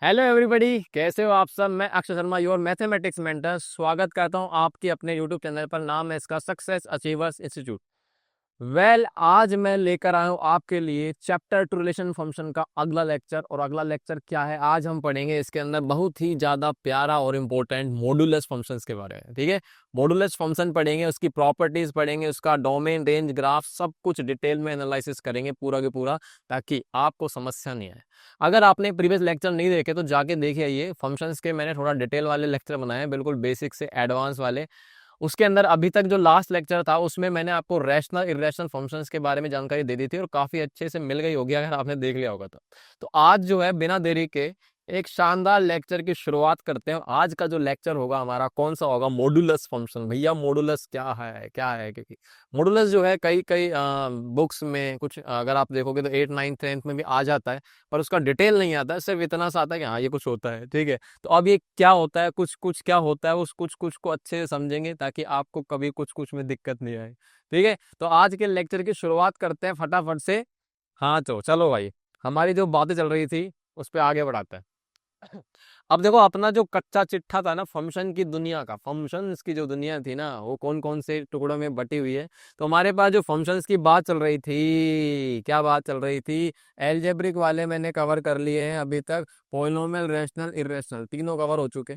Hello everybody, कैसे हो आप सब। मैं Akshay Sharma, your mathematics mentor, स्वागत करता हूं आपके अपने यूट्यूब चैनल पर। नाम है इसका सक्सेस अचीवर्स इंस्टीट्यूट। आज मैं लेकर आया हूं आपके लिए चैप्टर टू रिलेशन फंक्शन का अगला लेक्चर। और अगला लेक्चर क्या है, आज हम पढ़ेंगे इसके अंदर बहुत ही ज्यादा प्यारा और इंपॉर्टेंट मॉडुलस फंक्शंस के बारे में। ठीक है, मॉडुलस फंक्शन पढ़ेंगे, उसकी प्रॉपर्टीज पढ़ेंगे, उसका डोमेन, रेंज, ग्राफ सब कुछ डिटेल में एनालिसिस करेंगे पूरा के पूरा, ताकि आपको समस्या नहीं आए। अगर आपने प्रीवियस लेक्चर नहीं देखे तो जाके देखिए, ये फंक्शंस के मैंने थोड़ा डिटेल वाले लेक्चर बनाए हैं, बिल्कुल बेसिक से एडवांस वाले। उसके अंदर अभी तक जो लास्ट लेक्चर था उसमें मैंने आपको रैशनल इरेशनल फंक्शंस के बारे में जानकारी दे दी थी और काफी अच्छे से मिल गई होगी अगर आपने देख लिया होगा तो आज जो है बिना देरी के एक शानदार लेक्चर की शुरुआत करते हैं। आज का जो लेक्चर होगा हमारा कौन सा होगा, मॉडुलस फंक्शन। भैया मॉडुलस क्या है, क्योंकि मॉडुलस जो है कई कई बुक्स में कुछ अगर आप देखोगे तो 8 9 10 में भी आ जाता है, पर उसका डिटेल नहीं आता है, सिर्फ इतना सा आता है कि हाँ ये कुछ होता है। ठीक है, तो अब ये क्या होता है, कुछ कुछ क्या होता है, उस कुछ कुछ को अच्छे से समझेंगे ताकि आपको कभी कुछ कुछ में दिक्कत नहीं आए। ठीक है, तो आज के लेक्चर की शुरुआत करते हैं फटाफट से। हाँ तो चलो भाई, हमारी जो बातें चल रही थी उस पर आगे बढ़ाते हैं। अब देखो, अपना जो कच्चा चिट्ठा था ना फंक्शन की दुनिया का, फंक्शंस की जो दुनिया थी ना, वो कौन कौन से टुकड़ों में बटी हुई है। तो हमारे पास जो फंक्शंस की बात चल रही थी, क्या बात चल रही थी, एल्जेब्रिक वाले मैंने कवर कर लिए हैं अभी तक। पॉलिनोमियल, रैशनल, इरेशनल तीनों कवर हो चुके।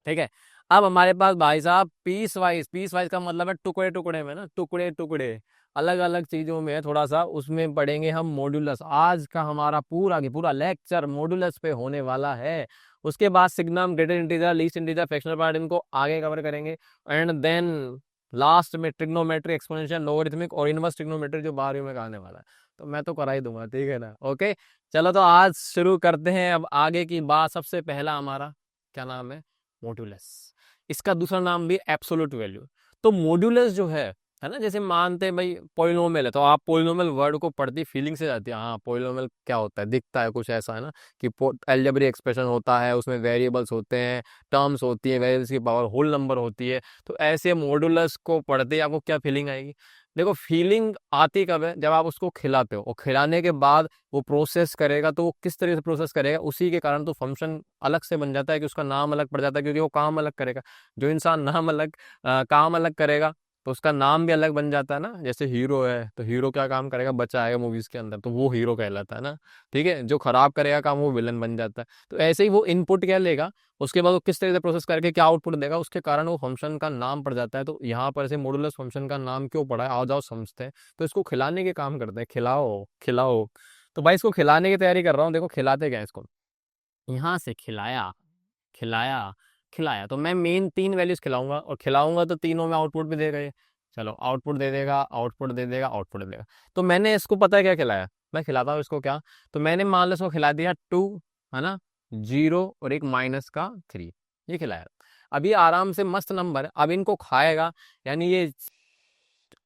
ठीक है, अब हमारे पास भाई साहब पीस वाइज का मतलब है टुकड़े टुकड़े में ना, टुकड़े टुकड़े अलग अलग चीजों में थोड़ा सा उसमें पढ़ेंगे हम मॉड्यूलस। आज का हमारा पूरा की पूरा लेक्चर मॉड्यूलस पे होने वाला है। उसके बाद signum, greater integer, least integer, fractional part, इनको आगे कवर करेंगे। एंड देन लास्ट में ट्रिग्नोमेट्री, एक्सपोनेंशियल, लोगरिथमिक और इनवर्स ट्रिग्नोमेट्री जो 12वीं में आने वाला है। तो मैं तो करा ही दूंगा, ठीक है ना। ओके, चलो तो आज शुरू करते हैं। अब आगे की बात, सबसे पहला हमारा क्या नाम है, मॉड्यूलस। इसका दूसरा नाम भी एब्सोल्यूट वैल्यू। तो मॉड्यूलस जो है ना, जैसे मानते हैं भाई पॉलिनोमियल है, तो आप पॉलिनोमियल वर्ड को पढ़ती फीलिंग से जाती है, हाँ पॉलिनोमियल क्या होता है, दिखता है कुछ ऐसा है ना कि एल्जेब्रिक एक्सप्रेशन होता है, उसमें वेरिएबल्स होते हैं, टर्म्स होती है, वेरिएबल्स की पावर होल नंबर होती है। तो ऐसे मॉड्यूलस को पढ़ते ही आपको क्या फीलिंग आएगी। देखो, फीलिंग आती कब है, जब आप उसको खिलाते हो, और खिलाने के बाद वो प्रोसेस करेगा, तो वो किस तरीके से प्रोसेस करेगा, उसी के कारण तो फंक्शन अलग से बन जाता है कि उसका नाम अलग पड़ जाता है, क्योंकि वो काम अलग करेगा। जो इंसान नाम अलग काम अलग करेगा तो उसका नाम भी अलग बन जाता है ना। जैसे हीरो है तो हीरो क्या काम करेगा, बचाएगा मूवीज के अंदर, तो वो हीरो कहलाता है ना। ठीक है, जो खराब करेगा काम वो विलन बन जाता है। तो ऐसे ही वो इनपुट क्या लेगा, उसके बाद वो किस तरह से प्रोसेस करके क्या आउटपुट देगा, उसके कारण वो फंक्शन का नाम पड़ जाता है। तो यहाँ पर ऐसे मॉडुलस फंक्शन का नाम क्यों पड़ा है, आओ जाओ समझते हैं। तो इसको खिलाने के काम करते हैं, खिलाओ खिलाओ। तो भाई इसको खिलाने की तैयारी कर रहा हूँ। देखो खिलाते क्या है इसको, यहाँ से खिलाया, खिलाया, खिलाया, तो मैं मेन 3 वैल्यूज खिलाऊंगा, और खिलाऊंगा तो तीनों में आउटपुट भी देगा ये। चलो आउटपुट दे देगा, आउटपुट दे देगा, आउटपुट दे देगा। तो मैंने इसको पता है क्या खिलाया, मैं खिलाता हूँ इसको क्या। तो मैंने मान लो इसको खिला दिया 2, है ना, 0 और एक -3, ये खिलाया। अब ये आराम से मस्त नंबर है, अब इनको खाएगा, यानी ये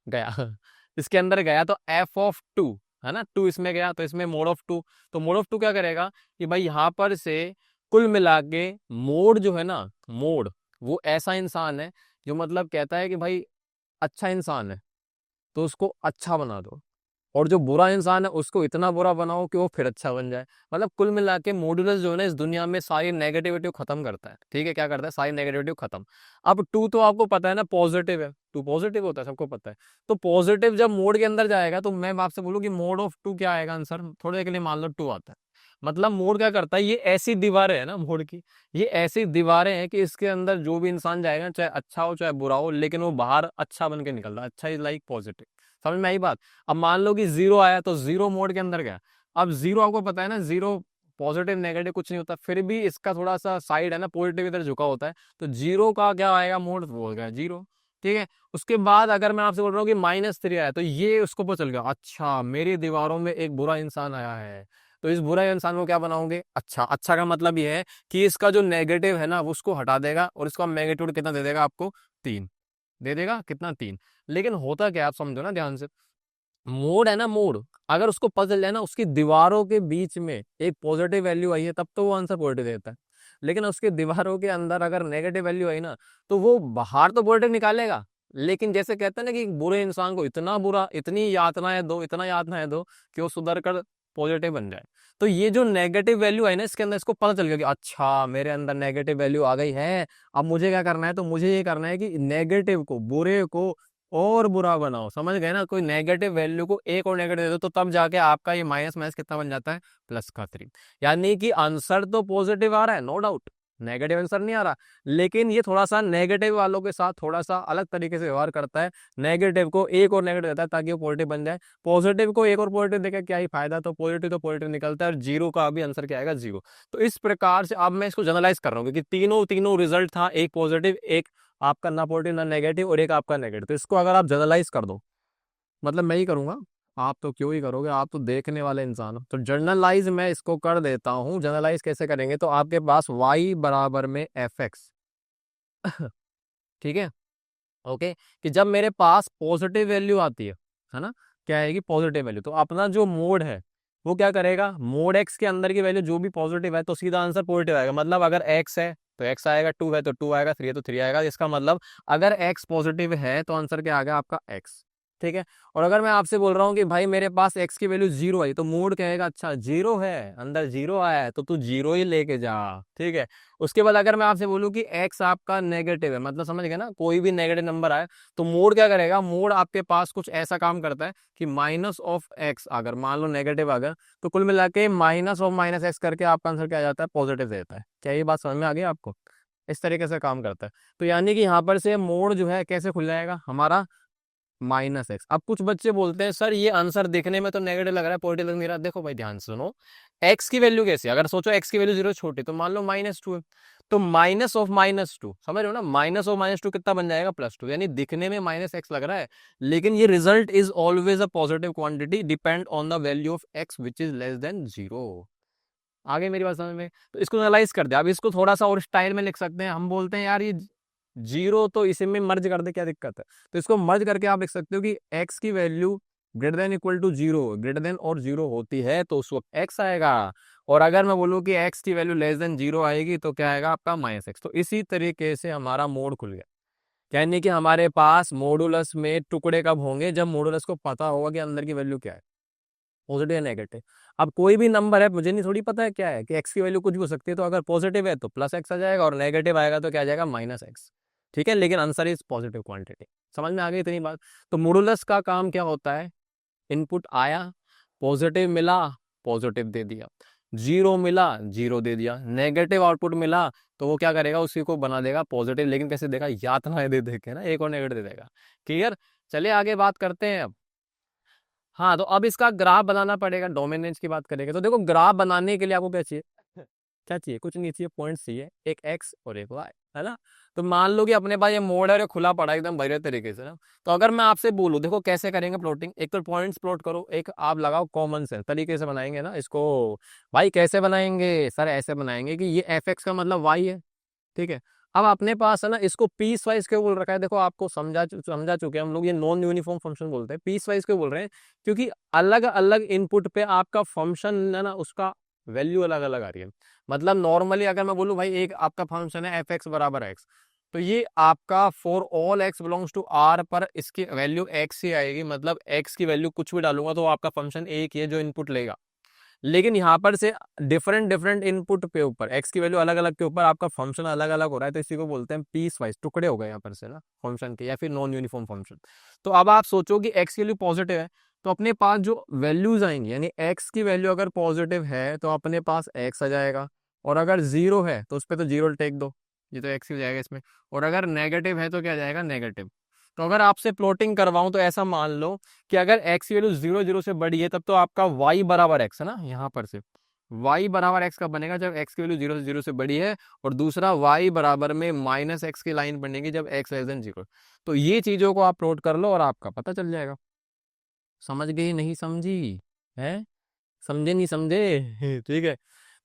गया इसके अंदर गया, तो f(2) है ना, 2 इसमें गया तो इसमें mod(2). तो mod(2) क्या करेगा कि भाई यहाँ पर से कुल मिला के मोड जो है ना, मोड वो ऐसा इंसान है जो मतलब कहता है कि भाई अच्छा इंसान है तो उसको अच्छा बना दो, और जो बुरा इंसान है उसको इतना बुरा बनाओ कि वो फिर अच्छा बन जाए। मतलब कुल मिला के मॉड्यूलस जो है ना, इस दुनिया में सारी नेगेटिविटी खत्म करता है। ठीक है, क्या करता है, सारी नेगेटिविटी खत्म। अब 2 तो आपको पता है ना पॉजिटिव है, 2 पॉजिटिव होता है, सबको पता है। तो पॉजिटिव जब मोड के अंदर जाएगा तो मैं आपसे बोलूँ कि मोड ऑफ 2 क्या आएगा आंसर, थोड़ी देर के लिए मान लो 2 आता है। मतलब मोड क्या करता है, ये ऐसी दीवारें है ना मोड की, ये ऐसी दीवारें हैं कि इसके अंदर जो भी इंसान जाएगा, चाहे अच्छा हो चाहे बुरा हो, लेकिन वो बाहर अच्छा बन के निकलता है। अच्छा इज लाइक पॉजिटिव, समझ में आई बात। अब मान लो कि 0 आया तो 0 मोड के अंदर गया। अब 0 आपको पता है ना, 0 पॉजिटिव नेगेटिव कुछ नहीं होता, फिर भी इसका थोड़ा सा साइड है ना पॉजिटिव इधर झुका होता है। तो 0 का क्या आएगा मोड, वो हो गया 0। ठीक है, उसके बाद अगर मैं आपसे बोल रहा हूँ कि -3 आया, तो ये उसको पता चल गया, अच्छा मेरी दीवारों में एक बुरा इंसान आया है, तो इस बुरा इंसान को क्या बनाओगे, अच्छा। अच्छा का मतलब ये है कि इसका जो नेगेटिव है ना वो उसको हटा देगा, और इसका मैग्नीट्यूड कितना दे देगा आपको, 3 दे देगा, कितना, 3। लेकिन होता क्या, आप समझो ना ध्यान से, मोड है ना, मोड अगर उसको पता चल जाए ना, उसकी दीवारों के बीच में एक पॉजिटिव वैल्यू आई है तब तो वो आंसर पॉजिटिव देता है। लेकिन उसके दीवारों के अंदर अगर नेगेटिव वैल्यू आई ना, तो वो बाहर तो पॉजिटिव निकालेगा, लेकिन जैसे कहते हैं ना कि बुरे इंसान को इतना बुरा, इतनी यातनाएं दो, इतना यातनाएं दो कि वो सुधर कर पॉजिटिव बन जाए। तो ये जो नेगेटिव वैल्यू है ना इसके अंदर, इसको पता चल गया कि अच्छा मेरे अंदर नेगेटिव वैल्यू आ गई है, अब मुझे क्या करना है, तो मुझे ये करना है कि नेगेटिव को, बुरे को और बुरा बनाओ। समझ गए ना, कोई नेगेटिव वैल्यू को एक और नेगेटिव दे दो तो तब जाके आपका ये माइनस माइनस कितना बन जाता है, प्लस का 3। यानी कि आंसर तो पॉजिटिव आ रहा है, नो डाउट, नेगेटिव आंसर नहीं आ रहा, लेकिन ये थोड़ा सा नेगेटिव वालों के साथ थोड़ा सा अलग तरीके से व्यवहार करता है। नेगेटिव को एक और नेगेटिव देता है ताकि वो पॉजिटिव बन जाए, पॉजिटिव को एक और पॉजिटिव देकर क्या ही फायदा, तो पॉजिटिव निकलता है, और जीरो का भी आंसर क्या आएगा, जीरो। तो इस प्रकार से अब मैं इसको जनरलाइज कर रहा हूँ, क्योंकि तीनों तीनों रिजल्ट था, एक पॉजिटिव, एक आपका ना पॉजिटिव ना नेगेटिव, और एक आपका नेगेटिव। तो इसको अगर आप जनरलाइज कर दो, मतलब मैं ही करूंगा, आप तो क्यों ही करोगे, आप तो देखने वाले इंसान हो। तो जनरलाइज मैं इसको कर देता हूं। जनरलाइज कैसे करेंगे, तो आपके पास y बराबर में fx, ठीक है, ओके, कि जब मेरे पास पॉजिटिव वैल्यू आती है ना, क्या आएगी, पॉजिटिव वैल्यू, तो अपना जो मोड है वो क्या करेगा, मोड x के अंदर की वैल्यू जो भी पॉजिटिव है तो सीधा आंसर पॉजिटिव आएगा। मतलब अगर x है तो x आएगा, 2 है तो 2 आएगा, 3 है तो 3 आएगा। इसका मतलब अगर x पॉजिटिव है तो आंसर क्या आ गया आपका x, ठीक है। और अगर मैं आपसे बोल रहा हूँ कि भाई मेरे पास x की वैल्यू 0 आई, तो मोड कहेगा अच्छा 0 है, अंदर 0 आया है तो तू 0 ही लेके जा, ठीक है। उसके बाद अगर मैं आपसे बोलूं कि x आपका नेगेटिव है, मतलब समझ गए ना, कोई भी नेगेटिव नंबर आए तो मोड क्या करेगा, मोड आपके पास कुछ ऐसा काम करता है कि माइनस ऑफ एक्स, अगर मान लो नेगेटिव आ गया तो कुल मिला के माइनस ऑफ माइनस एक्स करके आपका आंसर क्या आ जाता है, पॉजिटिव देता है। क्या ये बात समझ में आ गई आपको, इस तरीके से काम करता है। तो यानी कि यहाँ पर से मोड जो है कैसे खुल जाएगा हमारा, माइनस एक्स। अब कुछ बच्चे बोलते हैं सर ये आंसर देखने में तो नेगेटिव लग रहा है, पॉजिटिव लग नहीं रहा। देखो भाई ध्यान से सुनो, एक्स की वैल्यू कैसी, अगर सोचो एक्स की वैल्यू 0 छोटी, तो मान लो -2 है, तो माइनस ऑफ -2, समझ रहे हो ना, माइनस ऑफ -2 कितना बन जाएगा, +2। यानी दिखने में माइनस एक्स लग रहा है, लेकिन ये result is always a positive quantity depend on the value of x which is less than 0। आगे मेरी बात समझ में, तो इसको एनालाइज कर दिया। अब इसको थोड़ा सा और स्टाइल में लिख सकते हैं, हम बोलते हैं यार ये 0 तो इसी में मर्ज कर दे, क्या दिक्कत है। तो इसको मर्ज करके आप लिख सकते हो कि x की value greater than equal to 0, greater than और 0 होती है तो उस वक्त x आएगा, और अगर मैं बोलूँ कि x की वैल्यू लेस देन 0 आएगी तो क्या आएगा आपका -x। तो इसी तरीके से हमारा मोड खुल गया। कहने कि हमारे पास मॉडुलस में टुकड़े कब होंगे, जब मॉडुलस को पता होगा कि अंदर की वैल्यू क्या है, पॉजिटिव या नेगेटिव। अब कोई भी नंबर है, मुझे नहीं थोड़ी पता है क्या है, कि एक्स की वैल्यू कुछ भी हो सकती है, तो अगर पॉजिटिव है तो +x आ जाएगा, और नेगेटिव आएगा तो क्या आ जाएगा, -x, ठीक है। लेकिन आंसर इज पॉजिटिव क्वांटिटी। समझ में आ गई इतनी बात। तो मॉडुलस का काम क्या होता है, इनपुट आया, पॉजिटिव मिला, पॉजिटिव दे दिया, 0 मिला, 0 दे दिया, नेगेटिव आउटपुट मिला तो वो क्या करेगा, उसी को बना देगा पॉजिटिव। लेकिन कैसे देगा, यातना दे दे के ना, एक और नेगेटिव दे देगा। क्लियर, चलिए आगे बात करते हैं अब। हाँ, तो अब इसका ग्राफ बनाना पड़ेगा, डोमिनेंस की बात करेंगे। तो देखो ग्राफ बनाने के लिए आपको क्या चाहिए, क्या चाहिए, कुछ नहीं चाहिए, पॉइंट्स चाहिए, एक एक्स और एक वाई, है ना। तो मान लो कि अपने पास ये मोड है और ये खुला पड़ा है एकदम बढ़िया तरीके से ना। तो अगर मैं आपसे बोलूं देखो कैसे करेंगे प्लॉटिंग, एक तो पॉइंट्स प्लॉट करो, एक आप लगाओ कॉमन सेंस तरीके से बनाएंगे ना इसको। भाई कैसे बनाएंगे सर, ऐसे बनाएंगे कि ये एफ एक्स का मतलब वाई है, ठीक है। अब अपने पास है ना, इसको पीस वाइज क्यों बोल रखा है, देखो आपको समझा चुके हैं हम लोग, ये नॉन यूनिफॉर्म फंक्शन बोलते हैं। पीस वाइज क्यों बोल रहे हैं, क्योंकि अलग अलग इनपुट पे आपका फंक्शन है ना, उसका वैल्यू अलग अलग आ रही है। मतलब नॉर्मली अगर मैं बोलूँ भाई एक आपका फंक्शन है एफ एक्स बराबर एक्स, तो ये आपका for all x belongs to R पर इसकी वैल्यू एक्स ही आएगी। मतलब एक्स की वैल्यू कुछ भी डालूंगा तो आपका फंक्शन एक ही है जो इनपुट लेगा। लेकिन यहाँ पर से डिफरेंट डिफरेंट इनपुट पे ऊपर एक्स की वैल्यू अलग अलग के ऊपर आपका फंक्शन अलग अलग हो रहा है, तो इसी को बोलते हैं पीस वाइज, टुकड़े हो गए यहाँ पर से ना फंक्शन के, या फिर नॉन यूनिफॉर्म फंक्शन। तो अब आप सोचो कि एक्स की वैल्यू पॉजिटिव है, तो अपने पास जो वैल्यूज आएंगी, यानी एक्स की वैल्यू अगर पॉजिटिव है तो अपने पास एक्स आ जाएगा, और अगर 0 है तो उस पर तो 0 टेक दो, ये तो एक्स ही हो जाएगा इसमें, और अगर नेगेटिव है तो क्या जाएगा, नेगेटिव। तो अगर आपसे प्लॉटिंग करवाऊं तो ऐसा मान लो कि अगर एक्स की वैल्यू 0 0 से बड़ी है तब तो आपका वाई बराबर एक्स है ना, यहाँ पर से वाई बराबर एक्स कब बनेगा, जब एक्स की वैल्यू 0 से बड़ी है, और दूसरा वाई बराबर में -x की लाइन बनेगी जब एक्स लेस देन 0। तो ये चीजों को आप प्लॉट कर लो और आपका पता चल जाएगा। समझ गई नहीं समझी है, समझे नहीं समझे ठीक है।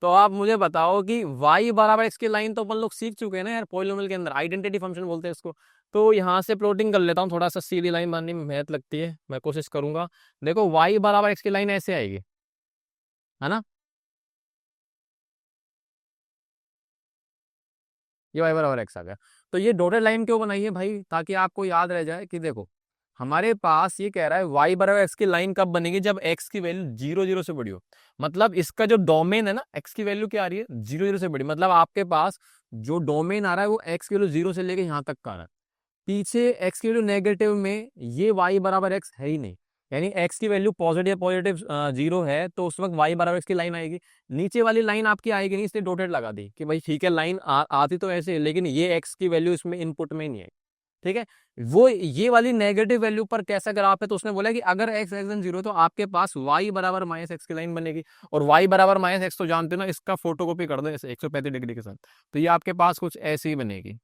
तो आप मुझे बताओ कि y बराबर x की लाइन तो अपन लोग सीख चुके हैं ना यार, पॉलिनोमियल के अंदर आइडेंटिटी फंक्शन बोलते हैं इसको। तो यहाँ से प्लॉटिंग कर लेता हूँ, थोड़ा सा सीधी लाइन बनाने में मेहनत लगती है, मैं कोशिश करूंगा। देखो y बराबर x की लाइन ऐसे आएगी, है ना, ये y बराबर x आ गया। तो ये डॉटेड लाइन क्यों बनाई है भाई, ताकि आपको याद रह जाए कि देखो हमारे पास ये कह रहा है y बराबर x की लाइन कब बनेगी, जब x की वैल्यू 0 0 से बड़ी हो। मतलब इसका जो डोमेन है ना, x की वैल्यू क्या आ रही है, 0 0 से बड़ी। मतलब आपके पास जो डोमेन आ रहा है वो x की वैल्यू 0 से लेके यहाँ तक का आ रहा है। पीछे x की वैल्यू नेगेटिव में ये y बराबर x है ही नहीं, यानी x की वैल्यू पॉजिटिव पॉजिटिव 0 है, तो उस वक्त y बराबर x की लाइन आएगी। नीचे वाली लाइन आपकी आएगी नहीं, इसलिए डॉटेड लगा दी कि भाई ठीक है, लाइन आती तो ऐसे, लेकिन ये x की वैल्यू इसमें इनपुट में नहीं है। ठीक है, वो ये वाली नेगेटिव वैल्यू पर कैसा ग्राफ है, तो उसने बोला कि अगर x लेस देन 0 तो आपके पास y बराबर माइनस एक्स की लाइन बनेगी। और y बराबर माइनस एक्स तो जानते हो ना, इसका फोटोकॉपी कर दो ऐसे 135 डिग्री के साथ, तो ये आपके पास कुछ ऐसी ही बनेगी।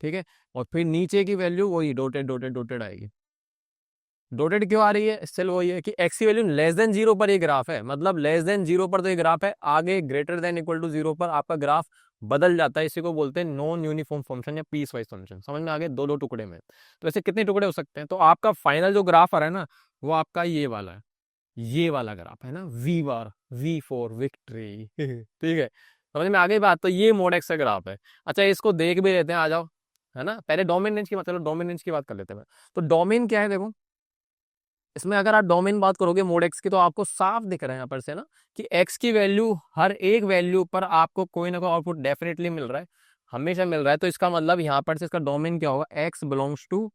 ठीक है, और फिर नीचे की वैल्यू वही डॉटेड डॉटेड डॉटेड आएगी। डॉटेड क्यों आ रही है, स्टिल वही है कि x की वैल्यू लेस देन 0 पर ये ग्राफ है, मतलब लेस देन 0 पर तो ये ग्राफ है, आगे ग्रेटर देन इक्वल टू 0 पर आपका ग्राफ बदल जाता है। इसी को बोलते हैं नॉन यूनिफॉर्म फंक्शन या पीस वाइज फंक्शन। समझ में आ गए, दो दो टुकड़े में। तो ऐसे कितने टुकड़े हो सकते हैं, तो आपका फाइनल जो ग्राफ आ रहा है ना, वो आपका ये वाला है, ये वाला ग्राफ है ना, V bar, V for victory. ठीक है, समझ में आ गई बात। तो ये मोड एक्स का ग्राफ है। अच्छा, इसको देख भी लेते हैं, आ जाओ, है ना। पहले डोमेन रेंज की बात, चलो डोमेन रेंज की बात कर लेते हैं। तो डोमेन क्या है, देखो इसमें अगर आप डोमेन बात करोगे मोड एक्स की, तो आपको साफ दिख रहा है यहाँ पर से ना कि एक्स की वैल्यू, हर एक वैल्यू पर आपको कोई ना कोई आउटपुट डेफिनेटली मिल रहा है, हमेशा मिल रहा है। तो इसका मतलब यहाँ पर से इसका डोमेन क्या होगा, x belongs to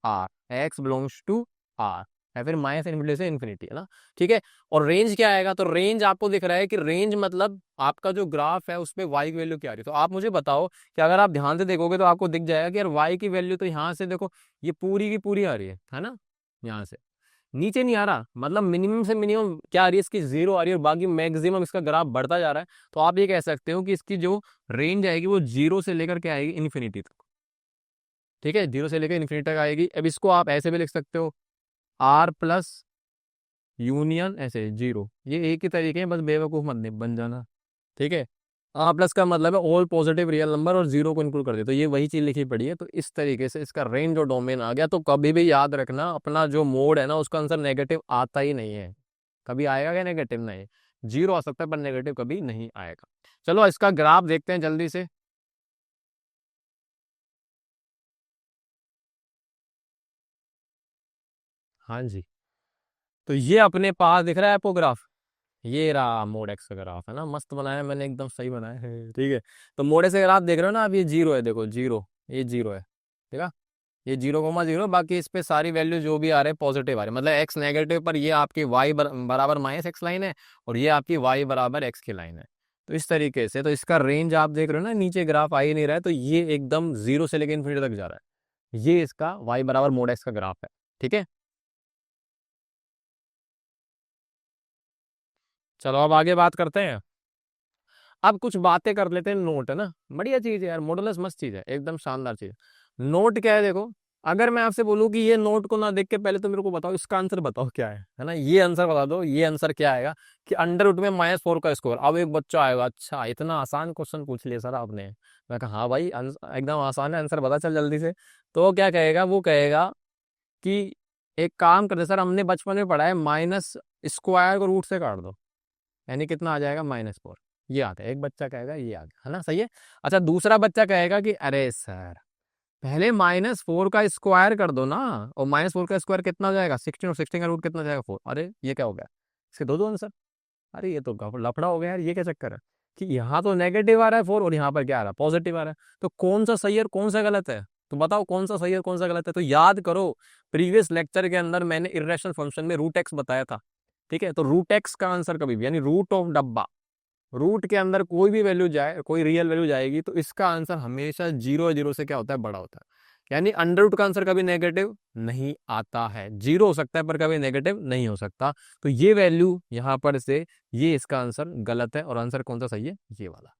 R, x belongs to R, या फिर माइनस इन्फिनिटी से इन्फिनिटी, है ना। ठीक है, और रेंज क्या आएगा, तो रेंज आपको दिख रहा है कि रेंज मतलब आपका जो ग्राफ है उसमें वाई की वैल्यू क्या आ रही है। तो आप मुझे बताओ कि अगर आप ध्यान से देखोगे तो आपको दिख जाएगा कि यार वाई की वैल्यू तो यहाँ से देखो, ये पूरी की पूरी आ रही है ना, यहाँ से नीचे नहीं आ रहा। मतलब मिनिमम से मिनिमम क्या आ रही है, इसकी 0 आ रही है, और बाकी मैक्सिमम इसका ग्राफ बढ़ता जा रहा है। तो आप ये कह सकते हो कि इसकी जो रेंज आएगी वो 0 से लेकर के आएगी इन्फिनिटी तक। ठीक है, 0 से लेकर इन्फिनिटी तक आएगी। अब इसको आप ऐसे भी लिख सकते हो, आर प्लस यूनियन ऐसे 0, ये एक ही तरीके हैं, बस बेवकूफ मत बन जाना। ठीक है, आर प्लस का मतलब है ऑल पॉजिटिव रियल नंबर और 0 को इंक्लूड कर दे, तो ये वही चीज लिखी पड़ी है। तो इस तरीके से इसका रेंज और डोमेन आ गया। तो कभी भी याद रखना, अपना जो मोड है ना उसका आंसर नेगेटिव आता ही नहीं है। कभी आएगा क्या नेगेटिव, नहीं। 0 आ सकता है पर नेगेटिव कभी नहीं आएगा। चलो इसका ग्राफ देखते हैं जल्दी से। हाँ जी, तो ये अपने पास दिख रहा है आपको ग्राफ, ये रहा मोड एक्स का ग्राफ, है ना। मस्त बनाया मैंने, एकदम सही बनाया है। ठीक है, तो मोड एक्स का ग्राफ देख रहे हो ना, अब ये 0 है, देखो 0, ये 0 है। ठीक है, ये 0,0, बाकी इस पे सारी वैल्यू जो भी आ रहे हैं पॉजिटिव आ रहे हैं, मतलब एक्स नेगेटिव पर ये आपकी वाई बराबर माइनस एक्स लाइन है, और ये आपकी वाई बराबर एक्स की लाइन है। तो इस तरीके से, तो इसका रेंज आप देख रहे हो ना, नीचे ग्राफ आ ही नहीं रहा है, तो ये एकदम 0 से लेकर इन्फिनिटी तक जा रहा है। ये इसका वाई बराबर मोड एक्स का ग्राफ है। ठीक है, चलो अब आगे बात करते हैं। अब कुछ बातें कर लेते हैं नोट, है ना। बढ़िया चीज है यार, मॉडुलस मस्त चीज है, एकदम शानदार चीज है। नोट क्या है, देखो अगर मैं आपसे बोलूं कि ये नोट को ना देख के पहले तो मेरे को बताओ इसका आंसर बताओ क्या है ना। ये आंसर बता दो, ये आंसर क्या आएगा कि अंडर रूट में -4 का स्क्वायर। अब एक बच्चा आएगा, अच्छा इतना आसान क्वेश्चन पूछ लिया सर आपने। मैं कहा हाँ भाई, एकदम आसान है, आंसर बता चल जल्दी से। तो क्या कहेगा, वो कहेगा कि एक काम करते सर, हमने बचपन में पढ़ा है माइनस स्क्वायर को रूट से काट दो, यानी कितना आ जाएगा, -4। ये आता है, एक बच्चा कहेगा ये आ गया, है ना, सही है। अच्छा, दूसरा बच्चा कहेगा कि अरे सर पहले -4 का स्क्वायर कर दो ना, और -4 का स्क्वायर कितना हो जाएगा, 16, और 16 का रूट कितना हो जाएगा, 4। अरे ये क्या हो गया, इसके दो दो आंसर। अरे ये तो लफड़ा हो गया यार, ये क्या चक्कर है कि यहाँ तो नेगेटिव आ रहा है 4 और यहाँ पर क्या आ रहा है, पॉजिटिव आ रहा है। तो कौन सा सही है और कौन सा गलत है, तो बताओ कौन सा सही है और कौन सा गलत है। तो याद करो, प्रीवियस लेक्चर के अंदर मैंने इर्रेशनल फंक्शन में रूट एक्स बताया था। ठीक है, तो रूट एक्स का आंसर कभी भी, यानी रूट ऑफ डब्बा, रूट के अंदर कोई भी वैल्यू जाए, कोई रियल वैल्यू जाएगी, तो इसका आंसर हमेशा 0 से क्या होता है, बड़ा होता है। यानी अंडर रूट का आंसर कभी नेगेटिव नहीं आता है। 0 हो सकता है पर कभी नेगेटिव नहीं हो सकता। तो ये वैल्यू यहाँ पर से, ये इसका आंसर गलत है, और आंसर कौन सा सही है, ये वाला।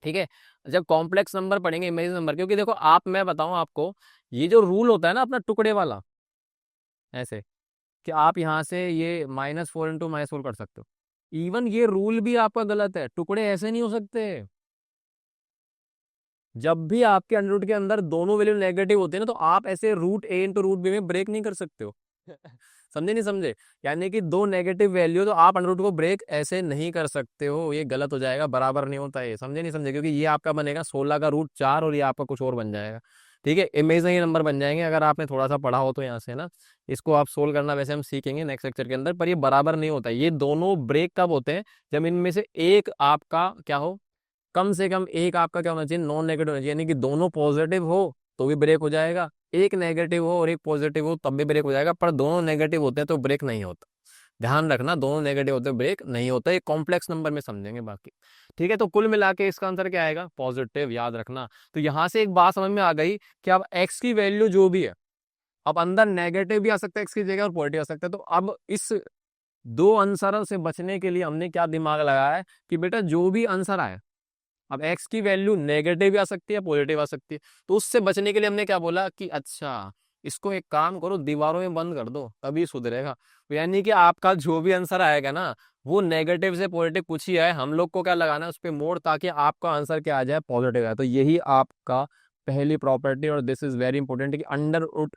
ठीक है, जब कॉम्प्लेक्स नंबर पढ़ेंगे, इमेजिनरी नंबर, क्योंकि देखो आप, मैं बताऊं आपको, ये जो रूल होता है ना अपना टुकड़े वाला, ऐसे कि आप यहाँ से ये -4 इंटू -4 कर सकते हो, इवन ये रूल भी आपका गलत है। टुकड़े ऐसे नहीं हो सकते। जब भी आपके अंडर रूट के अंदर दोनों वैल्यू नेगेटिव होते हैं ना, तो आप ऐसे रूट ए इंटू रूट बी में ब्रेक नहीं कर सकते हो। समझे नहीं समझे, यानी कि दो नेगेटिव वैल्यू, तो आप अंडर रूट को ब्रेक ऐसे नहीं कर सकते हो, ये गलत हो जाएगा, बराबर नहीं होता है। समझे नहीं समझे, क्योंकि ये आपका बनेगा 16 का रूट 4 और ये आपका कुछ और बन जाएगा। ठीक है, इमेजिनरी नंबर बन जाएंगे अगर आपने थोड़ा सा पढ़ा हो तो यहाँ से ना। इसको आप सोल्व करना वैसे हम सीखेंगे नेक्स्ट लेक्चर के अंदर, पर ये बराबर नहीं होता। ये दोनों ब्रेक कब होते हैं, जब इनमें से एक आपका क्या हो, कम से कम एक आपका क्या होना चाहिए, नॉन नेगेटिव होना चाहिए, यानी कि दोनों पॉजिटिव हो तो भी ब्रेक हो जाएगा, एक नेगेटिव हो और एक पॉजिटिव हो तब भी ब्रेक हो जाएगा, पर दोनों नेगेटिव होते हैं तो ब्रेक नहीं होता। ध्यान रखना, दोनों नेगेटिव होते ब्रेक नहीं होता, ये कॉम्प्लेक्स नंबर में समझेंगे बाकी। ठीक है, तो कुल मिला के इसका आंसर क्या आएगा, पॉजिटिव, याद रखना। तो यहां से एक बात समझ में आ गई कि अब एक्स की वैल्यू जो भी है, अब अंदर नेगेटिव भी आ सकता है एक्स की जगह और पॉजिटिव आ सकता है। तो अब इस दो आंसरों से बचने के लिए हमने क्या दिमाग लगाया है कि बेटा जो भी आंसर आए, अब एक्स की वैल्यू नेगेटिव भी आ सकती है, पॉजिटिव आ सकती है, तो उससे बचने के लिए हमने क्या बोला कि अच्छा इसको एक काम करो, दीवारों में बंद कर दो तभी सुधरेगा। तो यानी कि आपका जो भी आंसर आएगा ना, वो नेगेटिव से पॉजिटिव कुछ ही आए, हम लोग को क्या लगाना है उस पर मोड़, ताकि आपका आंसर क्या आ जाए, पॉजिटिव आए। तो यही आपका पहली प्रॉपर्टी, और दिस इज वेरी इंपॉर्टेंट कि under root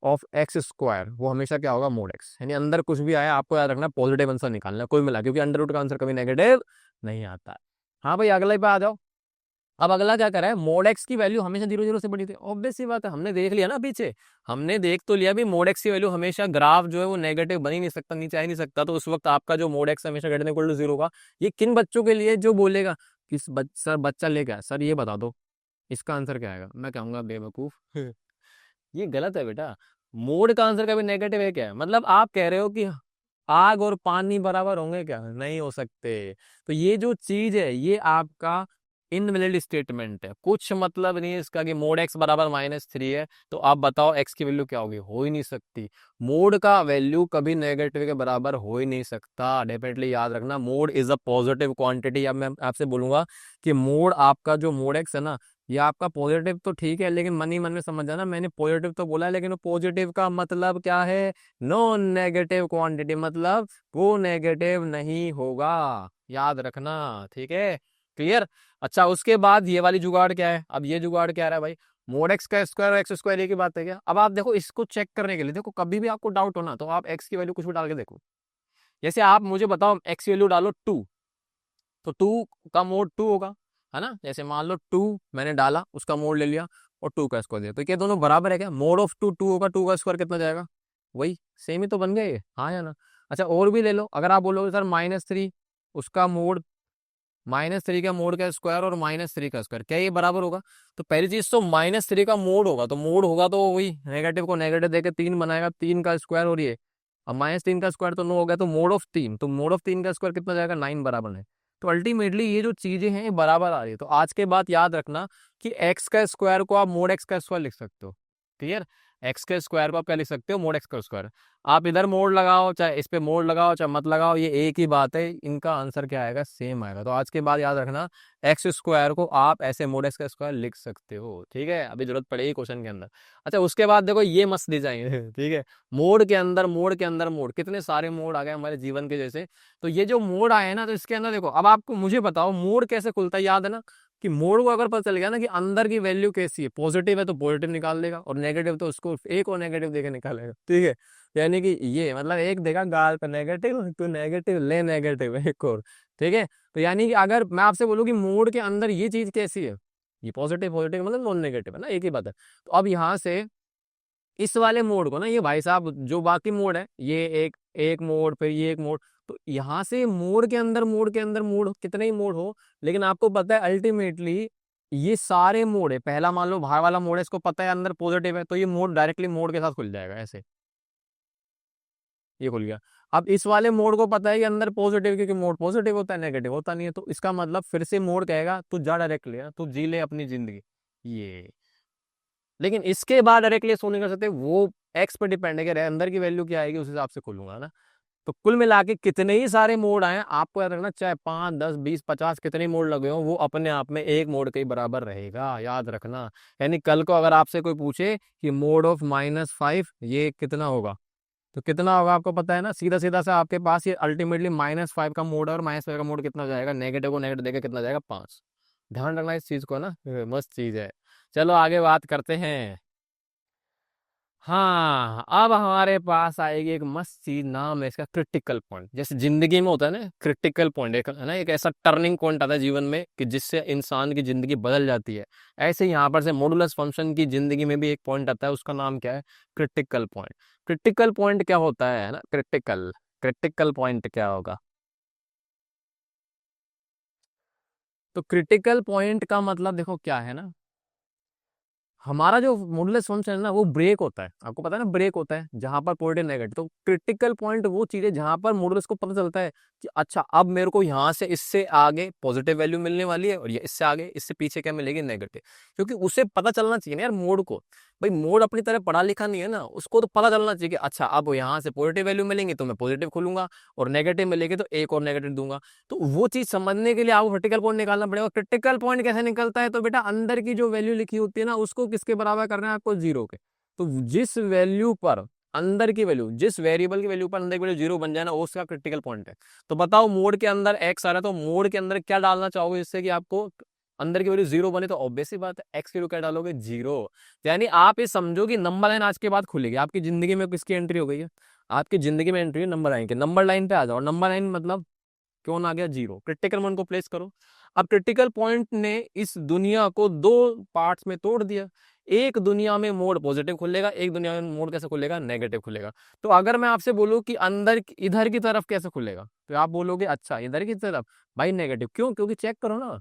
of x square वो हमेशा क्या होगा, मोड एक्स, यानी अंदर कुछ भी आया आपको याद रखना पॉजिटिव आंसर निकालना है, कोई मिला, क्योंकि अंडर रूट का आंसर कभी नेगेटिव नहीं आता है। हाँ भाई, अगले पे आ जाओ। अब अगला क्या करा है, मोड एक्स की वैल्यू हमेशा 0 0 से बड़ी थी, ऑब्वियस सी बात है, हमने देख लिया ना पीछे, हमने देख तो लिया भी मोड एक्स की वैल्यू हमेशा, ग्राफ जो है वो नेगेटिव बन ही नहीं सकता, नीचे आ ही नहीं सकता, तो उस वक्त आपका जो मोड एक्स हमेशा ग्रेटर देन इक्वल टू 0 होगा। ये किन बच्चों के लिए जो बोलेगा कि सर बच्चा लेके आया, सर ये बता दो इसका आंसर क्या आएगा, मैं कहूंगा बेवकूफ ये गलत है बेटा। मोड का आंसर कभी नेगेटिव है क्या, मतलब आप कह रहे हो कि आग और पानी बराबर होंगे क्या, नहीं हो सकते। तो ये जो चीज है ये आपका इनवैलिड स्टेटमेंट है, कुछ मतलब नहीं है इसका कि मोड एक्स बराबर -3 है, तो आप बताओ एक्स की वैल्यू क्या होगी, हो ही नहीं सकती। मोड का वैल्यू कभी नेगेटिव के बराबर हो ही नहीं सकता, डेफिनेटली याद रखना, mode is a positive quantity. अब मैं आपसे बोलूंगा कि मोड आपका जो मोड एक्स है ना, ये आपका पॉजिटिव तो ठीक है, लेकिन मन ही मन में समझ जाना मैंने पॉजिटिव तो बोला है, लेकिन वो पॉजिटिव का मतलब क्या है, नॉन नेगेटिव क्वांटिटी, मतलब वो नेगेटिव नहीं होगा, याद रखना। ठीक है, क्लियर। अच्छा, उसके बाद ये वाली जुगाड़ क्या है, अब ये जुगाड़ क्या रहा है भाई, मोड एक्स का स्क्वायर और एक्स स्क्वायर एक ही बात है क्या। अब आप देखो, इसको चेक करने के लिए देखो, कभी भी आपको डाउट हो ना, तो आप एक्स की वैल्यू कुछ भी डाल के देखो। जैसे आप मुझे बताओ एक्स की वैल्यू डालो 2, तो 2 का मोड 2 होगा, है ना। जैसे मान लो 2 मैंने डाला, उसका मोड ले लिया और 2 का स्क्वायर दिया, तो क्या दोनों बराबर है क्या, मोड ऑफ 2 2 होगा, 2 का स्क्वायर कितना जाएगा, वही सेम ही तो बन गए ये, हाँ या ना। अच्छा, और भी ले लो, अगर आप बोलोगे सर -3 उसका मोड, -3 का मोड का स्क्वायर और -3 का स्क्वायर, क्या ये बराबर होगा। तो पहली चीज तो -3 का मोड होगा, तो मोड होगा तो वही नेगेटिव को नेगेटिव देके 3 बनाएगा, 3 का स्क्वायर और ये, अब -3 का स्क्वायर तो 9 हो गया, तो मोड ऑफ 3, तो मोड ऑफ 3 का स्क्वायर कितना जाएगा, 9 बराबर है। तो अल्टीमेटली ये जो चीजें हैं ये बराबर आ रही है, तो आज के बाद याद रखना कि एक्स का स्क्वायर को आप मोड एक्स का स्क्वायर लिख सकते हो, क्लियर। एक्स के स्क्वायर को आप क्या लिख सकते हो, मोड एक्स का स्क्वायर। आप इधर मोड लगाओ चाहे इस पे मोड लगाओ चाहे मत लगाओ, ये एक ही बात है, इनका आंसर क्या आएगा, सेम आएगा। तो आज के बाद याद रखना, एक्स स्क्वायर को आप ऐसे मोड एक्स का स्क्वायर लिख सकते हो, ठीक है, अभी जरूरत पड़ेगी क्वेश्चन के अंदर। अच्छा, उसके बाद देखो ये मस्त डिजाइन ठीक है, मोड के अंदर मोड के अंदर मोड, कितने सारे मोड आ गए हमारे जीवन के जैसे। तो ये जो मोड आए ना, तो इसके अंदर देखो, अब आपको मुझे बताओ मोड कैसे खुलता है, याद है ना कि मोड को अगर पता चल गया ना कि अंदर की वैल्यू कैसी है, पॉजिटिव है तो पॉजिटिव निकाल देगा, और नेगेटिव तो उसको एक और नेगेटिव देके निकालेगा, ठीक है। यानी कि ये मतलब एक देगा गाल पे नेगेटिव, तो नेगेटिव ले नेगेटिव एक और, ठीक है। तो यानी कि अगर मैं आपसे बोलूँ कि मोड के अंदर ये चीज कैसी है, ये पॉजिटिव पॉजिटिव मतलब नॉन नेगेटिव है ना, एक ही बात है। तो अब यहाँ से इस वाले मोड को ना, ये भाई साहब जो बाकी मोड है, ये एक एक मोड, फिर ये एक मोड, तो यहाँ से मोड के अंदर मोड के अंदर मोड कितने ही मोड हो, लेकिन आपको पता है अल्टीमेटली ये सारे मोड है, पहला मान लो बाहर वाला मोड है, इसको पता है अंदर पॉजिटिव है, तो ये मोड डायरेक्टली मोड के साथ खुल जाएगा ऐसे, ये खुल गया। अब इस वाले मोड को पता है कि अंदर पॉजिटिव, क्योंकि मोड पॉजिटिव होता है नेगेटिव होता नहीं है, तो इसका मतलब फिर से मोड कहेगा तू जा डायरेक्ट ले, तू जी ले अपनी जिंदगी, ये। लेकिन इसके बाद डायरेक्टली शो नहीं कर सकते, वो एक्स पर डिपेंड है कि अंदर की वैल्यू क्या आएगी उस हिसाब से खोलूंगा ना। तो कुल मिला के कितने ही सारे मोड आए, आपको याद रखना, चाहे 5 10 20 50 कितने मोड लगे हो, वो अपने आप में एक मोड के ही बराबर रहेगा, याद रखना। यानी कल को अगर आपसे कोई पूछे कि मोड ऑफ -5 ये कितना होगा, तो कितना होगा आपको पता है ना, सीधा सीधा से आपके पास ये अल्टीमेटली -5 का मोड है, और -5 का मोड कितना हो जाएगा, नेगेटिव को नेगेटिव देकर कितना जाएगा, 5। ध्यान रखना इस चीज को ना, मस्त चीज है। चलो आगे बात करते हैं। हाँ, अब हमारे पास आएगी एक मस्त चीज, नाम है इसका क्रिटिकल पॉइंट। जैसे जिंदगी में होता है ना क्रिटिकल पॉइंट, एक है ना, एक ऐसा टर्निंग पॉइंट आता है जीवन में कि जिससे इंसान की जिंदगी बदल जाती है। ऐसे ही यहाँ पर से मॉडुलस फंक्शन की जिंदगी में भी एक पॉइंट आता है, उसका नाम क्या है? Critical point. क्रिटिकल पॉइंट क्या होता है ना? क्रिटिकल क्रिटिकल पॉइंट क्या होगा? तो क्रिटिकल पॉइंट का मतलब देखो क्या है ना, हमारा जो मॉडुलस फंक्शन है ना वो ब्रेक होता है, आपको पता है ना, ब्रेक होता है जहां पर पॉजिटिव नेगेटिव। तो क्रिटिकल पॉइंट वो चीज है जहां पर मॉडुलस को पता चलता है कि अच्छा अब मेरे को यहाँ से इससे आगे पॉजिटिव वैल्यू मिलने वाली है, और ये इससे आगे इससे पीछे क्या मिलेगी? नेगेटिव। क्योंकि उसे पता चलना चाहिए ना यार मोड को। भाई मोड अपनी तरह पढ़ा लिखा नहीं है ना, उसको तो पता चलना चाहिए कि अच्छा अब यहाँ से पॉजिटिव वैल्यू मिलेंगी तो मैं पॉजिटिव खोलूंगा, और नेगेटिव मिलेगी तो एक और नेगेटिव दूंगा। तो वो चीज समझने के लिए आपको क्रिटिकल पॉइंट निकालना पड़ेगा। क्रिटिकल पॉइंट कैसे निकलता है? तो बेटा अंदर की जो वैल्यू लिखी होती है ना उसको किसके बराबर करना है आपको? जीरो के। तो जिस वैल्यू पर अंदर की वैल्यू, जिस वेरिएबल की वैल्यू पर अंदर की वैल्यू जीरो बन जाए ना, वो उसका क्रिटिकल पॉइंट है। तो बताओ मोड के अंदर एक्स आ रहा है, तो मोड के अंदर क्या डालना चाहोगे जिससे कि आपको अंदर की वैल्यू जीरो बने? तो ऑब्वियस सी बात है, एक्स की वैल्यू क्या डालोगे? जीरो। यानी आप ये समझो कि नंबर लाइन आज के बाद खुलेगी आपकी जिंदगी में। किसकी एंट्री हो गई है? आपकी जिंदगी में एंट्री है नंबर लाइन के। नंबर लाइन पे आ जाओ, नंबर लाइन मतलब कौन आ गया? जीरो। क्रिटिकल पॉइंट को प्लेस करो। अब क्रिटिकल पॉइंट ने इस दुनिया को दो पार्ट्स में तोड़ दिया। एक दुनिया में मोड पॉजिटिव खुलेगा, एक दुनिया में मोड कैसे खुलेगा? नेगेटिव खुलेगा। तो अगर मैं आपसे बोलूं कि अंदर इधर की तरफ कैसे खुलेगा, तो आप बोलोगे अच्छा इधर की तरफ। भाई नेगेटिव क्यों? क्योंकि चेक करो ना,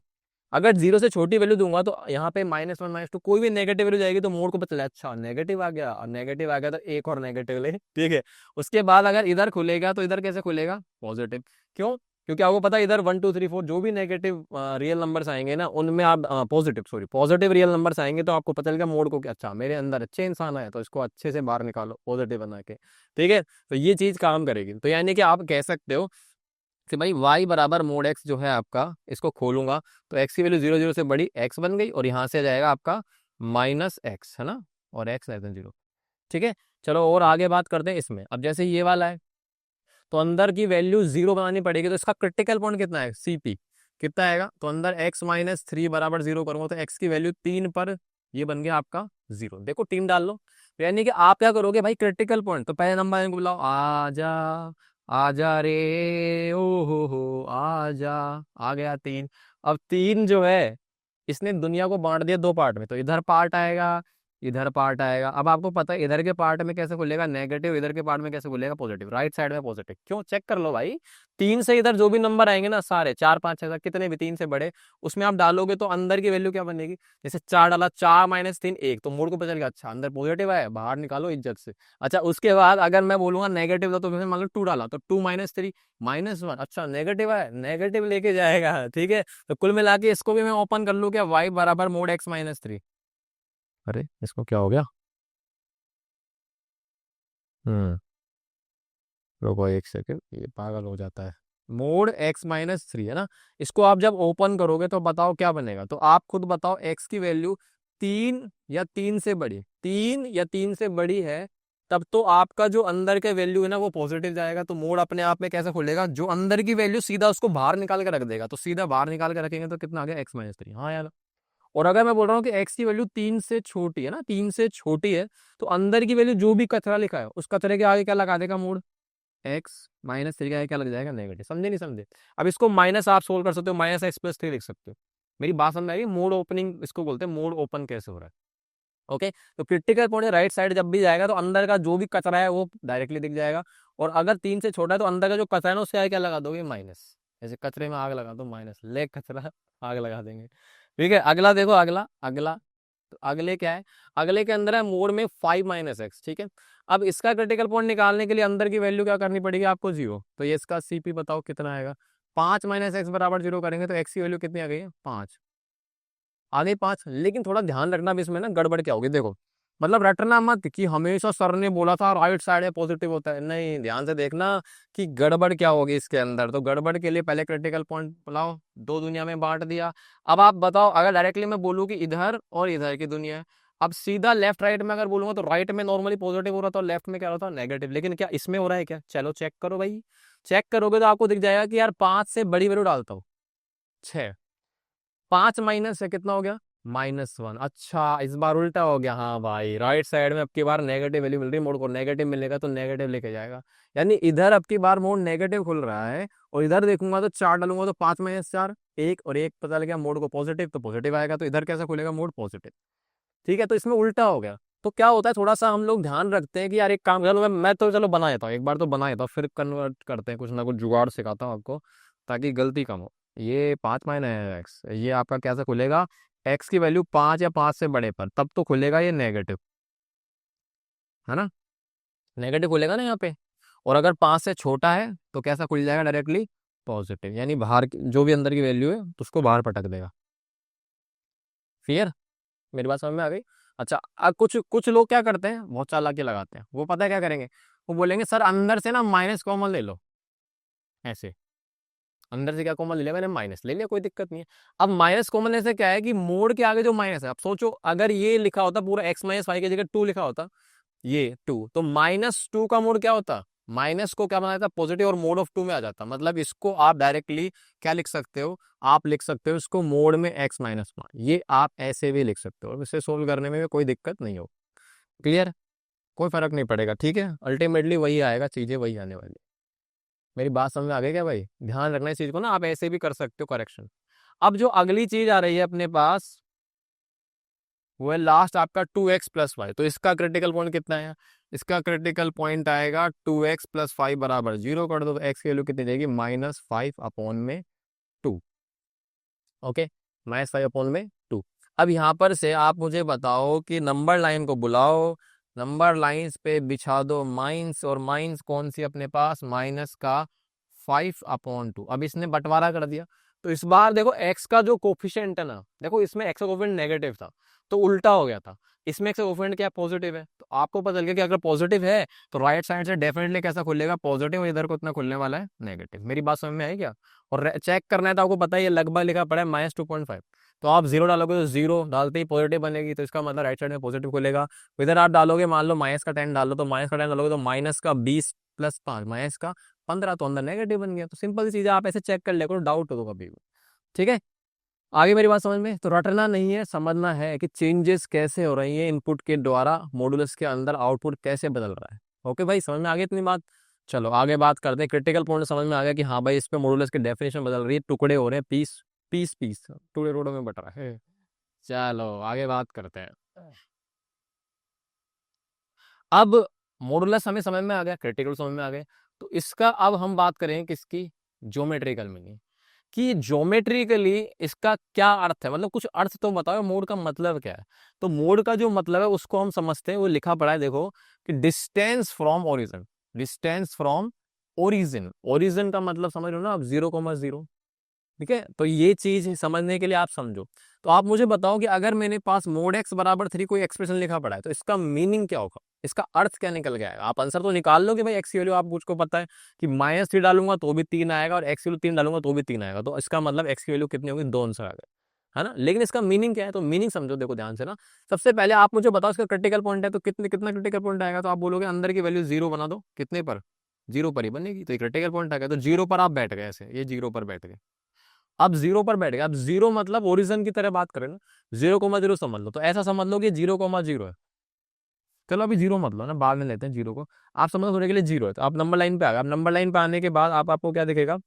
अगर जीरो से छोटी वैल्यू दूंगा तो यहाँ पे -1 -2 कोई भी नेगेटिव वैल्यू जाएगी, तो मोड को पता चला अच्छा नेगेटिव आ गया, और नेगेटिव आ गया तो एक और नेगेटिव ले, ठीक है। उसके बाद अगर इधर खुलेगा तो इधर कैसे खुलेगा? पॉजिटिव। क्यों? क्योंकि आपको पता है इधर 1 2 3 4 जो भी नेगेटिव रियल नंबर्स आएंगे ना उनमें आप पॉजिटिव रियल नंबर्स आएंगे, तो आपको पता चलेगा मोड को कि अच्छा मेरे अंदर अच्छे इंसान आए तो इसको अच्छे से बाहर निकालो पॉजिटिव बना के, ठीक है। तो ये चीज काम करेगी। तो यानी कि आप कह सकते हो कि भाई y बराबर मोड एक्स जो है आपका, इसको खोलूंगा तो x की वैल्यू जीरो जीरो से बड़ी x बन गई, और यहाँ से आ जाएगा आपका -x, है ना, और x लेस देन जीरो, ठीक है। चलो और आगे बात करते हैं इसमें। अब जैसे ये वाला है तो अंदर की वैल्यू जीरो बनानी पड़ेगी, तो इसका क्रिटिकल पॉइंट कितना है? CP कितना आएगा? तो अंदर x-3 बराबर जीरो करूंगा तो x की वैल्यू 3 पर ये बन गया आपका जीरो। देखो 3 डाल लो। तो यानी कि आप क्या करोगे भाई? क्रिटिकल पॉइंट तो पहले नंबर इनको बुलाओ, आजा आजा रे, ओ हो आजा। आ गया 3। अब 3 जो है इसने दुनिया को बांट दिया दो पार्ट में, तो इधर पार्ट आएगा, इधर पार्ट आएगा। अब आपको पता है इधर के पार्ट में कैसे खुलेगा नेगेटिव, इधर के पार्ट में कैसे खुलेगा पॉजिटिव, राइट साइड में पॉजिटिव। क्यों? चेक कर लो भाई, 3 से इधर जो भी नंबर आएंगे ना सारे 4 5 6 7 कितने भी 3 से बड़े, उसमें आप डालोगे तो अंदर की वैल्यू क्या बनेगी? जैसे 4 डाला, 4 -3 1, तो मोड़ को पता चलेगा अच्छा अंदर पॉजिटिव है, बाहर निकालो इज्जत से। अच्छा उसके बाद अगर मैं बोलूंगा नेगेटिव था, तो फिर मान लो 2 डाला तो 2 -3 -1, अच्छा नेगेटिव है, नेगेटिव लेके जाएगा, ठीक है। तो कुल मिला के इसको भी मैं ओपन कर लूँ क्या? y बराबर मोड x-3। अरे इसको क्या हो गया? हम्म रुको एक सेकंड, ये पागल हो जाता है। मोड x-3 है ना, इसको आप जब ओपन करोगे तो बताओ क्या बनेगा? तो आप खुद बताओ, x की वैल्यू 3 या 3 से बड़ी, 3 या 3 से बड़ी है, तब तो आपका जो अंदर का वैल्यू है ना वो पॉजिटिव जाएगा। तो मोड अपने आप में कैसे खुलेगा? जो अंदर की वैल्यू सीधा उसको बाहर निकाल के रख देगा, तो सीधा बाहर निकाल के रखेंगे तो कितना आ गया? x-3। हाँ यार। और अगर मैं बोल रहा हूँ कि x की वैल्यू 3 से छोटी है ना, 3 से छोटी है, तो अंदर की वैल्यू जो भी कचरा लिखा है उस कचरे के आगे क्या लगा देगा मोड? x-3 का क्या लग जाएगा? नेगेटिव। समझे नहीं समझे? अब इसको माइनस आप सोल्व कर सकते हो, -x+3 लिख सकते हो। मेरी बात समझ आई? मोड ओपनिंग इसको बोलते हैं, मोड ओपन कैसे हो रहा है। ओके। तो क्रिटिकल पॉइंट राइट साइड जब भी जाएगा तो अंदर का जो भी कचरा है वो डायरेक्टली दिख जाएगा, और अगर 3 से छोटा है तो अंदर का जो कचरा है ना उससे आगे क्या लगा दोगे? माइनस। जैसे कचरे में आग लगा दो, माइनस ले कचरा, आग लगा देंगे, ठीक है। अगला देखो, अगला अगला तो अगले क्या है? अगले के अंदर है मोड में 5 - x, ठीक है। अब इसका क्रिटिकल पॉइंट निकालने के लिए अंदर की वैल्यू क्या करनी पड़ेगी आपको? जीरो। तो ये इसका CP बताओ कितना आएगा? 5 - x बराबर जीरो करेंगे तो x की वैल्यू कितनी आ गई है? 5। आ गई 5। लेकिन थोड़ा ध्यान रखना भी इसमें ना गड़बड़ क्या होगी, देखो मतलब रटना मत कि हमेशा सर ने बोला था राइट साइड में पॉजिटिव होता है, नहीं, ध्यान से देखना कि गड़बड़ क्या होगी इसके अंदर। तो गड़बड़ के लिए पहले क्रिटिकल पॉइंट बुलाओ, दो दुनिया में बांट दिया। अब आप बताओ, अगर डायरेक्टली मैं बोलूँ कि इधर और इधर की दुनिया है, अब सीधा लेफ्ट राइट में अगर बोलूंगा तो राइट में नॉर्मली पॉजिटिव हो रहा था और लेफ्ट में क्या हो रहा था? नेगेटिव। लेकिन क्या इसमें हो रहा है क्या? चलो चेक करो भाई। चेक करोगे तो आपको दिख जाएगा कि यार 5 से बड़ी वैल्यू डालता हूँ 6, 5 माइनस है कितना हो गया? -1। अच्छा, इस बार उल्टा हो गया। हाँ भाई, राइट साइड में अब की बार नेगेटिव वैल्यू मिल रही है मोड को, नेगेटिव मिलेगा तो नेगेटिव लेके जाएगा। यानी इधर अब की बार मोड नेगेटिव खुल रहा है, और इधर देखूंगा तो 4 डालूंगा तो 5 - 4 1, और 1 पता लग गया मोड को पॉजिटिव, तो पॉजिटिव आएगा, तो इधर कैसा खुलेगा मोड पॉजिटिव। ठीक है, तो इसमें उल्टा हो गया। तो क्या होता है, थोड़ा सा हम लोग ध्यान रखते हैं कि यार एक काम, चलो मैं तो चलो बना देता हूँ, एक बार तो बना देता हूँ, फिर कन्वर्ट करते हैं, कुछ ना कुछ जुगाड़ सिखाता हूँ आपको, ताकि गलती कम हो। ये 5 - x, ये आपका कैसे खुलेगा, एक्स की वैल्यू 5 या 5 से बड़े पर, तब तो खुलेगा ये नेगेटिव, है ना, नेगेटिव खुलेगा ना यहाँ पे। और अगर 5 से छोटा है तो कैसा खुल जाएगा, डायरेक्टली पॉजिटिव, यानी बाहर जो भी अंदर की वैल्यू है तो उसको बाहर पटक देगा। क्लियर, मेरी बात समझ में आ गई। अच्छा, अब कुछ कुछ लोग क्या करते हैं, बहुत चालाकी लगाते हैं, वो पता है क्या करेंगे, वो बोलेंगे सर अंदर से ना माइनस कॉमन ले लो, ऐसे अंदर से क्या कॉमन ले लिया मैंने, माइनस ले लिया, कोई दिक्कत नहीं है। अब माइनस कॉमन लेने से क्या है कि मोड के आगे जो माइनस है, अब सोचो अगर ये लिखा होता पूरा x - 5 की जगह 2 लिखा होता, ये 2, तो -2 का मोड क्या होता, माइनस को क्या बनाता पॉजिटिव, और मोड ऑफ 2 में आ जाता। मतलब इसको आप डायरेक्टली क्या लिख सकते हो, आप लिख सकते हो इसको मोड में x - 5, ये आप ऐसे भी लिख सकते हो, और इसे सोल्व करने में भी कोई दिक्कत नहीं हो। क्लियर, कोई फर्क नहीं पड़ेगा। ठीक है, अल्टीमेटली वही आएगा, चीजें वही आने वाली। मेरी बात समझ में आ गई क्या भाई, ध्यान रखना इस चीज को ना, आप ऐसे भी कर सकते हो करेक्शन। अब जो अगली चीज आ रही है अपने पास, वो है लास्ट आपका 2x + 5। तो इसका क्रिटिकल पॉइंट कितना है, इसका क्रिटिकल पॉइंट आएगा 2x + 5 बराबर 0 कर दो, तो x की वैल्यू कितनी देगी, -5/2। ओके, -5/2। अब यहाँ पर से आप मुझे बताओ कि नंबर लाइन को बुलाओ, नंबर लाइंस पे बिछा दो माइनस, और माइनस कौन सी अपने पास, माइनस का 5/2। अब इसने बंटवारा कर दिया, तो इस बार देखो x का जो कोफिशिएंट है ना, देखो इसमें x का कोफिशिएंट नेगेटिव था, तो उल्टा हो गया था। इसमें x का कोफिशिएंट क्या पॉजिटिव है, तो आपको पता चल गया कि अगर पॉजिटिव है तो राइट साइड से डेफिनेटली कैसा खुलेगा, पॉजिटिव, और इधर को इतना खुलने वाला है नेगेटिव। मेरी बात समझ में आई क्या। और चेक करना है तो आपको पता है ये लगभग लिखा पड़ा है -2.5, तो आप 0 डालोगे तो 0 डालते ही पॉजिटिव बनेगी, तो इसका मतलब राइट साइड में पॉजिटिव खुलेगा। इधर आप डालोगे, मान लो माइनस का 10 डालो, तो माइनस का 10 डालोगे तो माइनस का 20 + 5, माइनस का 15, तो अंदर नेगेटिव बन गया। तो सिंपल सी चीज़ है, आप ऐसे चेक कर ले करो, डाउट हो तो कभी भी। ठीक है, आगे मेरी बात समझ में, तो रटना नहीं है, समझना है कि चेंजेस कैसे हो रही है इनपुट के द्वारा, मॉडुलस के अंदर आउटपुट कैसे बदल रहा है। ओके भाई, समझ में आ गई इतनी बात। चलो आगे बात करते हैं, क्रिटिकल पॉइंट समझ में आ गया कि हाँ भाई इस पे मॉडुलस की डेफिनेशन बदल रही है, टुकड़े हो रहे हैं, पीस पीस पीस टुकड़े टुकड़ों में बट रहा है। चलो आगे बात करते हैं। अब मॉडुलस हमें समझ में आ गया, क्रिटिकल समझ में आ गए, तो इसका अब हम बात करें किसकी, ज्योमेट्रिकल मीनिंग, कि ज्योमेट्रिकली इसका क्या अर्थ है, मतलब कुछ अर्थ तो बताओ, मोड का मतलब क्या है। तो मोड का जो मतलब है उसको हम समझते हैं, वो लिखा पड़ा है देखो, कि distance from origin, distance from origin, origin का मतलब समझ लो ना आप, 0,0। ठीक है, तो ये चीज समझने के लिए आप समझो। तो आप मुझे बताओ कि अगर मेरे पास मोड x बराबर 3 कोई एक्सप्रेशन लिखा पड़ा है, तो इसका मीनिंग क्या होगा, इसका अर्थ क्या निकल गया है। आप आंसर तो निकाल लो कि भाई x की वैल्यू, आप मुझको पता है कि -3 डालूंगा तो भी 3 आएगा, और x की वैल्यू 3 डालूंगा तो भी 3 आएगा, तो इसका मतलब x की वैल्यू कितनी होगी, 2 आंसर आ गए, है ना। लेकिन इसका मीनिंग क्या है, तो मीनिंग समझो, देखो ध्यान से ना। सबसे पहले आप मुझे बताओ इसका क्रिटिकल पॉइंट है, तो कितना क्रिटिकल पॉइंट आएगा, तो आप बोलोगे अंदर की वैल्यू 0 बना दो, कितने पर, 0 पर ही बनेगी, तो क्रिटिकल पॉइंट आ गया। तो 0 पर आप बैठ गए, ऐसे ये 0 पर बैठ गए। अब 0 पर बैठ गए, अब 0 मतलब ओरिजिन की तरह बात करें ना, 0,0 समझ लो, तो ऐसा समझ लो कि 0,0 है। चलो अभी 0 मत लो ना, बाद में लेते हैं 0 को। आप समझ लो थोड़े के लिए 0 है, तो आप नंबर लाइन पे आ गए। अब नंबर लाइन पे आने के बाद आपको क्या दिखेगा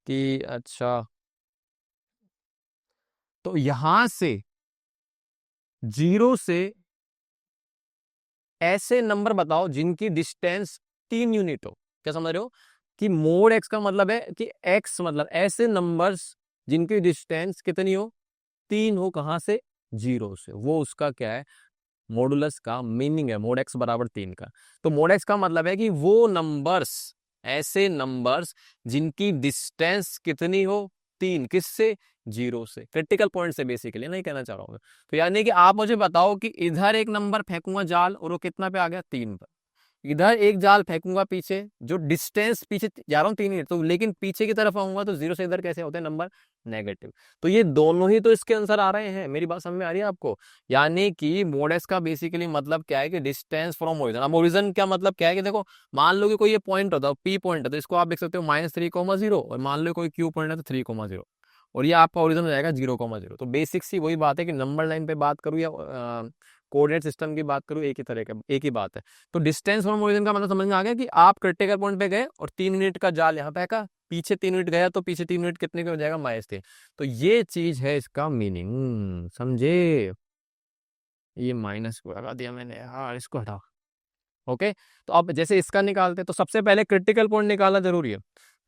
कि अच्छा, तो यहां से 0 से ऐसे नंबर बताओ जिनकी डिस्टेंस 3 यूनिट हो। क्या समझ रहे हो, कि मोड x का मतलब है कि x मतलब ऐसे नंबर्स जिनकी डिस्टेंस कितनी हो, 3 हो, कहां से, 0 से, वो उसका क्या है, मॉडुलस का मीनिंग है, मोड x बराबर 3 का। तो मोड x का मतलब है कि वो नंबर्स, ऐसे नंबर्स जिनकी डिस्टेंस कितनी हो, 3, किससे, 0 से, क्रिटिकल पॉइंट से बेसिकली नहीं कहना चाह रहा हूँ। तो यानी कि आप मुझे बताओ कि इधर एक नंबर फेंकूंगा जाल, और वो कितना पे आ गया, 3 पर। इधर एक जाल फेंकूंगा पीछे, जो डिस्टेंस पीछे जा रहा हूँ 3 ही, तो लेकिन पीछे की तरफ आऊंगा तो 0 से इधर कैसे होते हैं नंबर, नेगेटिव। तो ये दोनों ही तो इसके आंसर आ रहे हैं। मेरी बात समझ में आ रही है आपको। यानी कि मोडेस का बेसिकली मतलब क्या है, कि डिस्टेंस फ्रॉम ओरिजिन। अब ओरिजिन क्या मतलब क्या है, कि देखो मान लो कि कोई ये पॉइंट होता है, पी पॉइंट है, तो इसको आप देख सकते हो -3,0, और मान लो कोई क्यू पॉइंट है तो 3,0, और ये आपका ओरिजिन हो जाएगा 0,0। तो बेसिक सी वही बात है कि नंबर लाइन पे बात करूँ या कोऑर्डिनेट सिस्टम की बात करूँ, एक ही तरह का, एक ही बात है। तो डिस्टेंस फ्रॉम ओरिजिन का मतलब समझ में आ गया कि आप क्रिटिकल पॉइंट पे गए और 3 यूनिट का जाल यहाँ पे का, पीछे 3 यूनिट गया तो पीछे 3 यूनिट कितने का हो जाएगा, -3। तो ये चीज है इसका मीनिंग, समझे। ये माइनस को लगा दिया मैंने यार, इसको हटाओ। ओके, तो अब जैसे इसका निकालते हैं तो सबसे पहले क्रिटिकल पॉइंट निकालना जरूरी है।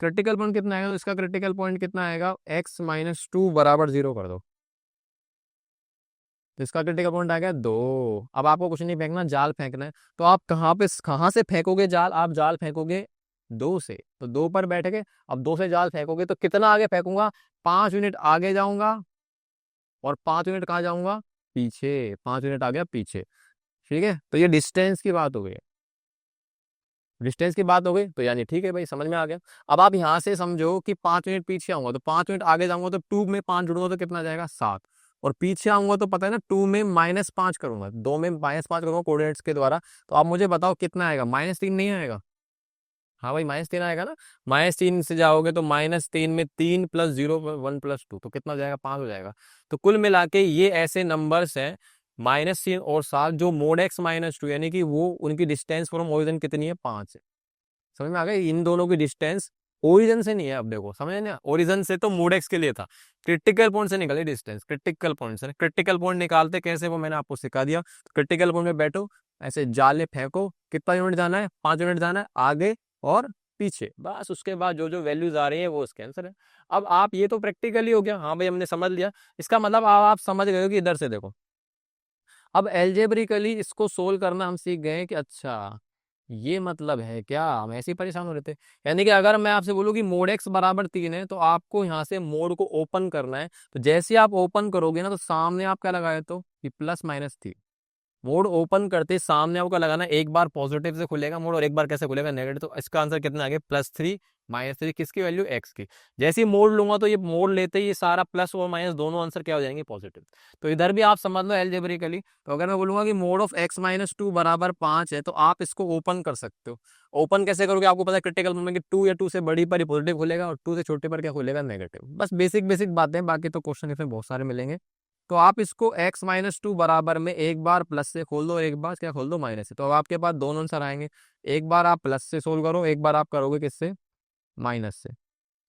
क्रिटिकल पॉइंट कितना आएगा, तो इसका क्रिटिकल पॉइंट कितना आएगा, x-2 बराबर 0 कर दो। तो इसका क्रिटिकल पॉइंट आ गया 2। अब आपको कुछ नहीं फेंकना, जाल फेंकना है। तो आप कहाँ से फेंकोगे जाल, आप जाल फेंकोगे 2 से। तो 2 पर बैठ के अब 2 से जाल फेंकोगे तो कितना आगे फेंकूंगा, 5 यूनिट आगे जाऊंगा और 5 यूनिट कहाँ जाऊंगा, पीछे। 5 यूनिट आ गया पीछे। ठीक है, तो ये डिस्टेंस की बात हो गई। डिस्टेंस की बात हो गई तो यानी ठीक है भाई, समझ में आ गया। अब आप यहाँ से समझो कि 5 यूनिट पीछे आऊंगा तो 5 यूनिट आगे जाऊंगा तो 2 में 5 जुड़ूंगा तो कितना जाएगा, 7। और पीछे आऊंगा तो पता है ना, 2 में -5 करूंगा, 2 में -5 करूंगा कोऑर्डिनेट्स के द्वारा। तो आप मुझे बताओ कितना आएगा, -3 नहीं आएगा। हाँ भाई, -3 आएगा ना। -3 से जाओगे तो -3 में 3 + 0 1 + 2 तो कितना हो जाएगा, 5 हो जाएगा। तो कुल मिला के ये ऐसे नंबर्स हैं -3 और 7 जो मोड x-2 यानी कि वो उनकी डिस्टेंस फ्रॉम ओरिजिन कितनी है, 5 है। समझ में आ गया, इन दोनों की डिस्टेंस ओरिजिन से नहीं है। अब देखो समझे ना, ओरिजिन से तो मोड एक्स के लिए था, क्रिटिकल पॉइंट से निकली डिस्टेंस, क्रिटिकल पॉइंट से। क्रिटिकल पॉइंट निकालते कैसे वो मैंने आपको सिखा दिया। क्रिटिकल पॉइंट में बैठो, ऐसे जाले फेंको, कितना यूनिट जाना है, 5 यूनिट जाना है आगे और पीछे, बस। उसके बाद जो जो वैल्यूज आ रही है वो उसके आंसर है। अब आप ये तो प्रैक्टिकली हो गया, हाँ भाई हमने समझ लिया। इसका मतलब आप समझ गए हो कि इधर से देखो। अब एल्जेब्रिकली इसको सोल्व करना हम सीख गए कि अच्छा ये मतलब है क्या, हम ऐसे ही परेशान हो रहे थे। यानी कि अगर मैं आपसे बोलूं कि मोड x बराबर 3 है तो आपको यहाँ से मोड को ओपन करना है। तो जैसे आप ओपन करोगे ना तो सामने आप क्या लगाए, तो कि +-3। मोड ओपन करते सामने आपको लगाना, एक बार पॉजिटिव से खुलेगा मोड और एक बार कैसे खुलेगा, नेगेटिव। तो इसका आंसर कितना आ गया, +3 -3, किसकी वैल्यू, x की। जैसे ही मोड लूंगा तो ये मोड लेते ही ये सारा प्लस और माइनस दोनों आंसर क्या हो जाएंगे, पॉजिटिव। तो इधर भी आप समझ लो एल्जेब्रिकली। तो अगर मैं बोलूंगा कि मोड ऑफ x-2 बराबर 5 है तो आप इसको ओपन कर सकते हो। ओपन कैसे करोगे, आपको पता है क्रिटिकल में कि 2 या 2 से बड़ी पर ही पॉजिटिव खुलेगा और 2 से छोटे पर क्या खुलेगा, नेगेटिव। बस बेसिक बेसिक बातें, बाकी तो क्वेश्चन इसमें बहुत सारे मिलेंगे। तो आप इसको x-2 बराबर में एक बार प्लस से खोल दो, एक बार क्या खोल दो, माइनस से। तो अब आपके पास दोनों आंसर आएंगे। एक बार आप प्लस से सोल्व करो, एक बार आप करोगे किससे, माइनस से।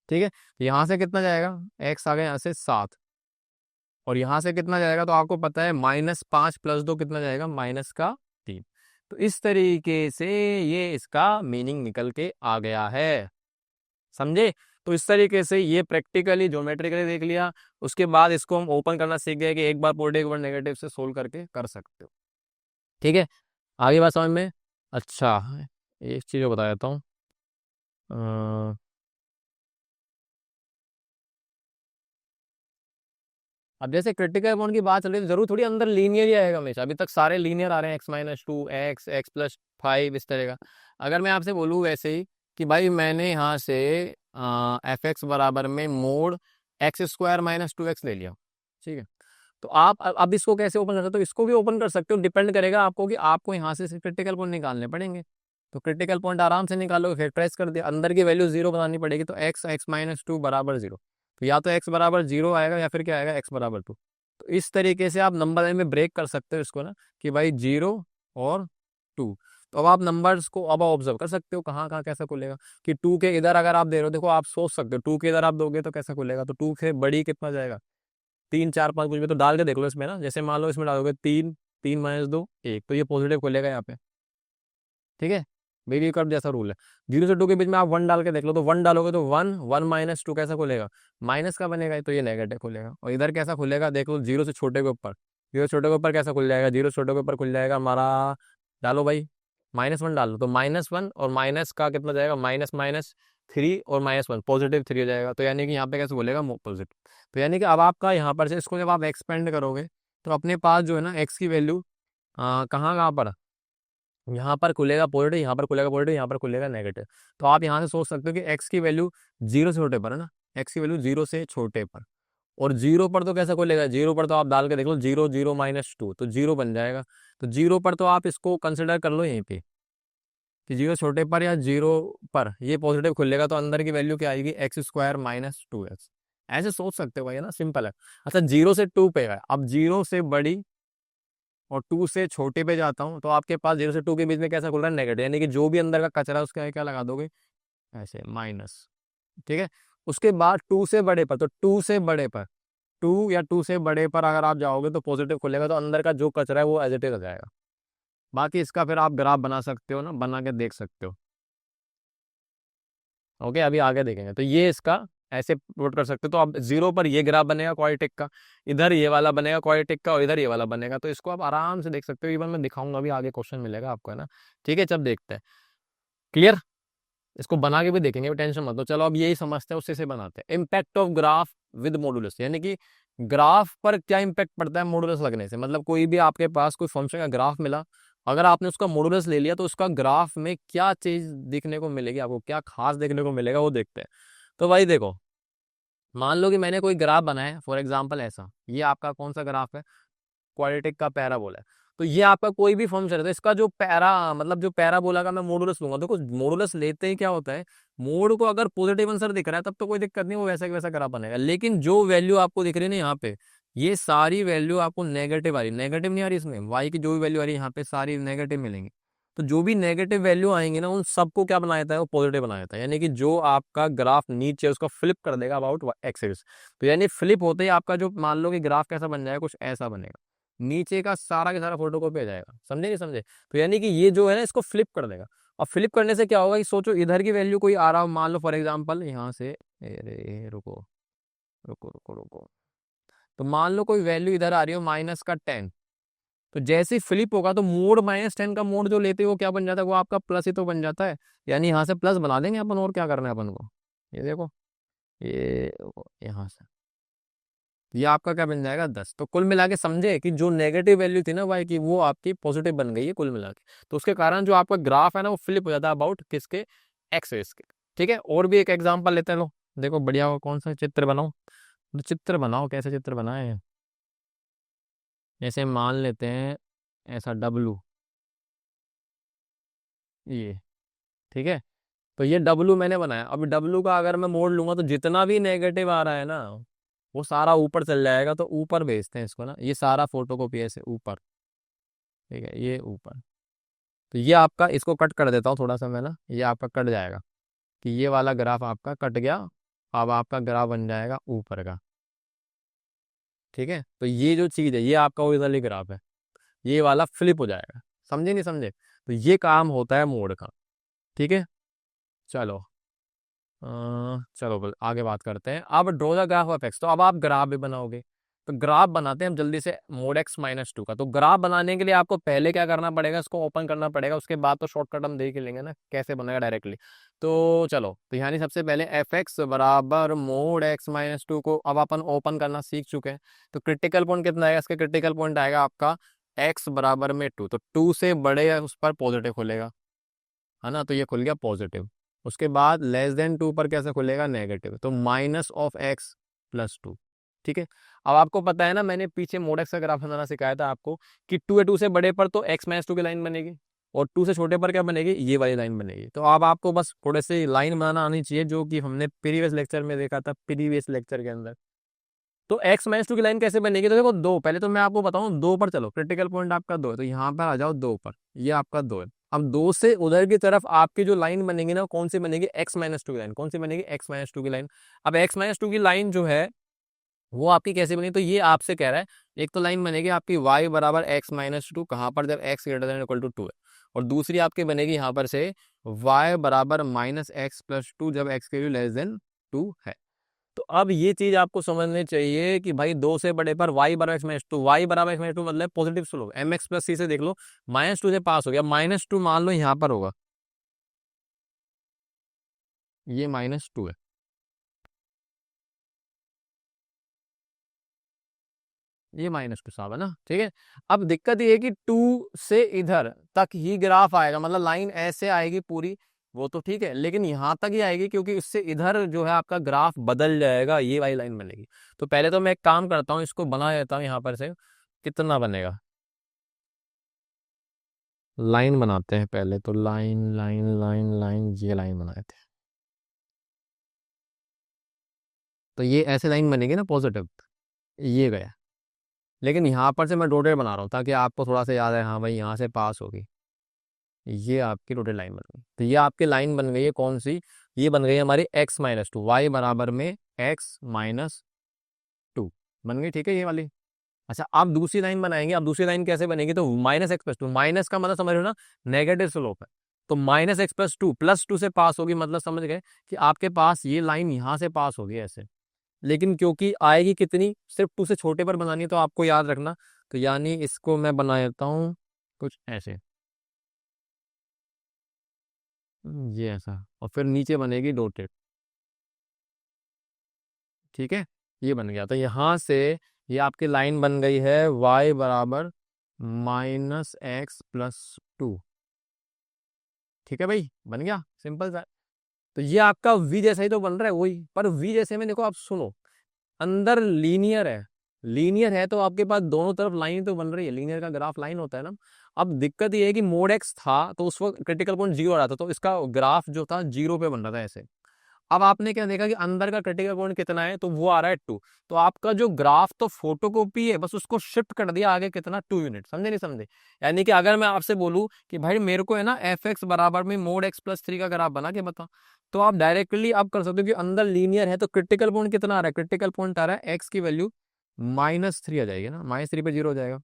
ठीक है, तो यहाँ से कितना जाएगा, x आ गया यहाँ से 7, और यहाँ से कितना जाएगा, तो आपको पता है -5 + 2 कितना जाएगा, -3। तो इस तरीके से ये इसका मीनिंग निकल के आ गया है, समझे। तो इस तरीके से ये प्रैक्टिकली ज्योमेट्रिकली देख लिया। उसके बाद इसको हम ओपन करना सीख गए कि एक बार पॉजिटिव एक बार नेगेटिव से सोल्व करके कर सकते हो। ठीक है, आगे बात समझ में। अच्छा, एक चीज बता देता हूँ। अब जैसे क्रिटिकल पॉइंट की बात चल रही है, जरूर थोड़ी अंदर लीनियर ही आएगा हमेशा। अभी तक सारे लीनियर आ रहे हैं, x-2 x+5 इस तरह का। अगर मैं आपसे बोलूँ वैसे ही कि भाई मैंने यहाँ से fx बराबर में मोड x² - 2x ले लिया, ठीक है। तो आप अब इसको कैसे ओपन कर सकते हो, इसको भी ओपन कर सकते हो। डिपेंड करेगा आपको कि आपको यहाँ से क्रिटिकल पॉइंट निकालने पड़ेंगे। तो क्रिटिकल पॉइंट आराम से निकालोगे, फिर प्रेस कर दिया, अंदर की वैल्यू 0 बनानी पड़ेगी। तो x-2 बराबर 0, तो या तो x बराबर 0 आएगा या फिर क्या आएगा, x बराबर 2। तो इस तरीके से आप नंबर लाइन में ब्रेक कर सकते हो इसको ना, कि भाई 0 और 2। तो अब आप नंबर्स को अब ऑब्जर्व कर सकते हो कहाँ कहाँ कैसा खुलेगा। कि 2 के इधर अगर आप दे रहे हो, देखो आप सोच सकते हो 2 के इधर आप दोगे तो कैसा खुलेगा। तो 2 से बड़ी कितना जाएगा, 3 4 5 कुछ भी तो डाल के देख लो इसमें ना। जैसे मान लो इसमें डालोगे 3, 3 - 2 1, तो ये पॉजिटिव खुलेगा यहाँ पे। ठीक है, बेबी कर्व जैसा रूल है। 0 से 2 के बीच में आप 1 डाल के देख लो, तो 1 डालोगे तो 1 1 - 2 कैसा खुलेगा, माइनस का बनेगा, तो ये नेगेटिव खुलेगा। और इधर कैसा खुलेगा देख लो, 0 से छोटे के ऊपर, 0 से छोटे के ऊपर कैसा खुल जाएगा, 0 से छोटे के ऊपर खुल जाएगा हमारा, डालो भाई -1 डालो, तो -1 और माइनस का कितना जाएगा, -3 और -1 +3 हो जाएगा। तो यानी कि यहाँ पे कैसे बोलेगा, पॉजिटिव। तो यानी कि अब आपका यहाँ पर से इसको जब आप एक्सपेंड करोगे तो अपने पास जो है ना एक्स की वैल्यू कहाँ कहाँ पर, यहाँ पर खुलेगा पॉजिटिव, यहाँ पर खुलेगा पॉजिटिव, यहाँ पर खुलेगा नेगेटिव। तो आप यहाँ से सोच सकते हो कि एक्स की वैल्यू 0 से छोटे पर है ना, एक्स की वैल्यू 0 से छोटे पर। और 0 पर तो कैसा खुलेगा, 0 पर तो आप डाल के देख लो, 0 0 -2 तो 0 बन जाएगा। तो 0 पर तो आप इसको कंसिडर कर लो यहीं पे कि 0 छोटे पर या 0 पर ये पॉजिटिव खुलेगा। तो अंदर की वैल्यू क्या आएगी, x² - 2x। ऐसे सोच सकते हो भाई, है ना, सिंपल है। अच्छा 0 से 2 पे है, अब 0 से बड़ी और 2 से छोटे पे जाता हूँ, तो आपके पास 0 से 2 के बीच में कैसा खुल रहा है, नेगेटिव, यानी कि जो भी अंदर का कचरा है उसका क्या लगा दोगे, ऐसे माइनस। ठीक है। उसके बाद 2 से बड़े पर, तो 2 से बड़े पर, 2 या 2 से बड़े पर अगर आप जाओगे तो पॉजिटिव खुलेगा, तो अंदर का जो कचरा है वो एज इट इज आ जाएगा। बाकी इसका फिर आप ग्राफ बना सकते हो ना, बना के देख सकते हो। ओके, अभी आगे देखेंगे, तो ये इसका ऐसे प्लॉट कर सकते हो। तो अब 0 पर ये ग्राफ बनेगा क्वाड्रेटिक का, इधर ये वाला बनेगा क्वाड्रेटिक का, और इधर ये वाला बनेगा। तो इसको आप आराम से देख सकते हो, इवन मैं दिखाऊंगा अभी आगे, क्वेश्चन मिलेगा आपको, है ना। ठीक है, जब देखते हैं, क्लियर। इसको बना के भी देखेंगे, टेंशन मत लो। चलो अब यही समझते हैं, उससे से बनाते हैं। Impact of graph with modulus, यानी कि ग्राफ पर क्या इम्पैक्ट पड़ता है मॉडुलस लगने से। मतलब कोई भी आपके पास कोई फंक्शन का ग्राफ मिला, अगर आपने उसका मॉडुलस ले लिया तो उसका ग्राफ में क्या चीज देखने को मिलेगी, आपको क्या खास देखने को मिलेगा, वो देखते हैं। तो भाई देखो, मान लो कि मैंने कोई ग्राफ बनाया है, फॉर एग्जाम्पल ऐसा, ये आपका कौन सा ग्राफ है, क्वाड्रेटिक का पैराबोला है। तो ये आपका कोई भी फंक्शन है, तो इसका जो मतलब जो पैराबोला का मैं मॉडुलस लूंगा, देखो मॉडुलस लेते ही क्या होता है, मोड को अगर पॉजिटिव आंसर दिख रहा है तब तो कोई दिक्कत नहीं, वो वैसा की वैसा ग्राफ बनेगा। लेकिन जो वैल्यू आपको दिख रही है ना यहाँ पे, ये सारी वैल्यू आपको नेगेटिव आ रही, नेगेटिव नहीं आ रही इसमें, वाई की जो भी वैल्यू आ रही है यहाँ पे सारी नेगेटिव मिलेंगी। तो जो भी नेगेटिव वैल्यू आएंगी ना, उन सबको क्या बना देता है, वो पॉजिटिव बना देता है। यानी कि जो आपका ग्राफ नीचे है उसको फ्लिप कर देगा अबाउट एक्सिस। तो यानी फ्लिप होते ही आपका जो, मान लो कि ग्राफ कैसा बन जाएगा, कुछ ऐसा बनेगा, नीचे का सारा का सारा फोटो कॉपी आ जाएगा। समझे नहीं समझे। तो यानी कि ये जो है ना, इसको फ्लिप कर देगा। और फ्लिप करने से क्या होगा कि सोचो इधर की वैल्यू कोई आ रहा हो, मान लो फॉर एग्जांपल यहाँ से, अरे रुको रुको रुको रुको, तो मान लो कोई वैल्यू इधर आ रही हो -10, तो जैसे ही फ्लिप होगा तो मोड -10 का मोड जो लेते हो वो क्या बन जाता है, वो आपका प्लस ही तो बन जाता है। यानी यहाँ से प्लस बना देंगे अपन, और क्या करना है अपन को, ये देखो, ये यहाँ से ये आपका क्या बन जाएगा, 10। तो कुल मिला के समझे कि जो नेगेटिव वैल्यू थी ना वाई की, वो आपकी पॉजिटिव बन गई है कुल मिला के। तो उसके कारण जो आपका ग्राफ है ना, वो फ्लिप हो जाता है अबाउट किसके, एक्सिस के। ठीक है, और भी एक एग्जांपल लेते हैं, लो देखो बढ़िया हो, कौन सा चित्र बनाओ, तो चित्र बनाओ, कैसे चित्र बनाए, जैसे मान लेते हैं ऐसा डब्लू, ये, ठीक है। तो ये डब्लू मैंने बनाया, अभी डब्लू का अगर मैं मोड़ लूंगा तो जितना भी नेगेटिव आ रहा है ना, वो सारा ऊपर चल जाएगा। तो ऊपर भेजते हैं इसको ना, ये सारा फोटो कॉपी ऐसे ऊपर, ठीक है, ये ऊपर। तो ये आपका, इसको कट कर देता हूँ थोड़ा सा मैं ना, ये आपका कट जाएगा, कि ये वाला ग्राफ आपका कट गया। अब आपका ग्राफ बन जाएगा ऊपर का। ठीक है, तो ये जो चीज़ है ये आपका ओरिजिनली ग्राफ है, ये वाला फ्लिप हो जाएगा। समझे नहीं समझे। तो ये काम होता है मोड का। ठीक है, चलो चलो आगे बात करते हैं। अब draw the graph of x, तो अब आप ग्राफ भी बनाओगे। तो ग्राफ बनाते हैं हम जल्दी से, मोड x-2 का। तो ग्राफ बनाने के लिए आपको पहले क्या करना पड़ेगा, इसको ओपन करना पड़ेगा, उसके बाद तो शॉर्टकट हम देख ही लेंगे ना कैसे बनेगा डायरेक्टली। तो चलो, तो यानी सबसे पहले एफ एक्स बराबर मोड x-2 को अब अपन ओपन करना सीख चुके हैं। तो क्रिटिकल पॉइंट कितना आएगा, इसका क्रिटिकल पॉइंट आएगा आपका x बराबर में 2, तो 2 से बड़े है उस पर पॉजिटिव खुलेगा, है ना। तो ये खुल गया पॉजिटिव। उसके बाद लेस देन 2 पर कैसे खुलेगा, नेगेटिव, तो -(x+2). ठीक है। अब आपको पता है ना, मैंने पीछे मोड एक्स का ग्राफ बनाना सिखाया था आपको, कि 2 से बड़े पर तो x-2 की लाइन बनेगी, और 2 से छोटे पर क्या बनेगी, ये वाली लाइन बनेगी। तो अब आपको बस थोड़े से लाइन बनाना आनी चाहिए, जो कि हमने प्रीवियस लेक्चर में देखा था, प्रीवियस लेक्चर के अंदर। तो x-2 की लाइन कैसे बनेगी, तो देखो दो, पहले तो मैं आपको बताऊं, 2 पर चलो, क्रिटिकल पॉइंट आपका 2 है, तो यहाँ पर आ जाओ 2 पर, ये आपका 2 है। अब 2 से उधर की तरफ आपकी जो लाइन बनेगी ना, कौन सी बनेगी, x-2 की लाइन। कौन सी बनेगी, x-2 की लाइन। अब x-2 की लाइन जो है वो आपकी कैसे बनेगी, तो ये आपसे कह रहा है, एक तो लाइन बनेगी आपकी y बराबर x-2, कहाँ पर, जब x>2 है। और दूसरी आपकी बनेगी यहाँ पर से y बराबर -x+2, जब x के वैल्यू <2 है। तो अब ये चीज आपको समझनी चाहिए कि भाई 2 से बड़े पर y बराबर x-2, y बराबर x-2 मतलब पॉजिटिव स्लोप, mx+c से देख लो, -2 से पास हो गया, -2 मान लो यहाँ पर होगा, ये -2 है, ये -2 साहब, है ना। ठीक है। अब दिक्कत ये है कि 2 से इधर तक ही ग्राफ आएगा, मतलब लाइन ऐसे आएगी पूरी, वो तो ठीक है, लेकिन यहाँ तक ही आएगी, क्योंकि इससे इधर जो है आपका ग्राफ बदल जाएगा, ये वाली लाइन बनेगी। तो पहले तो मैं एक काम करता हूँ, इसको बना देता हूँ यहाँ पर से, कितना बनेगा, लाइन बनाते हैं पहले तो, लाइन लाइन लाइन लाइन, ये लाइन बनाए थे। तो ये ऐसे लाइन बनेगी ना पॉजिटिव, ये गया। लेकिन यहाँ पर से मैं डॉटेड बना रहा हूँ ताकि आपको थोड़ा सा याद है, हाँ भाई यहाँ से पास होगी। ये आपकी डॉटेड लाइन बन गई। तो ये आपकी लाइन बन गई है कौन सी? ये बन गई है हमारी x-2, y बराबर में x-2 बन गई, ठीक है ये वाली। अच्छा, आप दूसरी लाइन बनाएंगे। अब दूसरी लाइन कैसे बनेगी? तो -x+2, माइनस का मतलब समझ रहे हो ना, नेगेटिव स्लोप है। तो -x+2 +2 से पास होगी, मतलब समझ गए कि आपके पास ये लाइन यहाँ से पास होगी ऐसे। लेकिन क्योंकि आएगी कितनी, सिर्फ 2 से छोटे पर बनानी है, तो आपको याद रखना। तो यानी इसको मैं बना देता हूँ कुछ ऐसे, ये ऐसा, और फिर नीचे बनेगी डॉटेड, ठीक है। ये बन गया। तो यहाँ से ये आपकी लाइन बन गई है y बराबर -x+2, ठीक है भाई, बन गया सिंपल सा। तो ये आपका v जैसा ही तो बन रहा है वही, पर v जैसे में देखो, आप सुनो, अंदर लीनियर है। लीनियर है तो आपके पास दोनों तरफ लाइन तो बन रही है, लीनियर का ग्राफ लाइन होता है ना। अब दिक्कत ये है कि मोड एक्स था तो उस वक्त क्रिटिकल पॉइंट 0 आ रहा था, तो इसका ग्राफ जो था 0 पे बन रहा था ऐसे। अब आपने क्या देखा कि अंदर का क्रिटिकल पॉइंट कितना है, तो वो आ रहा है 2। तो आपका जो ग्राफ तो फोटोकॉपी है, बस उसको शिफ्ट कर दिया आगे कितना, 2 यूनिट। समझे नहीं समझे? यानी कि अगर मैं आपसे बोलूं कि भाई मेरे को है ना f(x) बराबर में मोड x+3 का ग्राफ बना के बता, तो आप डायरेक्टली आप कर सकते हो कि अंदर लीनियर है तो क्रिटिकल पॉइंट कितना आ रहा है, क्रिटिकल पॉइंट आ रहा है x की वैल्यू -3 आ जाएगी ना, -3 पे 0 हो जाएगा।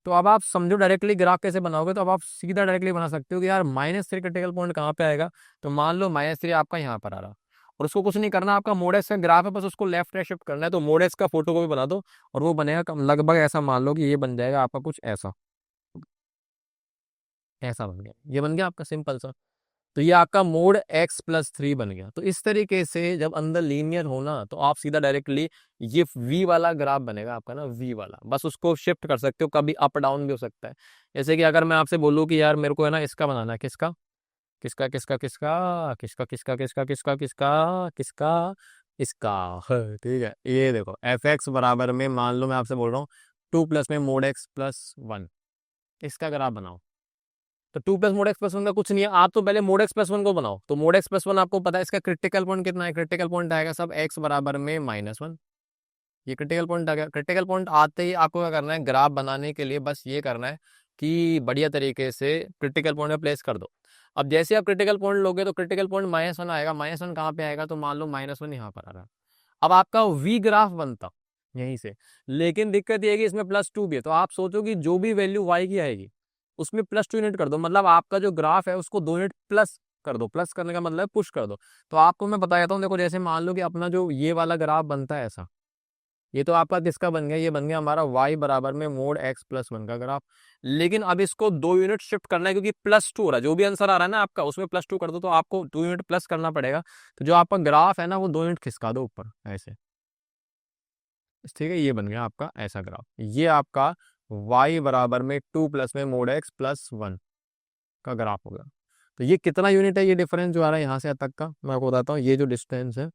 तो अब आप समझो डायरेक्टली ग्राफ कैसे बनाओगे, तो अब आप सीधा डायरेक्टली बना सकते हो कि यार -3 क्रिटिकल पॉइंट कहाँ पे आएगा। तो मान लो -3 आपका यहाँ पर आ रहा, और उसको कुछ नहीं करना, आपका मोडेक्स का ग्राफ है, बस उसको लेफ्ट राइट शिफ्ट करना है। तो मोडेक्स का फोटो को भी बना दो, और वो बनेगा लगभग ऐसा, मान लो कि ये बन जाएगा आपका कुछ ऐसा, ऐसा बन गया, ये बन गया आपका सिंपल सा। तो ये आपका मोड x+3 बन गया। तो इस तरीके से जब अंदर लीनियर हो ना, तो आप सीधा डायरेक्टली ये v वाला ग्राफ बनेगा आपका ना, v वाला, बस उसको शिफ्ट कर सकते हो, कभी अप डाउन भी हो सकता है। जैसे कि अगर मैं आपसे बोलूँ कि यार मेरे को है ना इसका बनाना है, किसका किसका किसका किसका किसका किसका किसका किसका किसका किसका इसका, ठीक है। ये देखो f(x) बराबर में, मान लो मैं आपसे बोल रहा हूँ 2 प्लस में मोड x+1, इसका अगर आप बनाओ, तो 2 प्लस मोड x+1 का कुछ नहीं है, आप तो पहले मोड x+1 को बनाओ। तो मोड x+1 आपको पता है इसका क्रिटिकल पॉइंट कितना है, क्रिटिकल पॉइंट आएगा सब x बराबर में -1। ये क्रिटिकल पॉइंट आ गया। क्रिटिकल पॉइंट आते ही आपको क्या करना है, ग्राफ बनाने के लिए बस ये करना है कि बढ़िया तरीके से क्रिटिकल पॉइंट में प्लेस कर दो। अब जैसे आप क्रिटिकल पॉइंट लोगे तो क्रिटिकल पॉइंट -1 आएगा। -1 कहाँ पे आएगा, तो मान लो -1 यहाँ पर आ रहा है। अब आपका वी ग्राफ बनता यहीं से। लेकिन दिक्कत ये है कि इसमें +2 भी है, तो आप सोचो कि जो भी वैल्यू y की आएगी उसमें +2 यूनिट कर दो, मतलब आपका जो ग्राफ है उसको 2 यूनिट प्लस कर दो। प्लस करने का मतलब पुश कर दो। तो आपको मैं बता देता हूँ, देखो जैसे मान लो कि अपना जो ये वाला ग्राफ बनता है ऐसा, ये तो आपका किसका बन गया, ये बन गया हमारा y बराबर में मोड x+1 का ग्राफ। लेकिन अब इसको 2 यूनिट शिफ्ट करना है, क्योंकि +2 हो रहा है, जो भी आंसर आ रहा है ना आपका उसमें +2 कर दो, तो आपको 2 यूनिट प्लस करना पड़ेगा। तो जो आपका ग्राफ है ना, वो 2 यूनिट खिसका दो ऊपर ऐसे, ठीक है। ये बन गया आपका ऐसा ग्राफ। ये आपका y बराबर में 2 प्लस में मोड x+1 का ग्राफ होगा। तो ये कितना यूनिट है, ये डिफरेंस जो आ रहा है यहाँ से यहाँ तक का, मैं आपको बताता हूँ। ये जो डिस्टेंस है,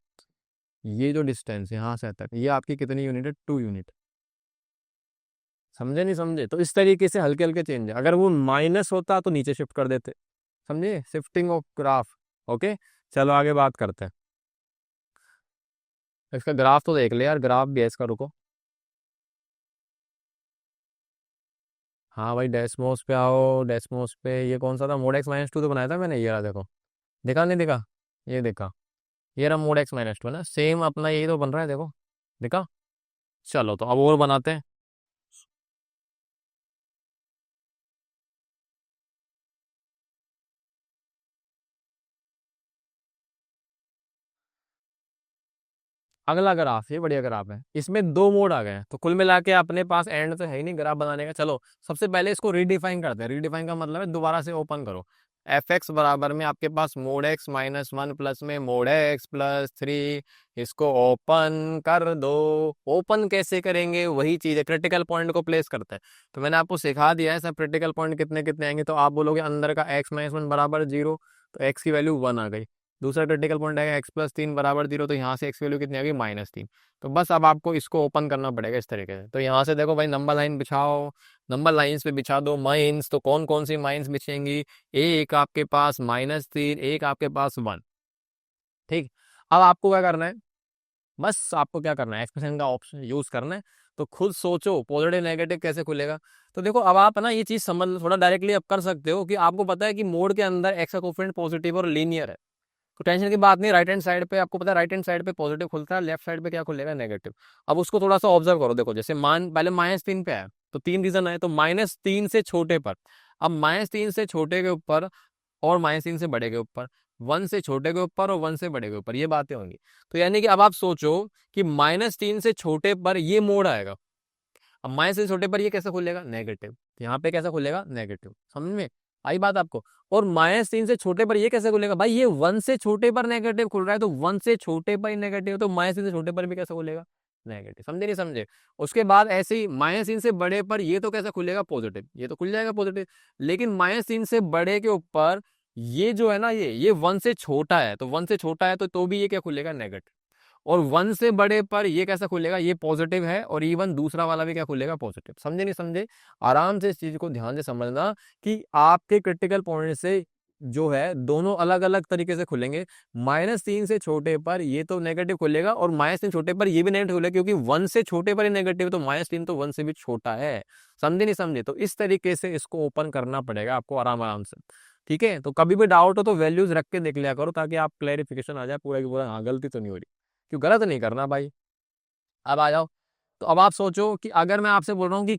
ये जो डिस्टेंस है यहाँ से यहाँ तक, ये आपकी कितनी यूनिट है, 2 यूनिट। समझे नहीं समझे? तो इस तरीके से हल्के हल्के चेंज है। अगर वो माइनस होता तो नीचे शिफ्ट कर देते। समझे, शिफ्टिंग ऑफ ग्राफ। ओके, चलो आगे बात करते हैं। इसका ग्राफ तो देख ले यार, ग्राफ भी है इसका, रुको। हाँ भाई, डेस्मोस पे आओ, डेस्मोस पे। ये कौन सा था, मोड x-2 तो बनाया था मैंने, ये रहा देखो। देखा नहीं देखा? ये देखा, ये रहा मोड x-2 ना, सेम अपना यही तो बन रहा है, देखो। देखा? चलो तो अब और बनाते हैं। अगला ग्राफ, ये बढ़िया ग्राफ है, इसमें 2 मोड आ गए हैं, तो कुल मिला के अपने पास एंड तो है ही नहीं ग्राफ बनाने का। चलो सबसे पहले इसको रीडिफाइन करते हैं। रीडिफाइन का मतलब है दोबारा से ओपन करो। f(x) बराबर में आपके पास मोड x-1 प्लस में मोड x+3, इसको ओपन कर दो। ओपन कैसे करेंगे, वही चीज है, क्रिटिकल पॉइंट को प्लेस करते हैं। तो मैंने आपको सिखा दिया है सब क्रिटिकल पॉइंट कितने कितने आएंगे। तो आप बोलोगे अंदर का x-1 बराबर 0, तो x की वैल्यू 1 आ गई। दूसरा क्रिटिकल पॉइंट आएगा x+3 बराबर 0, तो यहाँ से x वैल्यू कितनी आ गई, -3। तो बस अब आपको इसको ओपन करना पड़ेगा इस तरीके से। तो यहाँ से देखो भाई, नंबर लाइन बिछाओ, नंबर लाइंस पे बिछा दो माइंस। तो कौन कौन सी माइंस बिछेंगी, एक आपके पास -3, एक आपके पास 1। ठीक। अब आपको क्या करना है, बस आपको क्या करना है, एक्सप्रेशन का ऑप्शन यूज करना है। तो खुद सोचो पॉजिटिव नेगेटिव कैसे खुलेगा। तो देखो अब आप ना ये चीज समझ लो, थोड़ा डायरेक्टली अब कर सकते हो कि आपको पता है कि मोड के अंदर एक्स का कोफिशिएंट पॉजिटिव और लीनियर है, तो टेंशन की बात नहीं। राइट हैंड साइड पे आपको पता है राइट हैंड साइड पे पॉजिटिव खुलता है, लेफ्ट साइड पे क्या खुलेगा, नेगेटिव। अब उसको थोड़ा सा ऑब्जर्व करो, देखो जैसे मान पहले -3 पे आया तो 3 रीजन है, तो -3 से छोटे पर, अब -3 से छोटे के ऊपर और -3 से बड़े के ऊपर, 1 से छोटे के ऊपर और 1 से बड़े के ऊपर, ये बातें होंगी। तो यानी कि अब आप सोचो कि -3 से छोटे पर ये मोड आएगा, अब माइनस से छोटे पर ये कैसे खुलेगा, नेगेटिव। यहाँ पे कैसा खुलेगा, नेगेटिव। समझ में आई बात आपको। और -3 से छोटे पर ये कैसे खुलेगा, भाई ये 1 से छोटे पर नेगेटिव खुल रहा है, तो 1 से छोटे पर ही नेगेटिव, तो -3 से छोटे पर भी कैसे खुलेगा, नेगेटिव। समझे नहीं समझे। उसके बाद ऐसे ही -3 से बड़े पर ये तो कैसे खुलेगा, पॉजिटिव, ये तो खुल जाएगा पॉजिटिव। लेकिन -3 से बड़े के ऊपर ये जो है ना, ये 1 से छोटा है, तो 1 से छोटा है तो भी ये क्या खुलेगा, नेगेटिव। और 1 से बड़े पर ये कैसा खुलेगा, ये पॉजिटिव है, और इवन दूसरा वाला भी क्या खुलेगा, पॉजिटिव। समझे नहीं समझे। आराम से इस चीज को ध्यान से समझना कि आपके क्रिटिकल पॉइंट से जो है दोनों अलग अलग तरीके से खुलेंगे। -3 से छोटे पर ये तो नेगेटिव खुलेगा, और -3 छोटे पर ये भी नेगेटिव खुलेगा, क्योंकि 1 से छोटे पर ही नेगेटिव, तो -3 तो 1 से भी छोटा है। समझे नहीं समझे। तो इस तरीके से इसको ओपन करना पड़ेगा आपको आराम आराम से। ठीक है, तो कभी भी डाउट हो तो वैल्यूज रख के देख लिया करो, ताकि आप क्लैरिफिकेशन आ जाए पूरा की पूरा, हाँ गलती तो नहीं हो रही, क्यों गलत नहीं करना भाई। अब आ जाओ। तो अब आप सोचो कि अगर मैं आपसे बोल रहा हूँ कि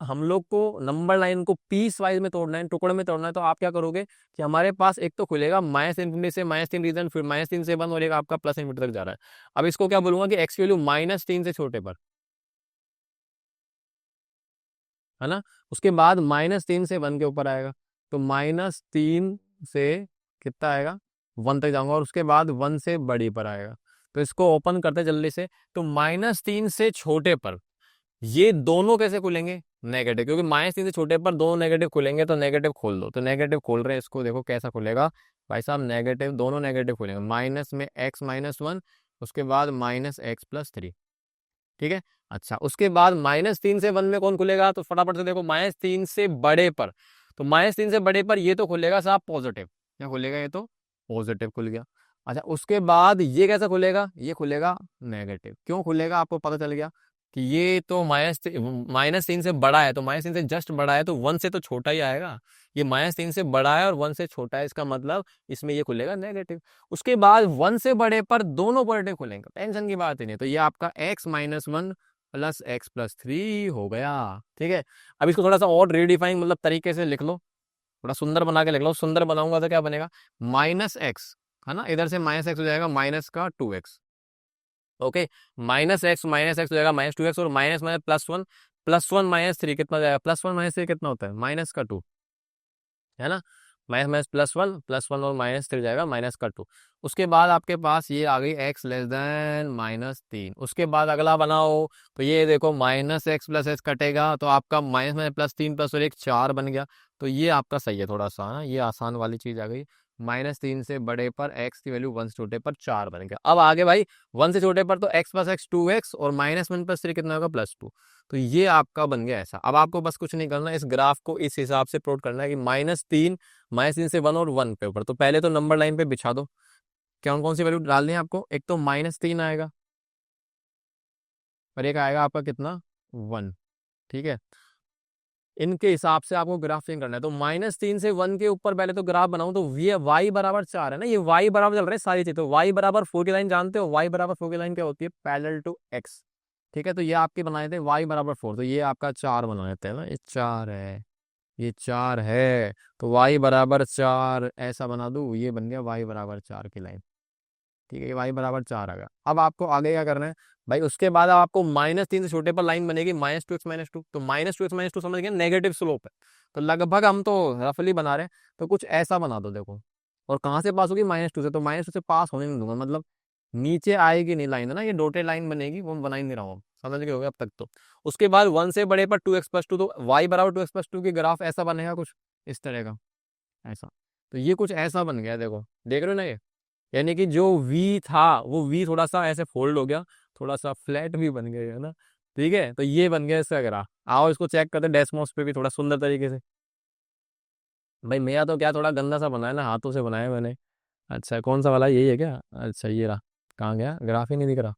हम लोग को नंबर लाइन को पीस वाइज में तोड़ना है, टुकड़े में तोड़ना है, तो आप क्या करोगे कि हमारे पास एक तो खुलेगा -∞ से -3 रीजन, फिर -3 से 1 और एक आपका +∞ तक जा रहा है। अब इसको क्या बोलूंगा कि एक्स की वैल्यू -3 से छोटे पर, है ना। उसके बाद -3 से 1 के ऊपर आएगा, तो -3 से कितना आएगा, 1 तक जाऊंगा, और उसके बाद 1 से बड़ी पर आएगा। तो इसको ओपन करते जल्दी से। तो -3 से छोटे पर ये दोनों कैसे खुलेंगे, नेगेटिव, क्योंकि -3 से छोटे पर दोनों नेगेटिव खुलेंगे, तो नेगेटिव खोल दो। तो नेगेटिव खोल रहे हैं, इसको देखो कैसा खुलेगा भाई साहब, नेगेटिव, दोनों नेगेटिव खुलेंगे। माइनस में x-1, उसके बाद -x+3। ठीक है। अच्छा, उसके बाद -3 से 1 में कौन खुलेगा, तो फटाफट से देखो, -3 से बड़े पर, तो -3 से बड़े पर ये तो खुलेगा साहब पॉजिटिव, क्या खुलेगा, ये तो पॉजिटिव खुल गया। अच्छा, उसके बाद ये कैसा खुलेगा, ये खुलेगा नेगेटिव। क्यों खुलेगा, आपको पता चल गया कि ये तो -3 से बड़ा है, तो -3 से जस्ट बड़ा है, तो 1 से तो छोटा ही आएगा। ये -3 से बड़ा है और 1 से छोटा है, इसका मतलब इसमें ये खुलेगा नेगेटिव। उसके बाद 1 से बड़े पर दोनों पॉजिटिव खुलेंगे, टेंशन की बात ही नहीं। तो ये आपका x-1 प्लस x+3 हो गया। ठीक है। अब इसको थोड़ा सा और रीडिफाइन मतलब तरीके से लिख लो, थोड़ा सुंदर बना के लिख लो। सुंदर बनाऊंगा तो क्या बनेगा, -x, है ना, इधर से -x हो जाएगा माइनस का 2x। ओके, -x हो जाएगा -2x, और माइनस में +1, +1 -3 कितना हो जाएगा, +1 -3 कितना होता है, -2, है ना। +1 और -3 जाएगा -2। उसके बाद आपके पास ये आ गई x <-3। उसके बाद अगला बनाओ, तो ये देखो -x+h कटेगा, तो आपका माइनस में +3 प्लस और एक 4 बन गया। तो ये आपका सही है थोड़ा सा, ना ये आसान वाली चीज आ गई। -3 से बड़े पर x की वैल्यू 1 से छोटे पर 4 बन गया। अब आगे भाई 1 से छोटे पर तो x+x 2x, और -1 + 3 कितना होगा, +2। तो ये आपका बन गया ऐसा। अब आपको बस कुछ नहीं करना, इस ग्राफ को इस हिसाब से प्लॉट करना है कि -3 से 1 और 1 पे ऊपर। तो पहले तो नंबर लाइन पे बिछा दो, कौन कौन सी वैल्यू डालनी है आपको। एक तो -3 आएगा, और एक आएगा आपका कितना, 1। ठीक है, इनके हिसाब से आपको ग्राफ चेंज करना है। तो -3 से 1 के ऊपर पहले तो ग्राफ बनाऊं, तो ये y बराबर 4 है ना, ये y बराबर चल रहा है सारी चीज। तो y बराबर 4 की लाइन जानते हो, y बराबर 4 की लाइन क्या होती है, पैरेलल टू x। ठीक है, तो ये आपके बनाए थे y बराबर 4, तो ये आपका 4 बना देते हैं ना, ये 4 है, ये 4 है, तो y बराबर 4 ऐसा बना दूं, ये बन गया y बराबर 4 की लाइन। ठीक है, ये y बराबर 4 आ गया। अब आपको आगे क्या करना है भाई, उसके बाद अब आपको -3 से छोटे पर लाइन बनेगी -2x-2। तो -2x-2 समझ गए, नेगेटिव स्लोप है। तो लगभग हम तो रफली बना रहे हैं, तो कुछ ऐसा बना दो देखो। और कहाँ से पास होगी, -2 से, तो -2 से पास होने नहीं दूंगा, मतलब नीचे आएगी नहीं लाइन, है ना, ये डोटेड लाइन बनेगी, वो बना ही नहीं रहा हूँ, समझ गए होगे अब तक तो। उसके बाद 1 से बड़े पर 2x+2, तो y बराबर 2x+2 की ग्राफ ऐसा बनेगा कुछ इस तरह का, ऐसा। तो ये कुछ ऐसा बन गया, देखो देख रहे हो ना ये, यानी कि जो V था वो V थोड़ा सा ऐसे फोल्ड हो गया, थोड़ा सा फ्लैट भी बन गया, है ना। ठीक है, तो ये बन गया इसका ग्राफ। आओ इसको चेक करते डेस्मोस पे भी थोड़ा सुंदर तरीके से। भाई मेरा तो क्या थोड़ा गंदा सा बनाया ना, हाथों से बनाया मैंने। अच्छा, कौन सा वाला, यही है क्या, अच्छा ये रहा, कहाँ गया, ग्राफ ही नहीं दिख रहा।